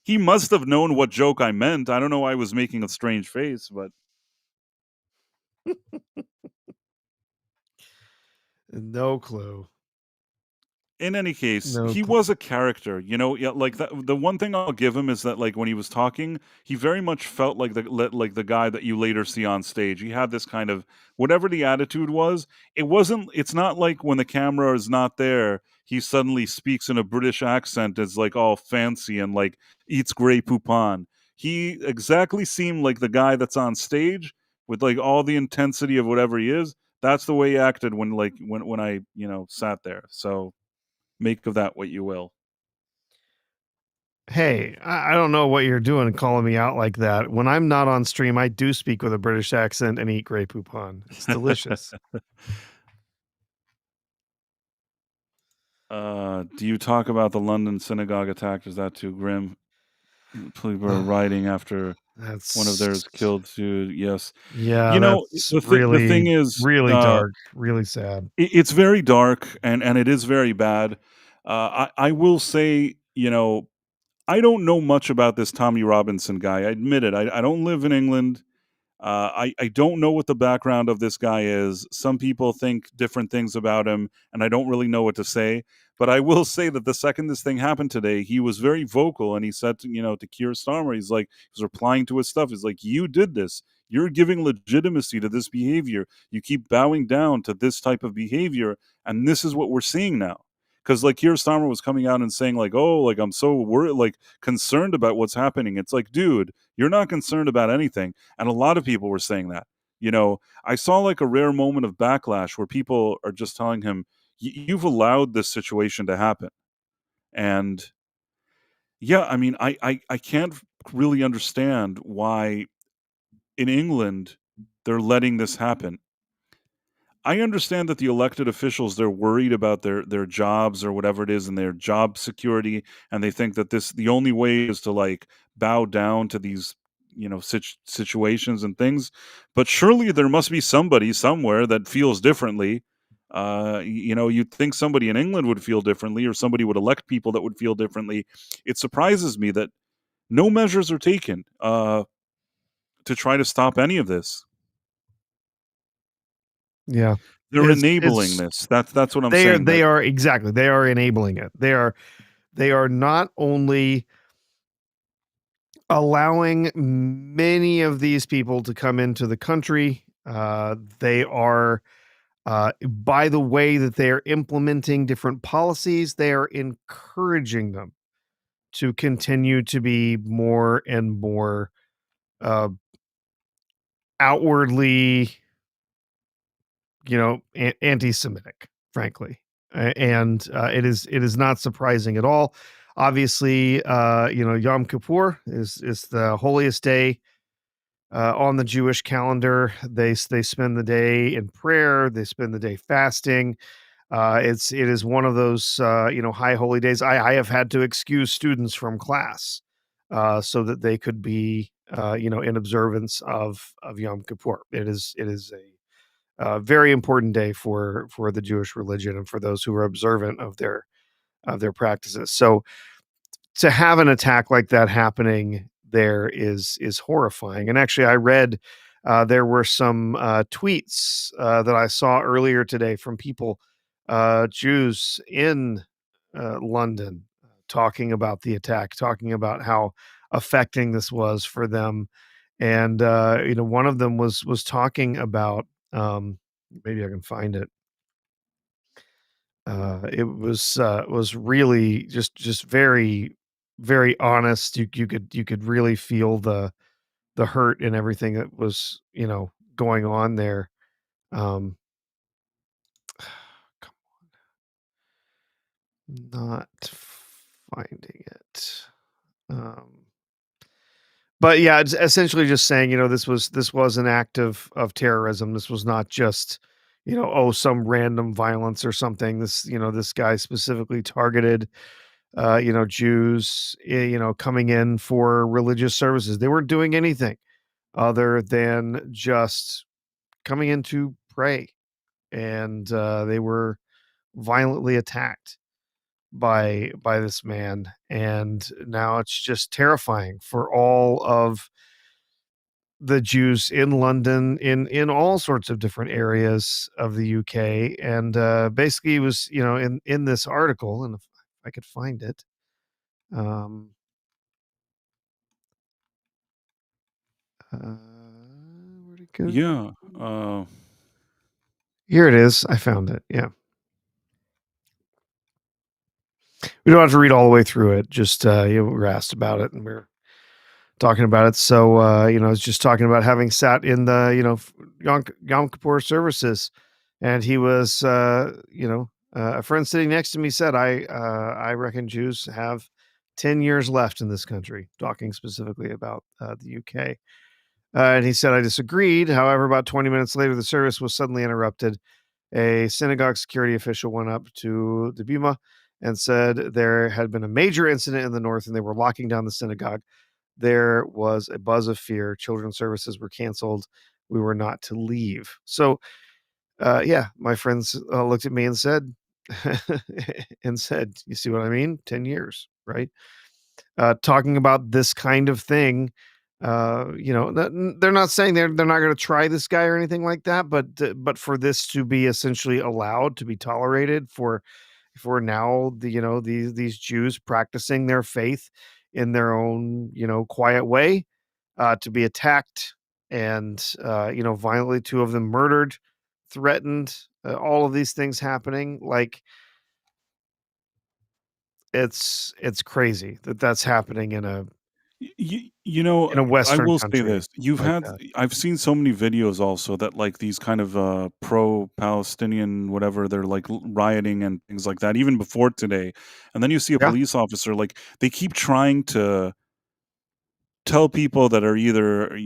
[SPEAKER 1] he must have known what joke I meant. I don't know why I was making a strange face, but
[SPEAKER 2] No clue.
[SPEAKER 1] in any case,
[SPEAKER 2] No
[SPEAKER 1] he
[SPEAKER 2] clue.
[SPEAKER 1] was a character, yeah, like, the one thing I'll give him is that, like, when he was talking, he very much felt like the guy that you later see on stage. He had this kind of whatever the attitude was, it's not like when the camera is not there, he suddenly speaks in a British accent, is, like, all fancy and, like, eats Grey Poupon. He exactly seemed like the guy that's on stage with, like, all the intensity of whatever he is. That's the way he acted when, like, when I, sat there. So make of that what you will.
[SPEAKER 2] Hey, I don't know what you're doing calling me out like that. When I'm not on stream, I do speak with a British accent and eat Grey Poupon. It's delicious.
[SPEAKER 1] Do you talk about the London synagogue attack? Is that too grim? People were rioting after one of theirs
[SPEAKER 2] That's
[SPEAKER 1] killed too. Yes.
[SPEAKER 2] Yeah, that's
[SPEAKER 1] The thing
[SPEAKER 2] really,
[SPEAKER 1] is,
[SPEAKER 2] really dark, really sad.
[SPEAKER 1] it's very dark and it is very bad. I will say, I don't know much about this Tommy Robinson guy. I admit it. I don't live in England. I don't know what the background of this guy is. Some people think different things about him, and I don't really know what to say. But I will say that the second this thing happened today, he was very vocal, and he said, to Keir Starmer, he was replying to his stuff. He's like, "You did this. You're giving legitimacy to this behavior. You keep bowing down to this type of behavior, and this is what we're seeing now." Because, like, Keir Starmer was coming out and saying, like, "Oh, like, I'm so worried, like, concerned about what's happening." It's like, dude, you're not concerned about anything. And a lot of people were saying that. I saw, like, a rare moment of backlash where people are just telling him, You've allowed this situation to happen." And yeah, I mean, I can't really understand why in England they're letting this happen. I understand that the elected officials, they're worried about their jobs or whatever it is and their job security, and they think that the only way is to, like, bow down to these, situations and things. But surely there must be somebody somewhere that feels differently. You'd think somebody in England would feel differently, or somebody would elect people that would feel differently. It surprises me that no measures are taken to try to stop any of this.
[SPEAKER 2] Yeah.
[SPEAKER 1] They're enabling this. That's what I'm saying.
[SPEAKER 2] They are exactly. They are enabling it. They are not only allowing many of these people to come into the country, they are by the way that they are implementing different policies, they are encouraging them to continue to be more and more outwardly, anti-Semitic, frankly. And it is not surprising at all. Obviously, Yom Kippur is the holiest day on the Jewish calendar. They spend the day in prayer. They spend the day fasting. It is one of those high holy days. I have had to excuse students from class so that they could be in observance of Yom Kippur. It is a very important day for the Jewish religion and for those who are observant of their practices. So to have an attack like that happening there is horrifying. And actually, I read there were some tweets that I saw earlier today from people, Jews in London, talking about the attack, talking about how affecting this was for them. And one of them was talking about, maybe I can find it. It was really just very, very honest. You could really feel the hurt and everything that was, going on there. Come on, not finding it. But yeah, it's essentially just saying, this was an act of terrorism. This was not just, some random violence or something. This guy specifically targeted, Jews, coming in for religious services. They weren't doing anything other than just coming in to pray, and they were violently attacked by this man. And now it's just terrifying for all of the Jews in London, in all sorts of different areas of the UK. And basically it was, in this article, and if I could find it, where'd it go?
[SPEAKER 1] Yeah.
[SPEAKER 2] Here it is. I found it. Yeah. We don't have to read all the way through it. Just we were asked about it and we're talking about it. So it's just talking about having sat in the Yom Kippur services, and he was a friend sitting next to me said, I reckon Jews have 10 years left in this country, talking specifically about the UK. And he said, I disagreed. However, about 20 minutes later, the service was suddenly interrupted. A synagogue security official went up to the Bima and said there had been a major incident in the north and they were locking down the synagogue. There was a buzz of fear. Children's services were canceled. We were not to leave. So, my friends looked at me and said, you see what I mean? 10 years, right? Talking about this kind of thing. They're not saying they're not going to try this guy or anything like that, but for this to be essentially allowed to be tolerated for now, these Jews practicing their faith in their own, quiet way, to be attacked and, violently, 2 of them murdered, threatened, all of these things happening. Like, it's crazy that that's happening in a in a
[SPEAKER 1] I
[SPEAKER 2] Western
[SPEAKER 1] will say
[SPEAKER 2] country
[SPEAKER 1] this.
[SPEAKER 2] like that.
[SPEAKER 1] I've seen so many videos also that like these kind of pro-Palestinian whatever, they're like rioting and things like that even before today. And then you see a
[SPEAKER 2] Yeah.
[SPEAKER 1] police officer, like they keep trying to tell people that are either,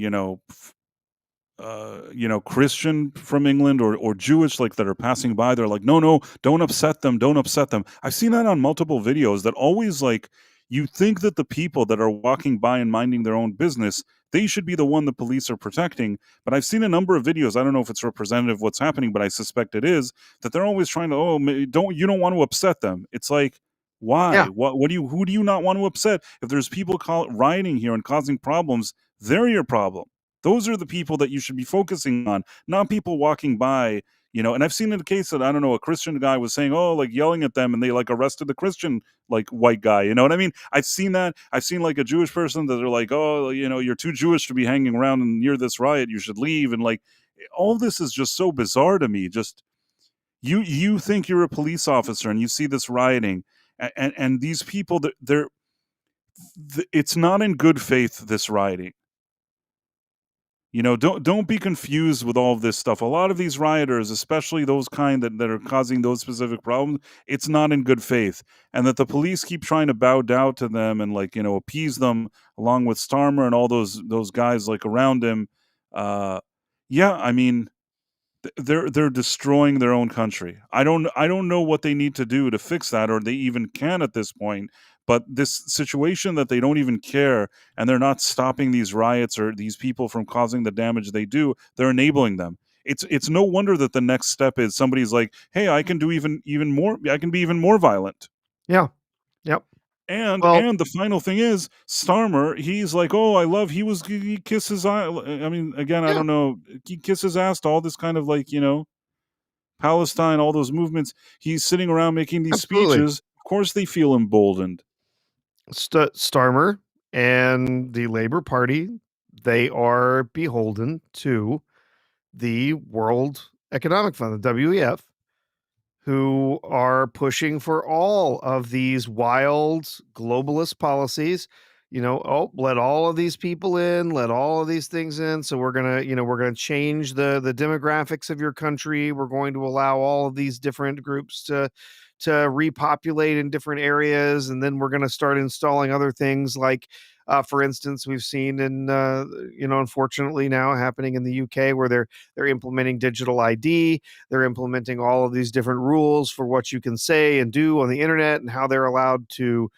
[SPEAKER 1] Christian from England or Jewish, like that are passing by. They're like, no, don't upset them. Don't upset them. I've seen that on multiple videos that always like, you think that the people that are walking by and minding their own business, They should be the one the police are protecting. But I've seen a number of videos. I don't know if it's representative of what's happening, but I suspect it is, that they're always trying to, you don't want to upset them. It's like, why?
[SPEAKER 2] Yeah.
[SPEAKER 1] Who do you not want to upset? If there's people rioting here and causing problems, they're your problem. Those are the people that you should be focusing on, not people walking by, and I've seen in the case that, I don't know, a Christian guy was saying, oh, like yelling at them, and they like arrested the Christian, like white guy. You know what I mean? I've seen that. I've seen like a Jewish person that are like, oh, you're too Jewish to be hanging around near this riot. You should leave. And like, all this is just so bizarre to me. Just, you think you're a police officer and you see this rioting, and these people, it's not in good faith, this rioting. Don't be confused with all of this stuff. A lot of these rioters, especially those kind that are causing those specific problems, it's not in good faith. And that the police keep trying to bow down to them and appease them, along with Starmer and all those guys like around him. Yeah, I mean, they're destroying their own country. I don't know what they need to do to fix that, or they even can at this point. But this situation that they don't even care, and they're not stopping these riots or these people from causing the damage they do, they're enabling them. It's no wonder that the next step is somebody's like, hey, I can do even more. I can be even more violent.
[SPEAKER 2] Yeah. Yep.
[SPEAKER 1] And
[SPEAKER 2] Well-
[SPEAKER 1] and the final thing is, Starmer, he's like, oh, he kisses eye. I mean, again, I don't know. He kisses ass to all this kind of like, Palestine, all those movements. He's sitting around making these
[SPEAKER 2] Absolutely.
[SPEAKER 1] speeches. Of course they feel emboldened.
[SPEAKER 2] Starmer and the Labor Party, they are beholden to the World Economic Fund, the WEF, who are pushing for all of these wild globalist policies. Let all of these people in, let all of these things in. So we're gonna change the demographics of your country. We're going to allow all of these different groups to repopulate in different areas, and then we're going to start installing other things like, for instance, we've seen in unfortunately now happening in the UK, where they're implementing digital ID. They're implementing all of these different rules for what you can say and do on the internet, and how they're allowed to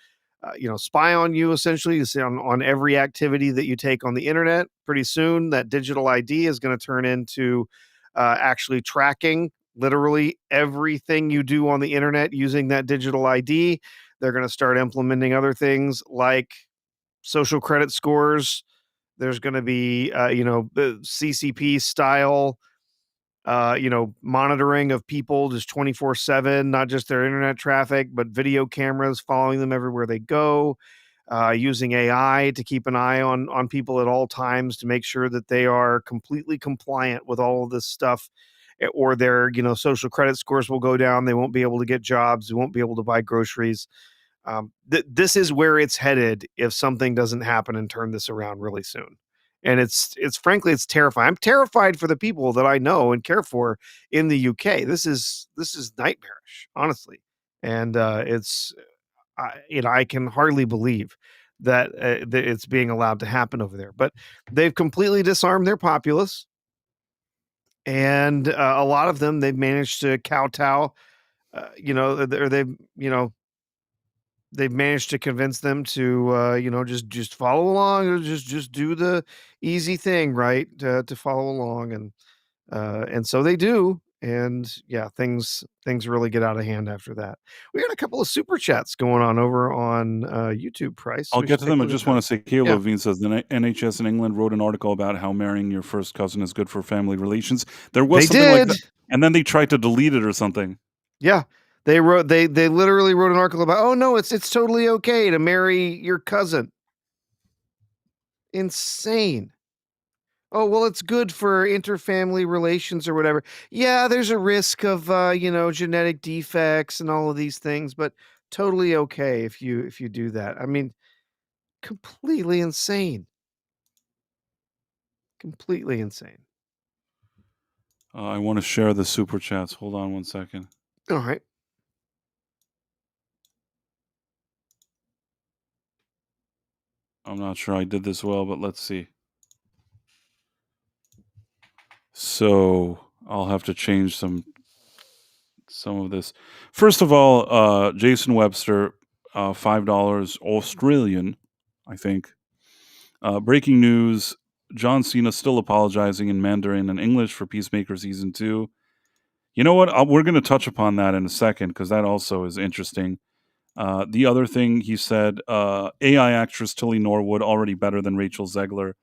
[SPEAKER 2] spy on you, essentially, on every activity that you take on the internet. Pretty soon that digital ID is going to turn into actually tracking literally everything you do on the internet using that digital ID. They're going to start implementing other things like social credit scores. There's going to be, the CCP style, monitoring of people just 24/7, not just their internet traffic, but video cameras following them everywhere they go, using AI to keep an eye on people at all times to make sure that they are completely compliant with all of this stuff, or their, social credit scores will go down. They won't be able to get jobs. They won't be able to buy groceries. This is where it's headed if something doesn't happen and turn this around really soon. And it's frankly, it's terrifying. I'm terrified for the people that I know and care for in the UK. This is nightmarish, honestly. And I can hardly believe that it's being allowed to happen over there. But they've completely disarmed their populace, and a lot of them, they've managed to kowtow. They've managed to convince them to just follow along, or just do the easy thing, right? To follow along, and so they do. And yeah, things really get out of hand after that. We got a couple of super chats going on over on YouTube, Price.
[SPEAKER 1] I'll
[SPEAKER 2] We
[SPEAKER 1] get
[SPEAKER 2] should
[SPEAKER 1] to
[SPEAKER 2] take
[SPEAKER 1] them.
[SPEAKER 2] a
[SPEAKER 1] I
[SPEAKER 2] look at
[SPEAKER 1] just
[SPEAKER 2] that.
[SPEAKER 1] want to say, Kayla
[SPEAKER 2] Yeah.
[SPEAKER 1] Levine says the NHS in England wrote an article about how marrying your first cousin is good for family relations. There was
[SPEAKER 2] They
[SPEAKER 1] something like
[SPEAKER 2] did.
[SPEAKER 1] that, and then they tried to delete it or something.
[SPEAKER 2] Yeah. They literally wrote an article about, oh no, it's totally okay to marry your cousin. Insane. Oh, well, it's good for interfamily relations or whatever. Yeah, there's a risk of genetic defects and all of these things, but totally okay if you do that. I mean, completely insane. Completely insane.
[SPEAKER 1] I want to share the super chats. Hold on one second.
[SPEAKER 2] All right.
[SPEAKER 1] I'm not sure I did this well, but let's see. So I'll have to change some of this. First of all, Jason Webster, $5 Australian, I think. Breaking news: John Cena still apologizing in Mandarin and English for Peacemaker season 2. You know what? We're going to touch upon that in a second because that also is interesting. The other thing he said, AI actress Tilly Norwood already better than Rachel Zegler.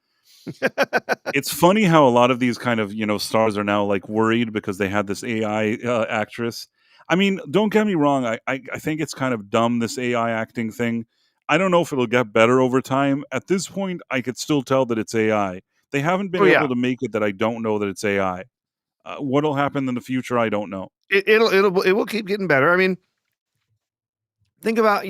[SPEAKER 1] It's funny how a lot of these kind of, stars are now like worried because they had this AI actress. I mean, don't get me wrong. I think it's kind of dumb, this AI acting thing. I don't know if it'll get better over time. At this point, I could still tell that it's AI. They haven't been
[SPEAKER 2] Oh,
[SPEAKER 1] able
[SPEAKER 2] yeah.
[SPEAKER 1] to make it that I don't know that it's AI. What'll happen in the future, I don't know.
[SPEAKER 2] It will keep getting better. I mean, think about,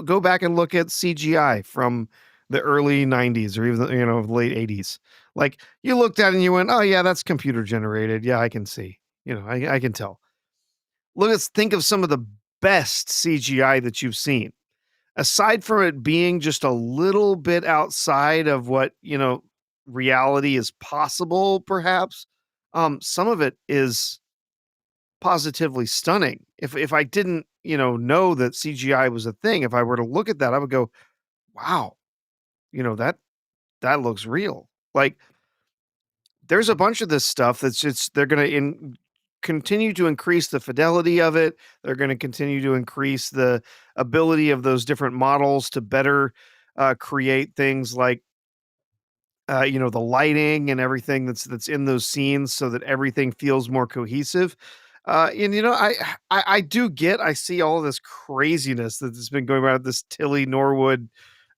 [SPEAKER 2] go back and look at CGI from the early 90s or even the late 80s. Like, you looked at it and you went, oh yeah, that's computer generated. Yeah, I can see. I can tell. Think of some of the best CGI that you've seen. Aside from it being just a little bit outside of what, reality is possible, perhaps, some of it is positively stunning. If I didn't, know that CGI was a thing, if I were to look at that, I would go, "Wow, that looks real." Like, there's a bunch of this stuff that's just they're gonna continue to increase the fidelity of it. They're gonna continue to increase the ability of those different models to better, create things like, the lighting and everything that's in those scenes so that everything feels more cohesive. And I do I see all of this craziness that's been going around with this Tilly Norwood,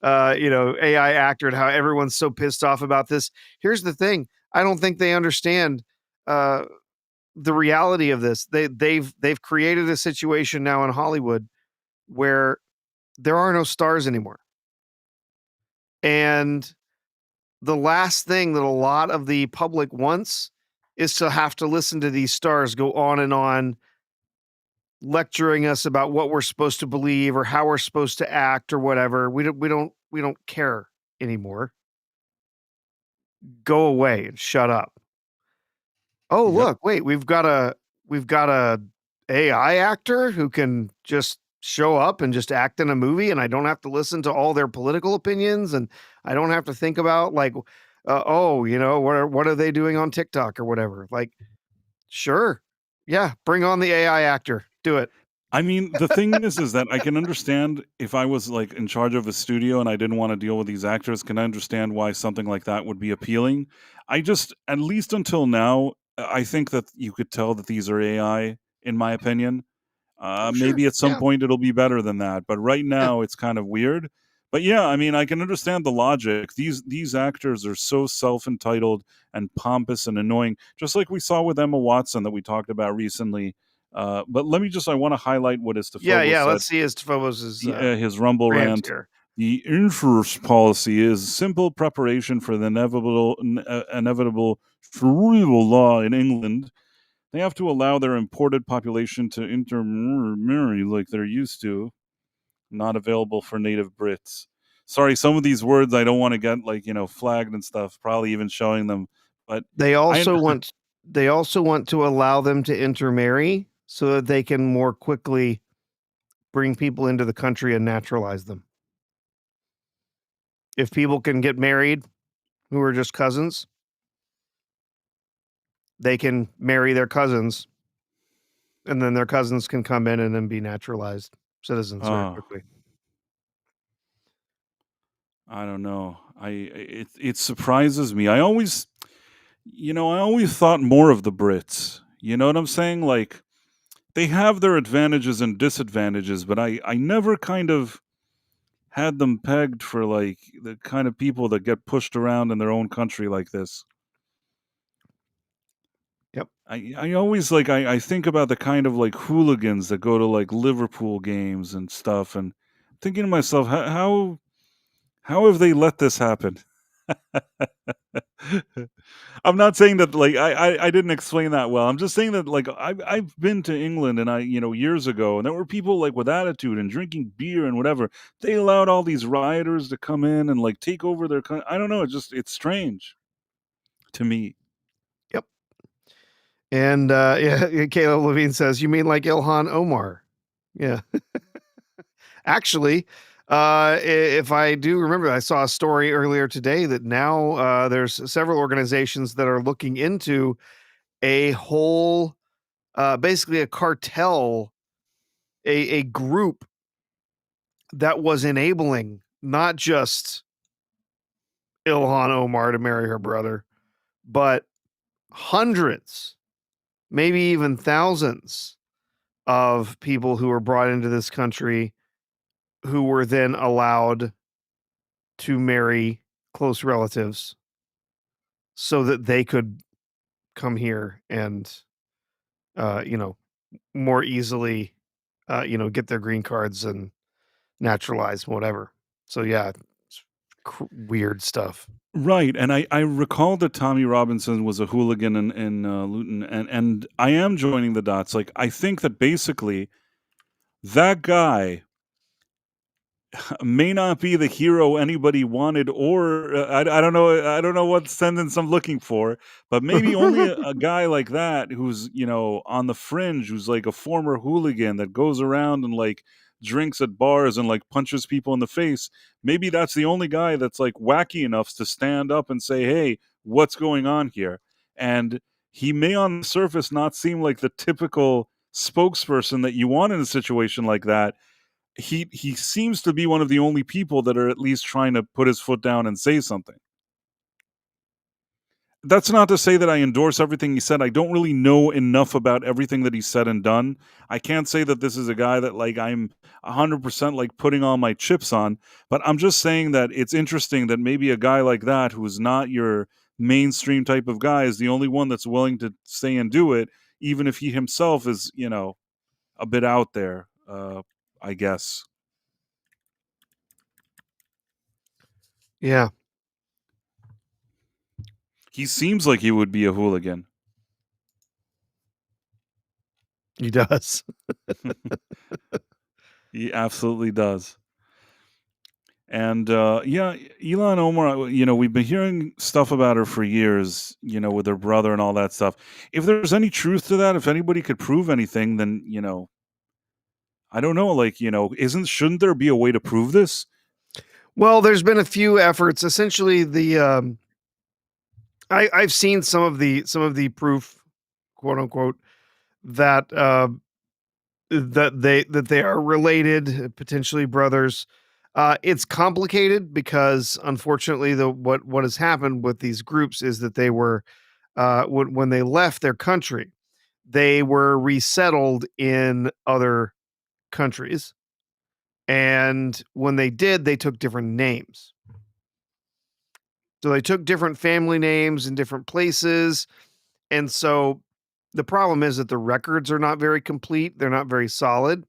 [SPEAKER 2] AI actor and how everyone's so pissed off about this. Here's the thing: I don't think they understand uh, the reality of this. They've created a situation now in Hollywood where there are no stars anymore, and the last thing that a lot of the public wants is to have to listen to these stars go on and on lecturing us about what we're supposed to believe or how we're supposed to act or whatever. We don't care anymore. Go away and shut up. Oh,
[SPEAKER 1] Yep.
[SPEAKER 2] look, wait, we've got a AI actor who can just show up and just act in a movie, and I don't have to listen to all their political opinions, and I don't have to think about like, what are they doing on TikTok or whatever? Like, sure, yeah, bring on the AI actor, do it.
[SPEAKER 1] I mean, the thing is that I can understand if I was like in charge of a studio and I didn't want to deal with these actors, can I understand why something like that would be appealing? I just, at least until now, I think that you could tell that these are AI, in my opinion.
[SPEAKER 2] Oh, sure,
[SPEAKER 1] Maybe at some
[SPEAKER 2] yeah,
[SPEAKER 1] point it'll be better than that, but right
[SPEAKER 2] yeah.
[SPEAKER 1] now it's kind of weird. But yeah, I mean, I can understand the logic. These actors are so self-entitled and pompous and annoying, just like we saw with Emma Watson that we talked about recently. But I want to highlight what
[SPEAKER 2] Yeah,
[SPEAKER 1] Estefogos
[SPEAKER 2] yeah,
[SPEAKER 1] said,
[SPEAKER 2] let's see Estefogos'
[SPEAKER 1] his Rumble
[SPEAKER 2] rant
[SPEAKER 1] rant.
[SPEAKER 2] here.
[SPEAKER 1] The insurance policy is simple preparation for the inevitable survival law in England. They have to allow their imported population to intermarry like they're used to. Not available for native Brits. Sorry, some of these words I don't want to get flagged and stuff. Probably even showing them, but
[SPEAKER 2] They
[SPEAKER 1] I
[SPEAKER 2] also want they also want to allow them to intermarry so that they can more quickly bring people into the country and naturalize them. If people can get married who are just cousins, they can marry their cousins, and then their cousins can come in and then be naturalized citizens very
[SPEAKER 1] oh,
[SPEAKER 2] quickly.
[SPEAKER 1] I don't know. It surprises me. I always thought more of the Brits. You know what I'm saying? Like they have their advantages and disadvantages, but I never kind of had them pegged for like the kind of people that get pushed around in their own country like this.
[SPEAKER 2] Yep.
[SPEAKER 1] I always I think about the kind of like hooligans that go to like Liverpool games and stuff, and thinking to myself, how have they let this happen? I'm not saying that like I didn't explain that well. I'm just saying that like I've been to England and years ago, and there were people like with attitude and drinking beer and whatever. They allowed all these rioters to come in and like take over their I don't know. It's strange to me.
[SPEAKER 2] Yep. And yeah, Caleb Levine says, "You mean like Ilhan Omar?" Yeah. Actually, If I do remember, I saw a story earlier today that now there's several organizations that are looking into a whole, basically a cartel, a group that was enabling not just Ilhan Omar to marry her brother, but hundreds, maybe even thousands of people who were brought into this country who were then allowed to marry close relatives so that they could come here and, you know, more easily, get their green cards and naturalize whatever. So yeah, it's weird stuff.
[SPEAKER 1] Right, and I recall that Tommy Robinson was a hooligan in Luton, and I am joining the dots. Like, I think that basically that guy may not be the hero anybody wanted, or I don't know. I don't know what sentence I'm looking for, but maybe only a guy like that who's on the fringe, who's like a former hooligan that goes around and like drinks at bars and like punches people in the face. Maybe that's the only guy that's like wacky enough to stand up and say, "Hey, what's going on here?" And he may on the surface not seem like the typical spokesperson that you want in a situation like that. He seems to be one of the only people that are at least trying to put his foot down and say something. That's not to say that I endorse everything he said. I don't really know enough about everything that he said and done. I can't say that this is a guy that like I'm 100% like putting all my chips on, but I'm just saying that it's interesting that maybe a guy like that who's not your mainstream type of guy is the only one that's willing to say and do it, even if he himself is, a bit out there, I guess.
[SPEAKER 2] Yeah.
[SPEAKER 1] He seems like he would be a hooligan.
[SPEAKER 2] He does.
[SPEAKER 1] He absolutely does. And yeah, Elon Omar, we've been hearing stuff about her for years, with her brother and all that stuff. If there's any truth to that, if anybody could prove anything, then, I don't know, like, shouldn't there be a way to prove this?
[SPEAKER 2] Well, there's been a few efforts. Essentially, I've seen some of the proof, quote unquote, that that they are related, potentially brothers. It's complicated because unfortunately, what has happened with these groups is that they were when they left their country, they were resettled in other countries, and when they did, they took different names. So they took different family names in different places. And so the problem is that the records are not very complete. They're not very solid.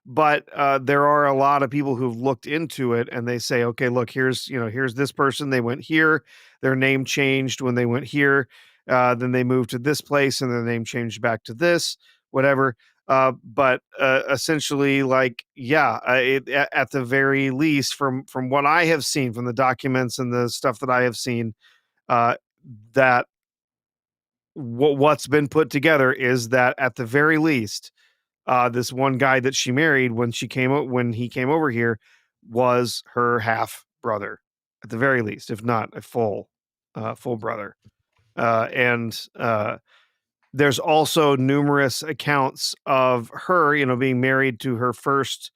[SPEAKER 2] But there are a lot of people who've looked into it and they say, okay, look, here's this person. They went here. Their name changed when they went here. Then they moved to this place and their name changed back to this, whatever. But essentially, like, yeah, at the very least, from what I have seen from the documents and the stuff that I have seen, uh, that what's been put together is that at the very least, this one guy that she married when he came over here was her half brother, at the very least, if not a full brother. And there's also numerous accounts of her, being married to her first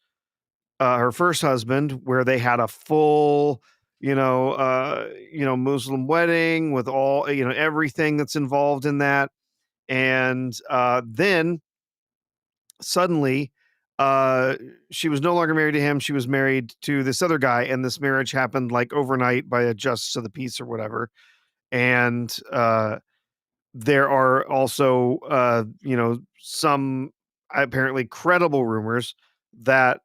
[SPEAKER 2] husband, where they had a full, Muslim wedding with all, everything that's involved in that. And then suddenly, she was no longer married to him. She was married to this other guy, and this marriage happened like overnight by a justice of the peace or whatever. And there are also, some apparently credible rumors that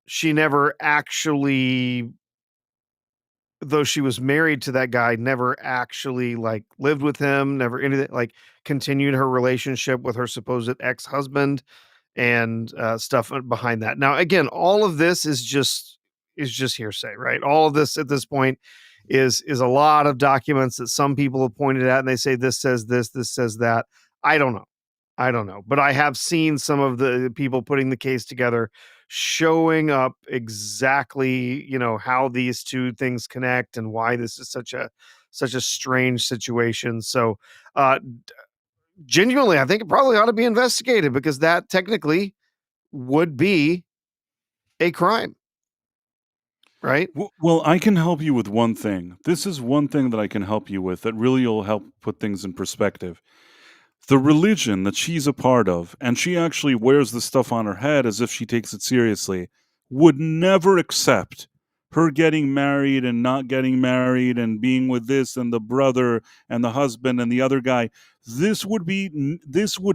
[SPEAKER 2] she never actually, though she was married to that guy, never actually like lived with him, never anything, like continued her relationship with her supposed ex-husband and stuff behind that. Now, again, all of this is just hearsay, right? All of this at this point is a lot of documents that some people have pointed at, and they say this says this says that. I don't know, but I have seen some of the people putting the case together showing up exactly, how these two things connect and why this is such a strange situation. So, genuinely, I think it probably ought to be investigated because that technically would be a crime, right?
[SPEAKER 1] Well, I can help you with one thing. This is one thing that I can help you with that really will help put things in perspective. The religion that she's a part of, and she actually wears the stuff on her head as if she takes it seriously, would never accept her getting married and not getting married and being with this and the brother and the husband and the other guy. This would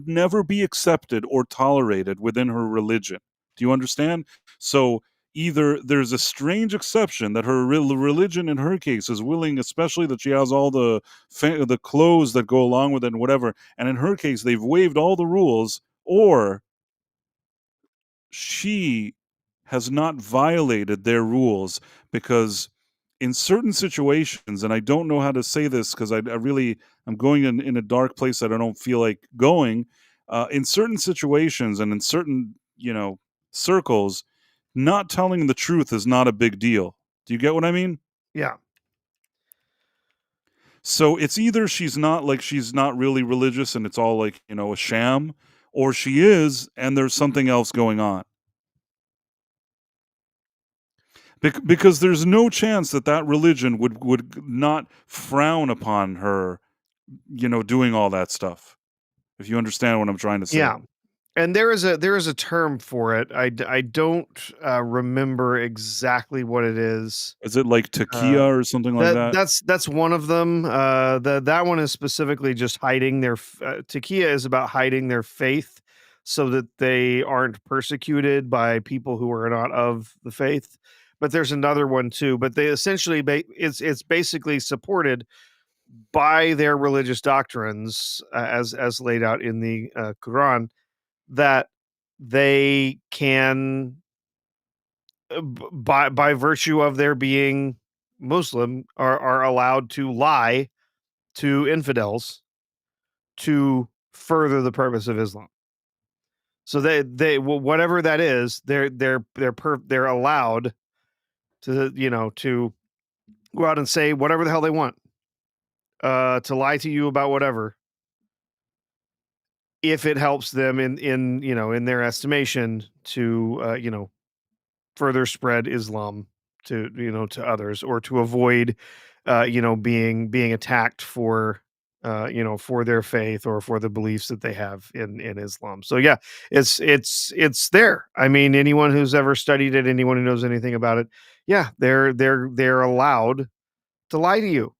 [SPEAKER 1] never be accepted or tolerated within her religion. Do you understand? So either there's a strange exception that her religion in her case is willing, especially that she has all the clothes that go along with it and whatever, and in her case they've waived all the rules, or she has not violated their rules, because in certain situations, and I don't know how to say this because I really, I'm going in a dark place that I don't feel like going, in certain situations and in certain circles, not telling the truth is not a big deal. Do you get what I mean?
[SPEAKER 2] Yeah.
[SPEAKER 1] So it's either she's not really religious and it's all like, a sham, or she is and there's something else going on. Because there's no chance that religion would not frown upon her, doing all that stuff. If you understand what I'm trying to say.
[SPEAKER 2] Yeah. And there is a term for it. I don't remember exactly what it is.
[SPEAKER 1] Is it like takia or something like that?
[SPEAKER 2] That's one of them. That one is specifically just hiding their takia is about hiding their faith so that they aren't persecuted by people who are not of the faith. But there's another one too. But they essentially it's basically supported by their religious doctrines as laid out in the Quran, that they can by virtue of their being Muslim are allowed to lie to infidels to further the purpose of Islam. So whatever that is, they're allowed to to go out and say whatever the hell they want, to lie to you about whatever, if it helps them in their estimation to further spread Islam to others, or to avoid being attacked for for their faith or for the beliefs that they have in Islam. So yeah, it's there. I mean, anyone who's ever studied it, anyone who knows anything about it, yeah, they're allowed to lie to you,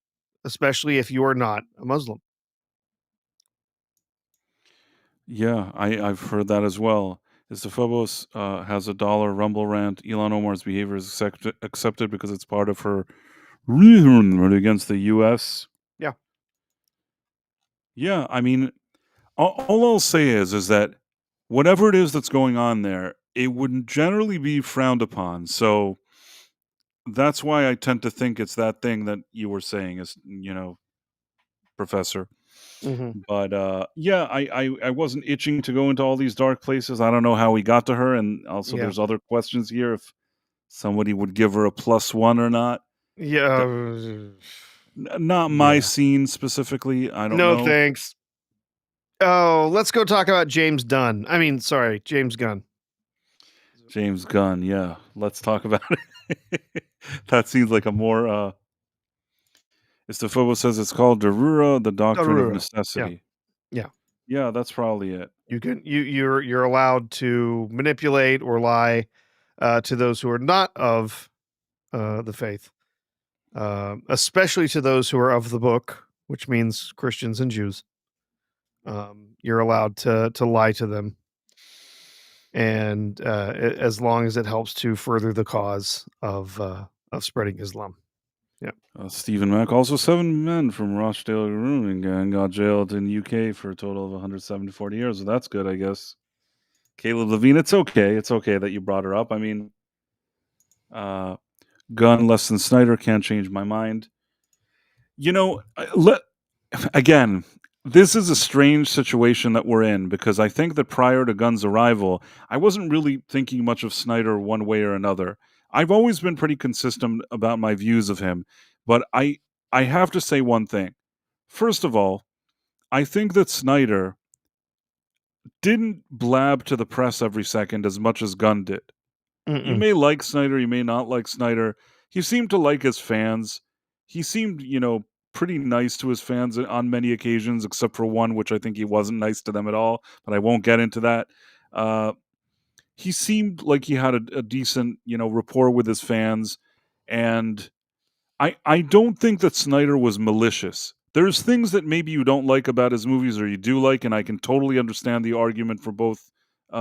[SPEAKER 2] especially if you are not a Muslim.
[SPEAKER 1] Yeah, I've heard that as well. Phobos has a dollar Rumble rant. Elon Omar's behavior is accepted because it's part of her against the U.S.
[SPEAKER 2] Yeah.
[SPEAKER 1] Yeah, I mean, all I'll say is that whatever it is that's going on there, it wouldn't generally be frowned upon. So that's why I tend to think it's that thing that you were saying is, Professor.
[SPEAKER 2] Mhm.
[SPEAKER 1] But yeah, I wasn't itching to go into all these dark places. I don't know how we got to her, and also
[SPEAKER 2] Yeah.
[SPEAKER 1] there's other questions here. If somebody would give her a +1 or not.
[SPEAKER 2] Yeah.
[SPEAKER 1] Not my scene specifically. I don't
[SPEAKER 2] No,
[SPEAKER 1] know.
[SPEAKER 2] thanks. Oh, let's go talk about James Gunn. I mean, sorry, James Gunn.
[SPEAKER 1] James Gunn, yeah. Let's talk about it. That seems like a more Istafova says it's called Darura, the doctrine
[SPEAKER 2] Darura,
[SPEAKER 1] of necessity.
[SPEAKER 2] Yeah.
[SPEAKER 1] Yeah, that's probably it.
[SPEAKER 2] You're allowed to manipulate or lie to those who are not of the faith, especially to those who are of the book, which means Christians and Jews. You're allowed to lie to them, and as long as it helps to further the cause of spreading Islam. Yeah.
[SPEAKER 1] Stephen Mack, also 7 men from Rochdale Grooming Gang got jailed in UK for a total of 140 years. So that's good, I guess. Caleb Levine, it's okay. It's okay that you brought her up. I mean, Gunn less than Snyder can't change my mind. Again, This is a strange situation that we're in because I think that prior to Gunn's arrival, I wasn't really thinking much of Snyder one way or another. I've always been pretty consistent about my views of him, but I have to say one thing. First of all, I think that Snyder didn't blab to the press every second as much as Gunn did. You
[SPEAKER 2] Mm-mm.
[SPEAKER 1] may like Snyder, you may not like Snyder. He seemed to like his fans. He seemed, pretty nice to his fans on many occasions, except for one, which I think he wasn't nice to them at all, but I won't get into that. Uh, he seemed like he had a decent, rapport with his fans. And I don't think that Snyder was malicious. There's things that maybe you don't like about his movies or you do like, and I can totally understand the argument for both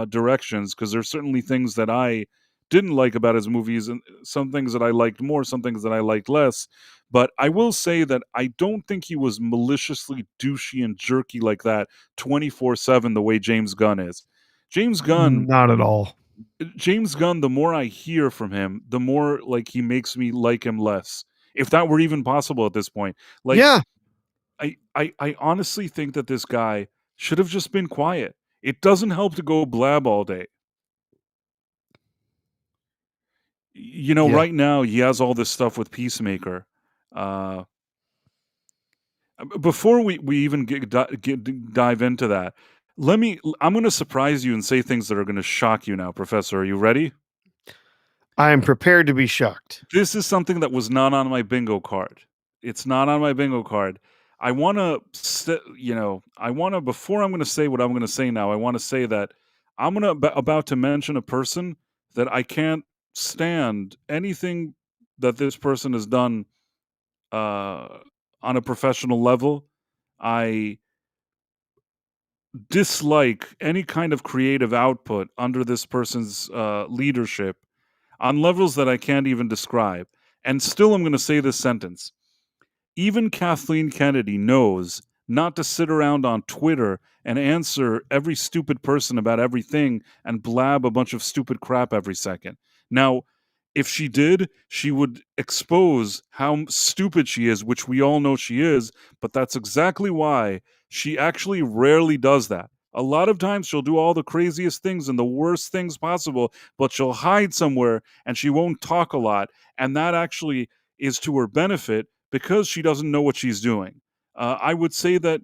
[SPEAKER 1] directions because there's certainly things that I didn't like about his movies and some things that I liked more, some things that I liked less. But I will say that I don't think he was maliciously douchey and jerky like that 24/7 the way James Gunn is. James Gunn
[SPEAKER 2] Not at all.
[SPEAKER 1] James Gunn, the more I hear from him, the more like he makes me like him less. If that were even possible at this point. Like
[SPEAKER 2] Yeah.
[SPEAKER 1] I honestly think that this guy should have just been quiet. It doesn't help to go blab all day.
[SPEAKER 2] Yeah.
[SPEAKER 1] Right now he has all this stuff with Peacemaker. Before we even dive into that, I'm going to surprise you and say things that are going to shock you now, Professor. Are you ready?
[SPEAKER 2] I am prepared to be shocked.
[SPEAKER 1] This is something that was not on my bingo card. It's not on my bingo card. I want to, before I'm going to say what I'm going to say now, I want to say that I'm about to mention a person that I can't stand anything that this person has done on a professional level. I dislike any kind of creative output under this person's leadership on levels that I can't even describe. And still, I'm going to say this sentence. Even Kathleen Kennedy knows not to sit around on Twitter and answer every stupid person about everything and blab a bunch of stupid crap every second. Now, if she did, she would expose how stupid she is, which we all know she is, but that's exactly why she actually rarely does that. A lot of times she'll do all the craziest things and the worst things possible, but she'll hide somewhere and she won't talk a lot. And that actually is to her benefit because she doesn't know what she's doing. I would say that,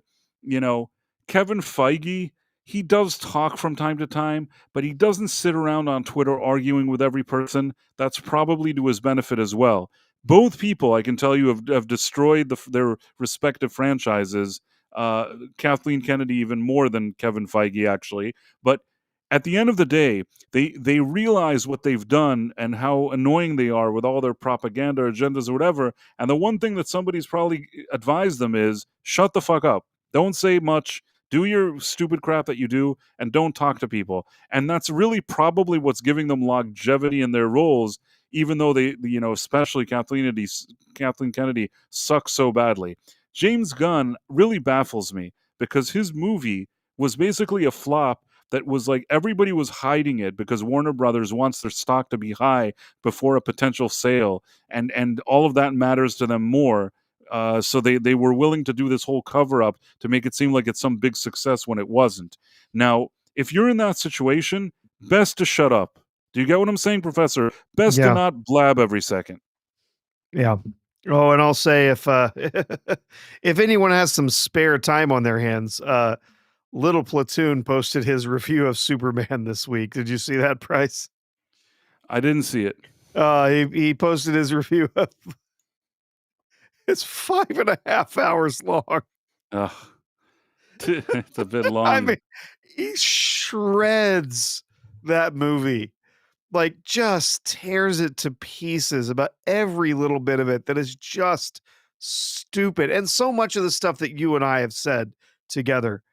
[SPEAKER 1] Kevin Feige, he does talk from time to time, but he doesn't sit around on Twitter arguing with every person. That's probably to his benefit as well. Both people, I can tell you, have destroyed their respective franchises. Kathleen Kennedy even more than Kevin Feige, actually. But at the end of the day, they realize what they've done and how annoying they are with all their propaganda agendas or whatever. And the one thing that somebody's probably advised them is shut the fuck up. Don't say much. Do your stupid crap that you do and don't talk to people. And that's really probably what's giving them longevity in their roles, even though they, especially Kathleen Kennedy sucks so badly. James Gunn really baffles me because his movie was basically a flop that was like everybody was hiding it because Warner Brothers wants their stock to be high before a potential sale, and all of that matters to them more. So they were willing to do this whole cover up to make it seem like it's some big success when it wasn't. Now, if you're in that situation, best to shut up. Do you get what I'm saying, Professor? Best to
[SPEAKER 2] Yeah.
[SPEAKER 1] not blab every second.
[SPEAKER 2] Yeah. Oh, and I'll say if if anyone has some spare time on their hands, Little Platoon posted his review of Superman this week. Did you see that, Price?
[SPEAKER 1] I didn't see it.
[SPEAKER 2] He posted his review of it's 5.5 hours long.
[SPEAKER 1] Ugh. It's a bit long.
[SPEAKER 2] I mean, he shreds that movie. Like, just tears it to pieces about every little bit of it that is just stupid. And so much of the stuff that you and I have said together.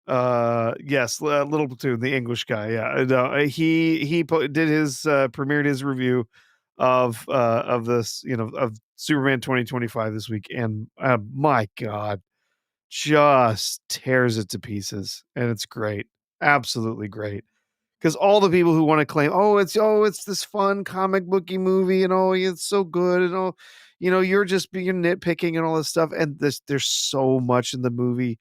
[SPEAKER 2] Yes, Little Platoon, the English guy. Yeah, no, he did his premiered his review of this, of Superman 2025 this week, and my God, just tears it to pieces, and it's great, absolutely great. Because all the people who want to claim, it's this fun comic booky movie, and it's so good, and you're just being nitpicking and all this stuff, and there's so much in the movie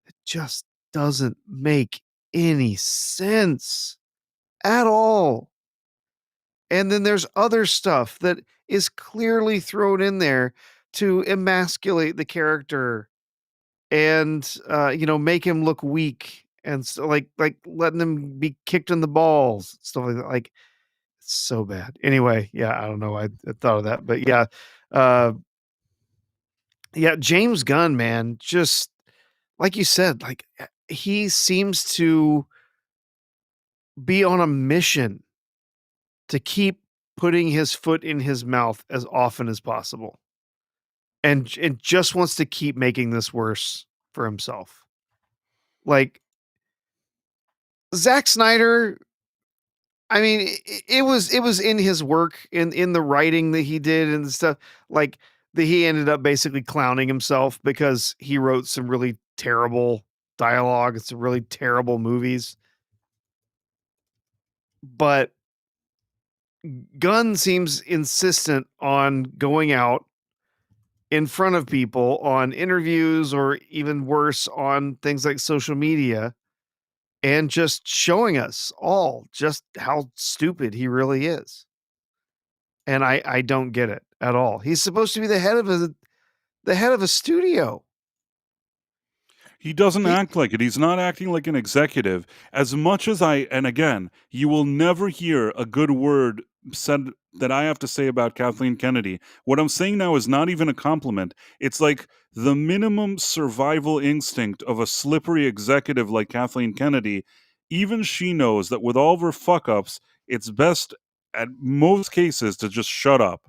[SPEAKER 2] It just doesn't make any sense at all. And then there's other stuff that is clearly thrown in there to emasculate the character and make him look weak and so, like letting him be kicked in the balls, stuff like that. Like it's so bad. Anyway, yeah, I don't know. I thought of that, but yeah, uh, yeah, James Gunn, man, just like you said, like he seems to be on a mission to keep putting his foot in his mouth as often as possible, and just wants to keep making this worse for himself. Like Zack Snyder, I mean, it was in his work, in the writing that he did and stuff, like, that he ended up basically clowning himself because he wrote some really terrible dialogue and some really terrible movies. But Gunn seems insistent on going out in front of people on interviews or even worse on things like social media and just showing us all just how stupid he really is. And I don't get it at all. He's supposed to be the head of a studio.
[SPEAKER 1] He doesn't
[SPEAKER 2] He
[SPEAKER 1] act like it. He's not acting like an executive. As much as and again, you will never hear a good word said that I have to say about Kathleen Kennedy. What I'm saying now is not even a compliment. It's like the minimum survival instinct of a slippery executive like Kathleen Kennedy. Even she knows that with all of her fuck ups, it's best at most cases to just shut up.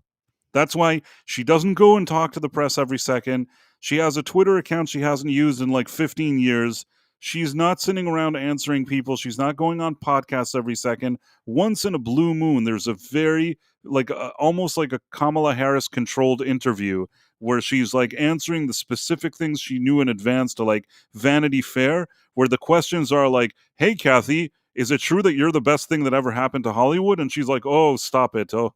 [SPEAKER 1] That's why she doesn't go and talk to the press every second. She has a Twitter account she hasn't used in like 15 years. She's not sitting around answering people. She's not going on podcasts every second. Once in a blue moon, there's a very, like, almost like a Kamala Harris controlled interview where she's like answering the specific things she knew in advance to like Vanity Fair, where the questions are like, hey, Kathy, is it true that you're the best thing that ever happened to Hollywood? And she's like, oh, stop it. Oh,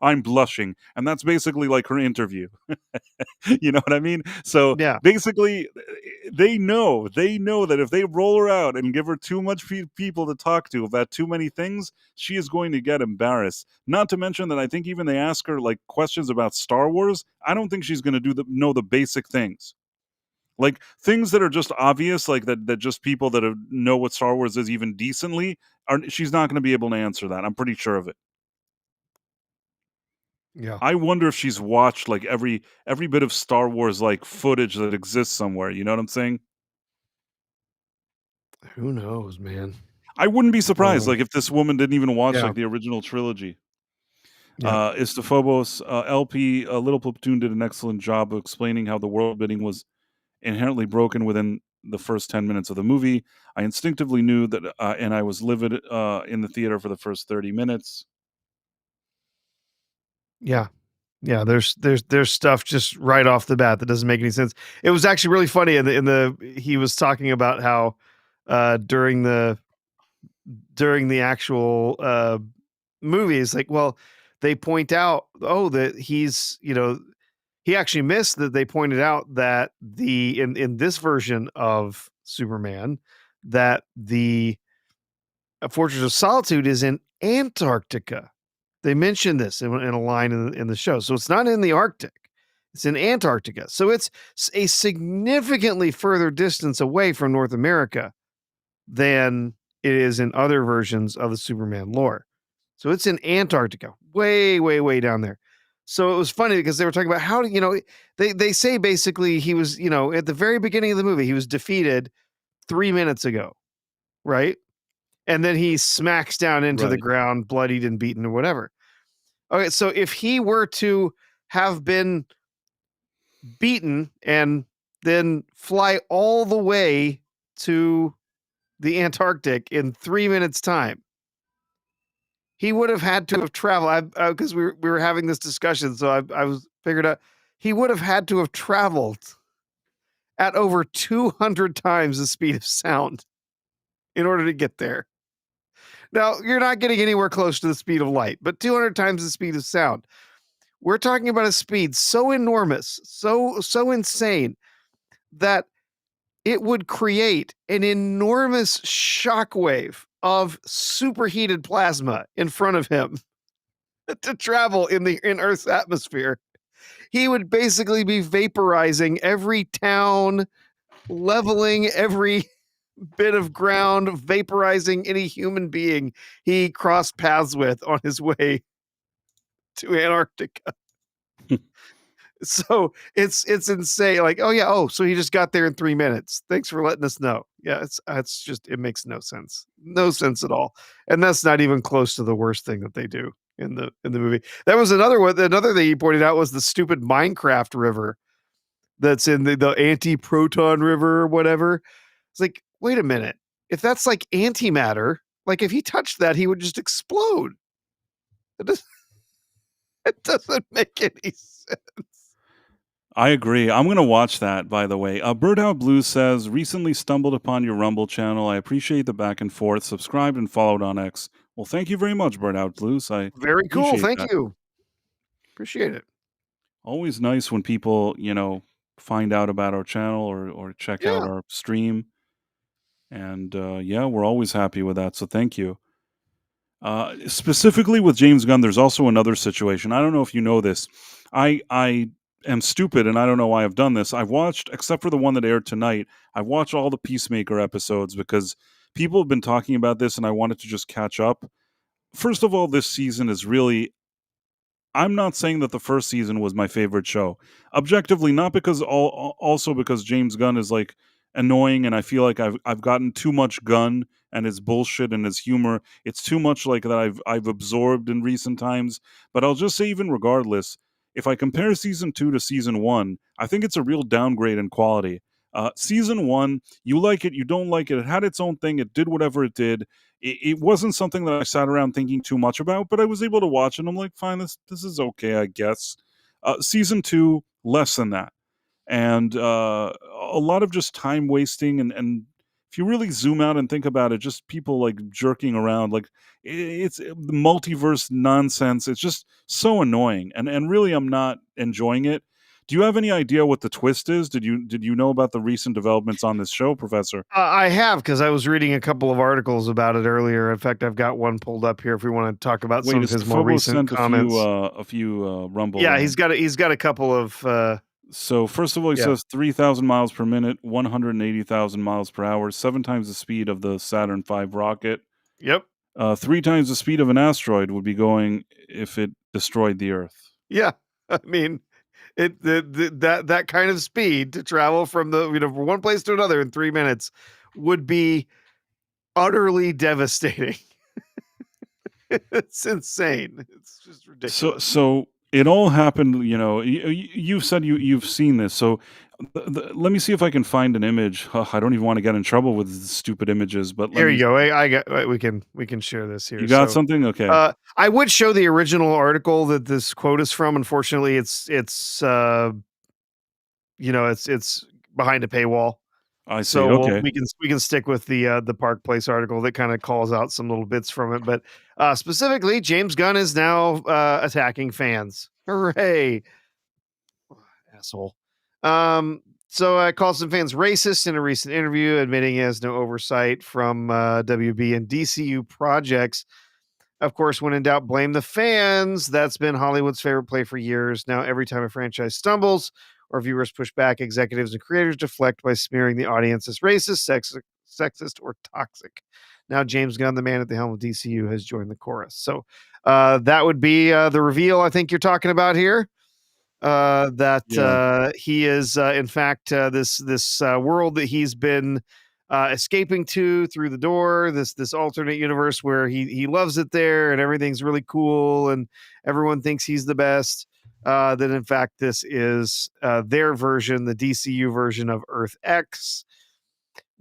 [SPEAKER 1] I'm blushing. And that's basically like her interview. You know what I mean? So
[SPEAKER 2] Yeah.
[SPEAKER 1] basically, they know that if they roll her out and give her too much people to talk to about too many things, she is going to get embarrassed. Not to mention that I think even they ask her like questions about Star Wars, I don't think she's going to know the basic things. Like things that are just obvious, like that just people that know what Star Wars is even decently, she's not going to be able to answer that. I'm pretty sure of it.
[SPEAKER 2] Yeah.
[SPEAKER 1] I wonder if she's watched like every bit of Star Wars like footage that exists somewhere. You know what I'm saying?
[SPEAKER 2] Who knows, man?
[SPEAKER 1] I wouldn't be surprised, like if this woman didn't even watch
[SPEAKER 2] Yeah.
[SPEAKER 1] like the original trilogy.
[SPEAKER 2] Yeah.
[SPEAKER 1] Istophobos, LP, Little Platoon did an excellent job of explaining how the world building was inherently broken within the first 10 minutes of the movie. I instinctively knew that, and I was livid in the theater for the first 30 minutes.
[SPEAKER 2] Yeah. Yeah, there's stuff just right off the bat that doesn't make any sense. It was actually really funny he was talking about how during the actual movies, like, well, they point out, oh, that he actually missed that they pointed out that in this version of Superman that the Fortress of Solitude is in Antarctica. They mentioned this in a line in the show. So it's not in the Arctic. It's in Antarctica. So it's a significantly further distance away from North America than it is in other versions of the Superman lore. So it's in Antarctica, way, way, way down there. So it was funny because they were talking about how they say basically he was, at the very beginning of the movie, he was defeated 3 minutes ago, right? And then he smacks down into the
[SPEAKER 1] Right.
[SPEAKER 2] ground, bloodied and beaten or whatever. Okay, so if he were to have been beaten and then fly all the way to the Antarctic in 3 minutes time, he would have had to have traveled. Because we were having this discussion, so I was figured out he would have had to have traveled at over 200 times the speed of sound in order to get there. Now, you're not getting anywhere close to the speed of light, but 200 times the speed of sound. We're talking about a speed so enormous, so insane that it would create an enormous shockwave of superheated plasma in front of him to travel in Earth's atmosphere. He would basically be vaporizing every town, leveling every bit of ground, vaporizing any human being he crossed paths with on his way to Antarctica. So it's insane. Like, oh yeah, so he just got there in 3 minutes. Thanks for letting us know. Yeah, it's just, it makes no sense. No sense at all. And that's not even close to the worst thing that they do in the movie. That was another one. Another thing he pointed out was the stupid Minecraft river that's in the anti-proton river or whatever. It's like, wait a minute. If that's like antimatter, like if he touched that, he would just explode. It doesn't make any sense.
[SPEAKER 1] I agree. I'm going to watch that, by the way. Birdhouse Blue says, recently stumbled upon your Rumble channel. I appreciate the back and forth. Subscribed and followed on X. Well, thank you very much, Birdhouse Blues. I
[SPEAKER 2] Very cool.
[SPEAKER 1] appreciate
[SPEAKER 2] Thank
[SPEAKER 1] that.
[SPEAKER 2] you. Appreciate it.
[SPEAKER 1] Always nice when people, find out about our channel or check out our stream. And yeah, we're always happy with that. So thank you. Specifically with James Gunn, there's also another situation. I don't know if you know this. I am stupid and I don't know why I've done this. I've watched, except for the one that aired tonight, I've watched all the Peacemaker episodes because people have been talking about this and I wanted to just catch up. First of all, this season is really, I'm not saying that the first season was my favorite show. Objectively, not because also because James Gunn is like annoying and I feel like I've gotten too much Gunn and his bullshit and his humor. It's too much like that I've absorbed in recent times. But I'll just say, even regardless, if I compare season 2 to season 1, I think it's a real downgrade in quality. Season 1, you like it, you don't like it. It had its own thing. It did whatever it did. It wasn't something that I sat around thinking too much about, but I was able to watch it. And I'm like, fine, this is okay, I guess. Season 2, less than that. And a lot of just time wasting. And if you really zoom out and think about it, just people like jerking around, like it's the multiverse nonsense. It's just so annoying. And really, I'm not enjoying it. Do you have any idea what the twist is? Did you know about the recent developments on this show, Professor?
[SPEAKER 2] I have, because I was reading a couple of articles about it earlier. In fact, I've got one pulled up here if we want to talk about some of his more recent comments.
[SPEAKER 1] A few Rumble.
[SPEAKER 2] Yeah, he's got a couple of.
[SPEAKER 1] So first of all, he says 3,000 miles per minute, 180,000 miles per hour, 7 times the speed of the Saturn V rocket.
[SPEAKER 2] Yep.
[SPEAKER 1] 3 times the speed of an asteroid would be going if it destroyed the Earth.
[SPEAKER 2] Yeah, I mean, that kind of speed to travel from from one place to another in 3 minutes would be utterly devastating. It's insane. It's just ridiculous.
[SPEAKER 1] So it all happened. You've said you've seen this. So let me see if I can find an image. I don't even want to get in trouble with stupid images, but
[SPEAKER 2] here you go. I got. We can share this here.
[SPEAKER 1] You got something? Okay.
[SPEAKER 2] I would show the original article that this quote is from. Unfortunately, it's behind a paywall.
[SPEAKER 1] I see.
[SPEAKER 2] So
[SPEAKER 1] okay.
[SPEAKER 2] we can stick with the Park Place article that kind of calls out some little bits from it, but specifically, James Gunn is now attacking fans. Hooray, asshole! So I called some fans racist in a recent interview, admitting he has no oversight from WB and DCU projects. Of course, when in doubt, blame the fans. That's been Hollywood's favorite play for years. Now, every time a franchise stumbles or viewers push back, executives and creators deflect by smearing the audience as racist, sexist, or toxic. Now, James Gunn, the man at the helm of DCU, has joined the chorus. So that would be the reveal I think you're talking about here. He is, in fact, this world that he's been escaping to through the door, this alternate universe where he loves it there and everything's really cool and everyone thinks he's the best. That in fact this is their version, the DCU version of Earth X,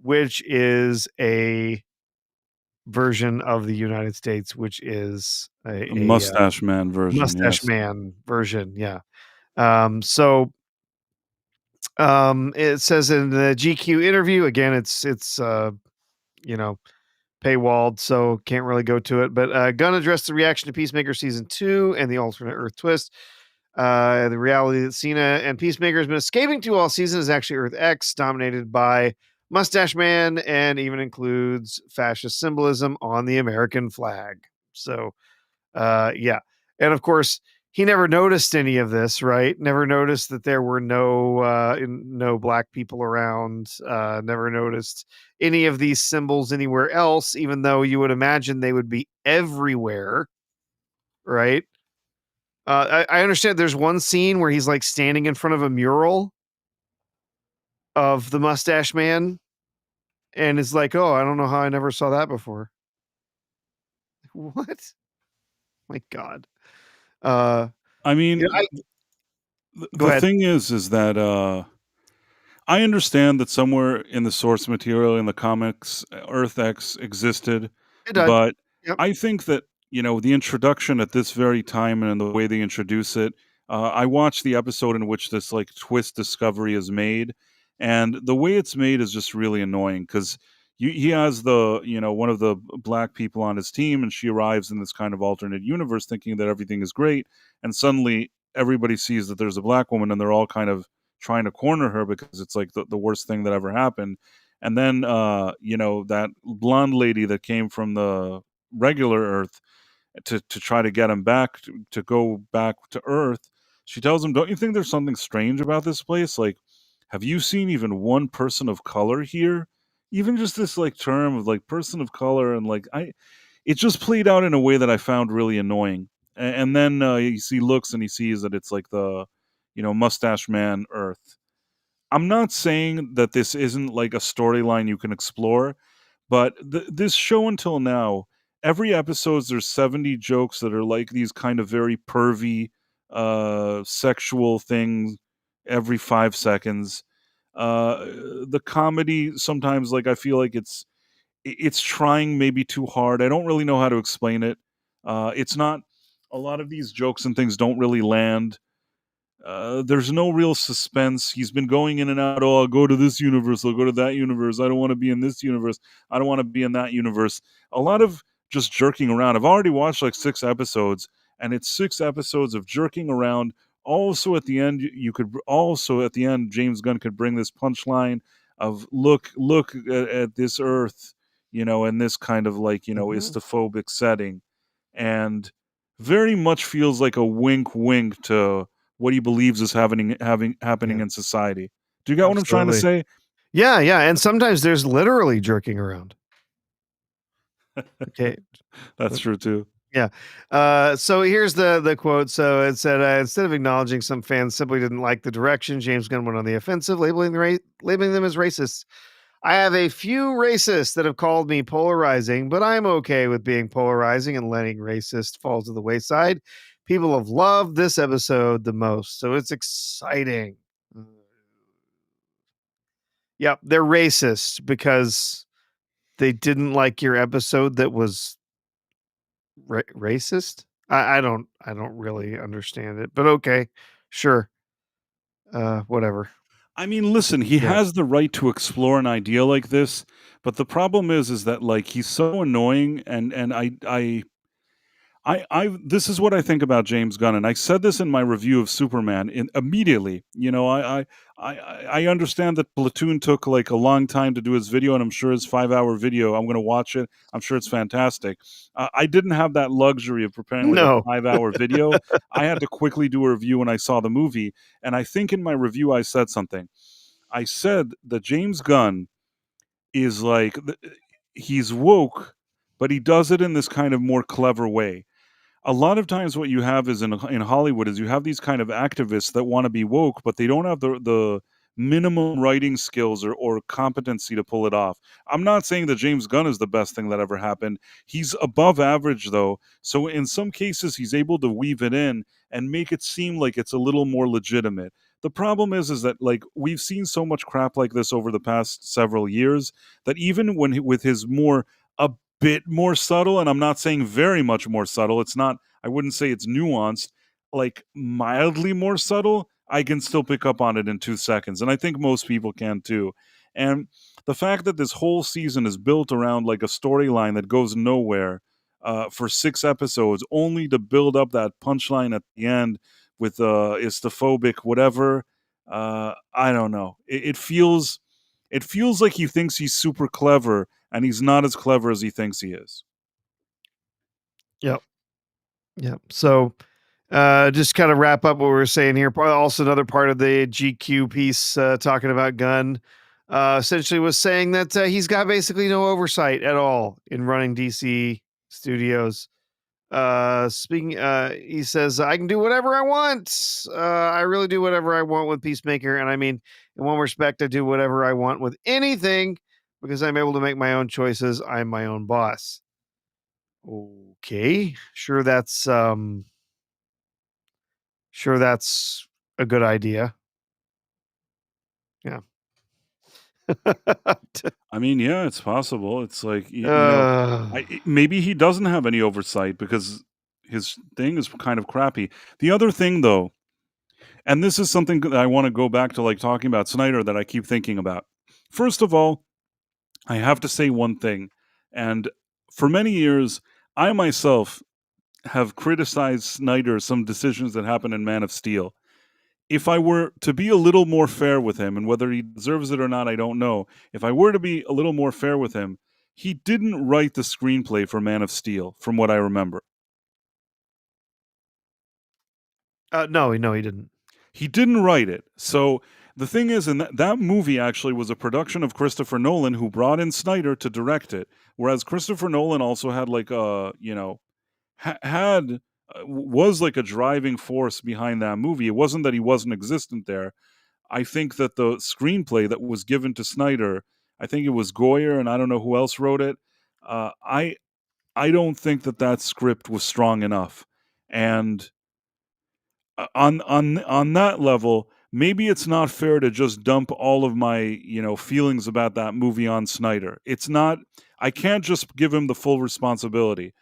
[SPEAKER 2] which is a version of the United States, which is a
[SPEAKER 1] mustache man version.
[SPEAKER 2] Man version, yeah. It says in the GQ interview, again, it's paywalled, so can't really go to it. But Gunn addressed the reaction to Peacemaker season 2 and the alternate Earth twist. The reality that Cena and Peacemaker has been escaping to all season is actually Earth X, dominated by Mustache Man, and even includes fascist symbolism on the American flag. So, yeah. And of course, he never noticed any of this, right? Never noticed that there were no black people around. Never noticed any of these symbols anywhere else, even though you would imagine they would be everywhere, right? I understand there's one scene where he's like standing in front of a mural of the Mustache Man, and it's like, oh, I don't know how I never saw that before. What? My God.
[SPEAKER 1] I mean,
[SPEAKER 2] Yeah, Go
[SPEAKER 1] the
[SPEAKER 2] ahead.
[SPEAKER 1] thing is that I understand that somewhere in the source material in the comics, Earth X existed,
[SPEAKER 2] It does.
[SPEAKER 1] but
[SPEAKER 2] Yep.
[SPEAKER 1] I think that, the introduction at this very time and the way they introduce it, I watched the episode in which this like twist discovery is made, and the way it's made is just really annoying because he has one of the black people on his team, and she arrives in this kind of alternate universe thinking that everything is great, and suddenly everybody sees that there's a black woman, and they're all kind of trying to corner her because it's like the worst thing that ever happened. And then that blonde lady that came from the regular Earth to try to get him back to go back to Earth, she tells him, "Don't you think there's something strange about this place? Like, have you seen even one person of color here? Even just this like term of like person of color." And like it just played out in a way that I found really annoying. And then he looks and he sees that it's like the mustache man Earth. I'm not saying that this isn't like a storyline you can explore, but this show until now, every episodes there's 70 jokes that are like these kind of very pervy, sexual things every 5 seconds. The comedy sometimes, like I feel like it's trying maybe too hard. I don't really know how to explain it. It's not. A lot of these jokes and things don't really land. There's no real suspense. He's been going in and out. Oh, I'll go to this universe. I'll go to that universe. I don't want to be in this universe. I don't want to be in that universe. A lot of just jerking around. I've already watched like 6 episodes, and it's 6 episodes of jerking around. Also, at the end, James Gunn could bring this punchline of look at this Earth, in this kind of like istophobic setting, and very much feels like a wink to what he believes is happening in society. Do you get what I'm trying to
[SPEAKER 2] Absolutely.
[SPEAKER 1] say?
[SPEAKER 2] Yeah, yeah, and sometimes there's literally jerking around. Okay.
[SPEAKER 1] That's true too.
[SPEAKER 2] Yeah. So here's the quote. So it said, instead of acknowledging some fans simply didn't like the direction, James Gunn went on the offensive, labeling them as racists. I have a few racists that have called me polarizing, but I'm okay with being polarizing and letting racist fall to the wayside. People have loved this episode the most, so it's exciting. Yep, they're racist because they didn't like your episode that was racist. I don't really understand it, but okay, sure. Whatever.
[SPEAKER 1] I mean, listen, he
[SPEAKER 2] Yeah.
[SPEAKER 1] has the right to explore an idea like this, but the problem is that like he's so annoying, and this is what I think about James Gunn, and I said this in my review of Superman immediately. I understand that Platoon took like a long time to do his video, and I'm sure his 5-hour video. I'm going to watch it. I'm sure it's fantastic. I didn't have that luxury of preparing like a
[SPEAKER 2] No.
[SPEAKER 1] 5-hour video. I had to quickly do a review when I saw the movie, and I think in my review I said something. I said that James Gunn is like he's woke, but he does it in this kind of more clever way. A lot of times what you have is in Hollywood is you have these kind of activists that want to be woke, but they don't have the minimum writing skills or competency to pull it off. I'm not saying that James Gunn is the best thing that ever happened. He's above average though. So in some cases he's able to weave it in and make it seem like it's a little more legitimate. The problem is that like we've seen so much crap like this over the past several years that even with his a bit more subtle, and I'm not saying very much more subtle, it's not, I wouldn't say it's nuanced, like mildly more subtle, I can still pick up on it in 2 seconds, and I think most people can too. And the fact that this whole season is built around like a storyline that goes nowhere for 6 episodes, only to build up that punchline at the end with istophobic whatever, I don't know. It feels It feels like he thinks he's super clever, and he's not as clever as he thinks he is.
[SPEAKER 2] Yep. Yep. So, just kind of wrap up what we were saying here. Also, another part of the GQ piece talking about Gunn essentially was saying that he's got basically no oversight at all in running DC studios. He says, I can do whatever I want. I really do whatever I want with Peacemaker. And I mean, in one respect, I do whatever I want with anything because I'm able to make my own choices. I'm my own boss. Okay. Sure that's a good idea. Yeah.
[SPEAKER 1] I mean, yeah, it's possible. It's like, you know, maybe he doesn't have any oversight because his thing is kind of crappy. The other thing, though, and this is something that I want to go back to, like talking about Snyder, that I keep thinking about. First of all, I have to say one thing. And for many years, I myself have criticized Snyder some decisions that happened in Man of Steel. If I were to be a little more fair with him, and whether he deserves it or not, I don't know. If I were to be a little more fair with him, he didn't write the screenplay for Man of Steel, from what I remember.
[SPEAKER 2] No, he didn't.
[SPEAKER 1] He didn't write it. So the thing is, and that movie actually was a production of Christopher Nolan, who brought in Snyder to direct it. Whereas Christopher Nolan also had like a, was like a driving force behind that movie. It wasn't that he wasn't existent there. I think that the screenplay that was given to Snyder, I think it was Goyer, and I don't know who else wrote it. I don't think that script was strong enough, and on that level, maybe it's not fair to just dump all of my feelings about that movie on Snyder. It's not. I can't just give him the full responsibility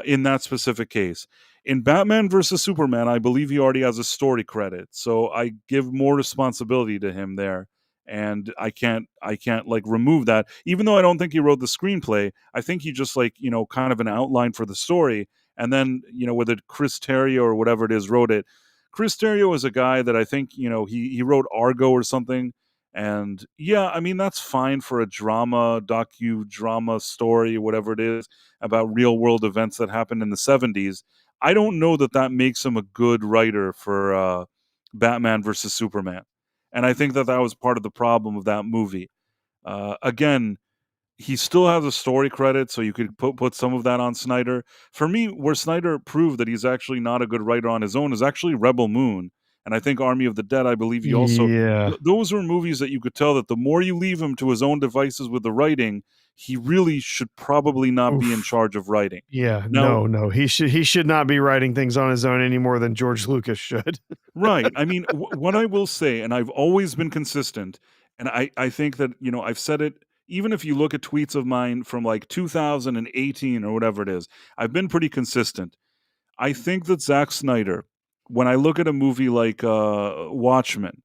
[SPEAKER 1] in that specific case. In Batman versus Superman, I believe he already has a story credit, so I give more responsibility to him there, and I can't like remove that. Even though I don't think he wrote the screenplay, I think he just kind of an outline for the story, and then whether Chris Terrio or whatever it is wrote it. Chris Terrio is a guy that I think he wrote Argo or something, and yeah, I mean that's fine for a docudrama story, whatever it is, about real world events that happened in the 70s. I don't know that makes him a good writer for Batman versus Superman. And I think that was part of the problem of that movie. Again, he still has a story credit, so you could put some of that on Snyder. For me, where Snyder proved that he's actually not a good writer on his own is actually Rebel Moon. And I think Army of the Dead, I believe he also...
[SPEAKER 2] Yeah.
[SPEAKER 1] Those were movies that you could tell that the more you leave him to his own devices with the writing, he really should probably not be in charge of writing.
[SPEAKER 2] Yeah,
[SPEAKER 1] Now,
[SPEAKER 2] no. He should not be writing things on his own any more than George Lucas should.
[SPEAKER 1] Right. I mean, what I will say, and I've always been consistent, and I think that, I've said it, even if you look at tweets of mine from like 2018 or whatever it is, I've been pretty consistent. I think that Zack Snyder, when I look at a movie like Watchmen,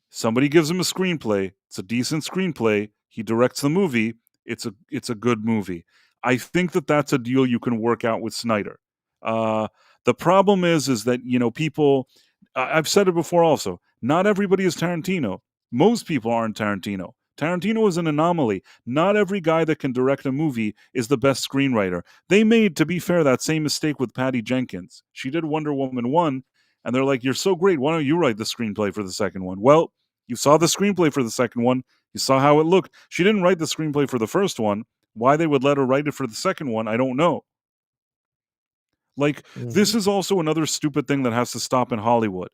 [SPEAKER 1] somebody gives him a screenplay, it's a decent screenplay, he directs the movie, it's a good movie. I think that that's a deal you can work out with Snyder. The problem is that people, I've said it before also, not everybody is Tarantino. Most people aren't Tarantino. Tarantino is an anomaly. Not every guy that can direct a movie is the best screenwriter. They made, to be fair, that same mistake with Patty Jenkins. She did Wonder Woman 1, and they're like, you're so great, why don't you write the screenplay for the second one? Well, you saw the screenplay for the second one. You saw how it looked. She didn't write the screenplay for the first one. Why they would let her write it for the second one, I don't know. Like, this is also another stupid thing that has to stop in Hollywood.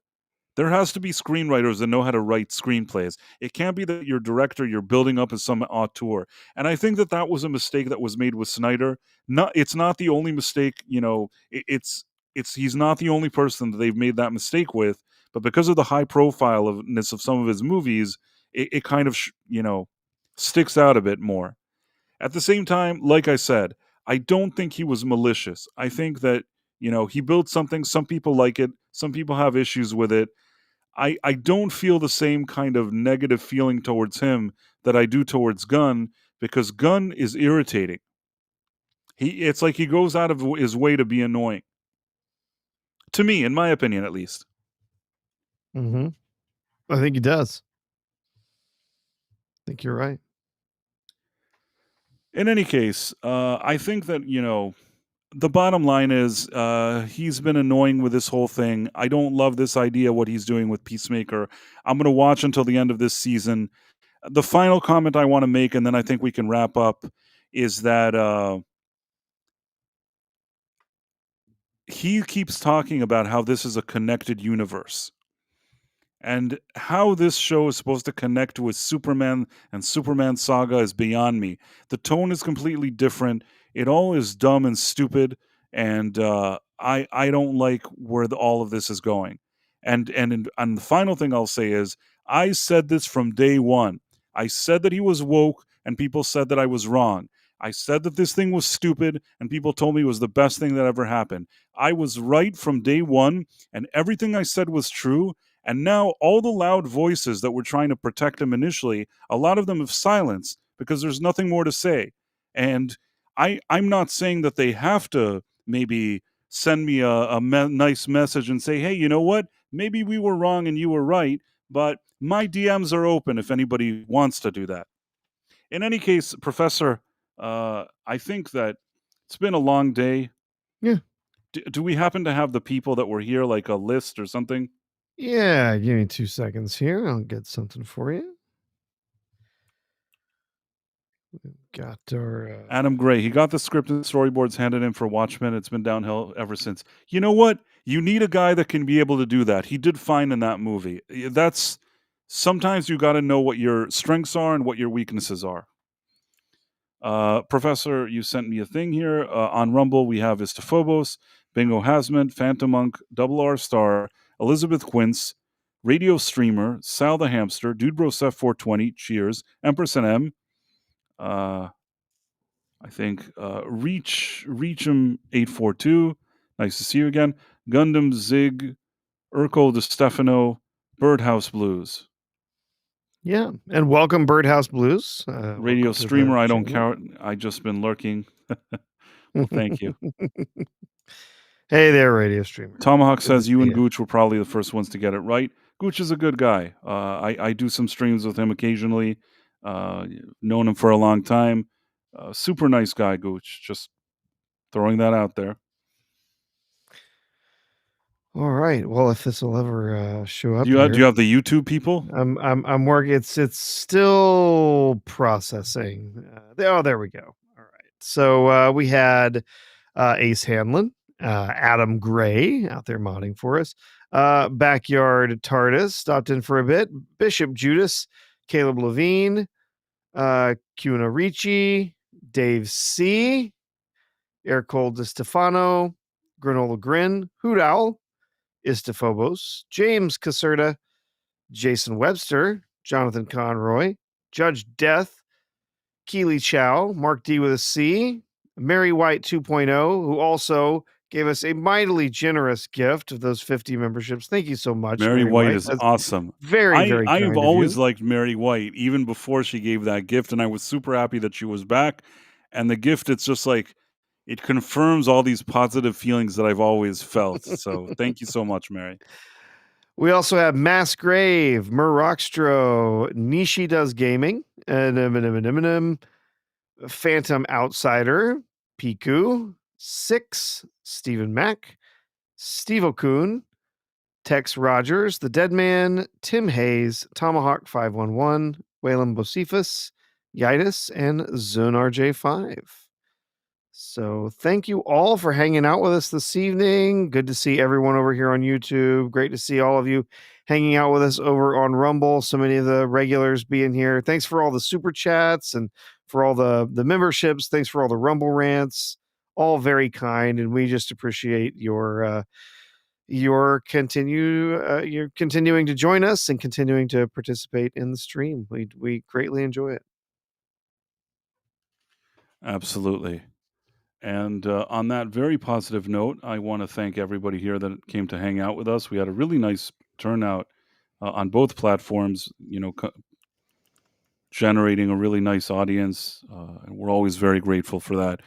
[SPEAKER 1] There has to be screenwriters that know how to write screenplays. It can't be that your director you're building up as some auteur. And I think that was a mistake that was made with Snyder. It's not the only mistake, he's not the only person that they've made that mistake with, but because of the high profileness of some of his movies, it kind of sticks out a bit more. At the same time, like I said, I don't think he was malicious. I think that he built something, some people like it, some people have issues with it. I don't feel the same kind of negative feeling towards him that I do towards Gunn, because Gunn is irritating. It's like he goes out of his way to be annoying. To me, in my opinion, at least.
[SPEAKER 2] I think he does. think you're right.
[SPEAKER 1] In any case, I think that, the bottom line is he's been annoying with this whole thing. I don't love this idea, what he's doing with Peacemaker. I'm going to watch until the end of this season. The final comment I want to make, and then I think we can wrap up, is that he keeps talking about how this is a connected universe. And how this show is supposed to connect with Superman and Superman Saga is beyond me. The tone is completely different. It all is dumb and stupid, and I don't like where all of this is going. And the final thing I'll say is, I said this from day one. I said that he was woke, and people said that I was wrong. I said that this thing was stupid, and people told me it was the best thing that ever happened. I was right from day one, and everything I said was true. And now all the loud voices that were trying to protect him initially, a lot of them have silenced because there's nothing more to say. And I'm not saying that they have to maybe send me a nice message and say, hey, you know what? Maybe we were wrong and you were right, but my DMs are open if anybody wants to do that. In any case, Professor, I think that it's been a long day.
[SPEAKER 2] Yeah.
[SPEAKER 1] Do we happen to have the people that were here, like a list or something?
[SPEAKER 2] Yeah, give me 2 seconds here. I'll get something for you. We've got our
[SPEAKER 1] Adam Gray. He got the script and storyboards handed in for Watchmen. It's been downhill ever since. You know what? You need a guy that can be able to do that. He did fine in that movie. That's sometimes you got to know what your strengths are and what your weaknesses are. Professor, you sent me a thing here. On Rumble, we have Istophobos, Bingo Hasman, Phantom Monk, Double R Star, Elizabeth Quince, Radio Streamer, Sal the Hamster, Dude Bro Seth 420, Cheers, Empress and M. I think Reach'em 842. Nice to see you again. Gundam Zig, Urkel De Stefano, Birdhouse Blues.
[SPEAKER 2] Yeah, and welcome Birdhouse Blues.
[SPEAKER 1] Radio Streamer, I don't count. I just been lurking. Well, thank you.
[SPEAKER 2] Hey there, Radio Streamer.
[SPEAKER 1] Tomahawk says you and Gooch were probably the first ones to get it right. Gooch is a good guy. I do some streams with him occasionally. Known him for a long time. Super nice guy, Gooch. Just throwing that out there.
[SPEAKER 2] All right. Well, if this will ever show up,
[SPEAKER 1] do you have the YouTube people?
[SPEAKER 2] I'm working. It's still processing. There we go. All right. So we had Ace Hanlon, Adam Gray out there modding for us. Backyard TARDIS stopped in for a bit. Bishop Judas, Caleb Levine, Kuna Ricci, Dave C, Air Cold De Stefano, Granola Grin, Hoot Owl, Istophobos, James Caserta, Jason Webster, Jonathan Conroy, Judge Death, Keely Chow, Mark D with a C, Mary White 2.0, who also gave us a mightily generous gift of those 50 memberships. Thank you so much.
[SPEAKER 1] Mary White is awesome.
[SPEAKER 2] Very
[SPEAKER 1] I have
[SPEAKER 2] kind
[SPEAKER 1] always
[SPEAKER 2] of you.
[SPEAKER 1] liked Mary White, even before she gave that gift, and I was super happy that she was back. And the gift, it's just like, it confirms all these positive feelings that I've always felt. So thank you so much, Mary.
[SPEAKER 2] We also have Mass Grave, Mur Rockstro, Nishi Does Gaming, Phantom Outsider, Piku, Six, Stephen Mack, Steve O'Coon, Tex Rogers, The Dead Man, Tim Hayes, Tomahawk 511, Waylon Bocephus, Yitis, and Zonar J5. So thank you all for hanging out with us this evening. Good to see everyone over here on YouTube. Great to see all of you hanging out with us over on Rumble. So many of the regulars being here. Thanks for all the super chats and for all the memberships. Thanks for all the Rumble rants. All very kind, and we just appreciate your continuing to join us and continuing to participate in the stream. We greatly enjoy it.
[SPEAKER 1] Absolutely. And on that very positive note, I want to thank everybody here that came to hang out with us. We had a really nice turnout on both platforms, generating a really nice audience. And we're always very grateful for that.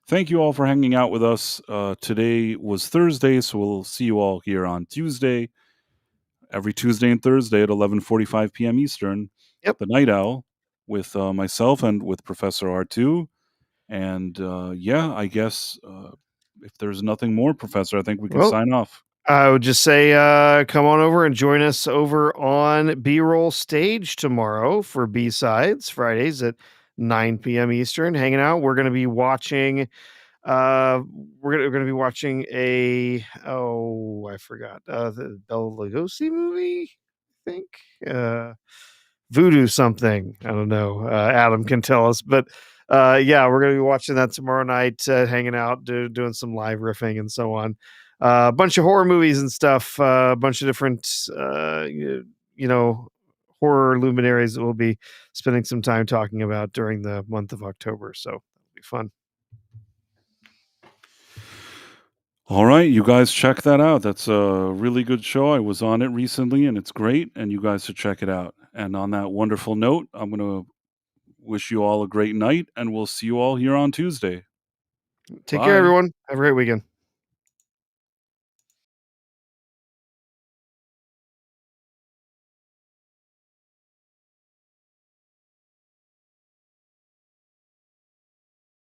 [SPEAKER 1] Thank you all for hanging out with us. Today was Thursday, so we'll see you all here on Tuesday, every Tuesday and Thursday at 11:45 p.m. Eastern.
[SPEAKER 2] Yep.
[SPEAKER 1] The Night Owl. with myself and with Professor R2. And yeah, I guess if there's nothing more, Professor, I think we can
[SPEAKER 2] Well,
[SPEAKER 1] sign off.
[SPEAKER 2] I would just say, come on over and join us over on B-Roll Stage tomorrow for B-Sides, Fridays at 9 p.m. Eastern, hanging out. We're going to be watching, we're gonna be watching I forgot, the Bela Lugosi movie, I think, Voodoo something. I don't know. Adam can tell us, but yeah, we're gonna be watching that tomorrow night, hanging out, doing some live riffing and so on. A bunch of horror movies and stuff. A bunch of different, horror luminaries that we'll be spending some time talking about during the month of October. So it'll be fun.
[SPEAKER 1] All right, you guys check that out. That's a really good show. I was on it recently and it's great, and you guys should check it out. And on that wonderful note, I'm going to wish you all a great night, and we'll see you all here on Tuesday.
[SPEAKER 2] Take care, everyone. Have a great weekend.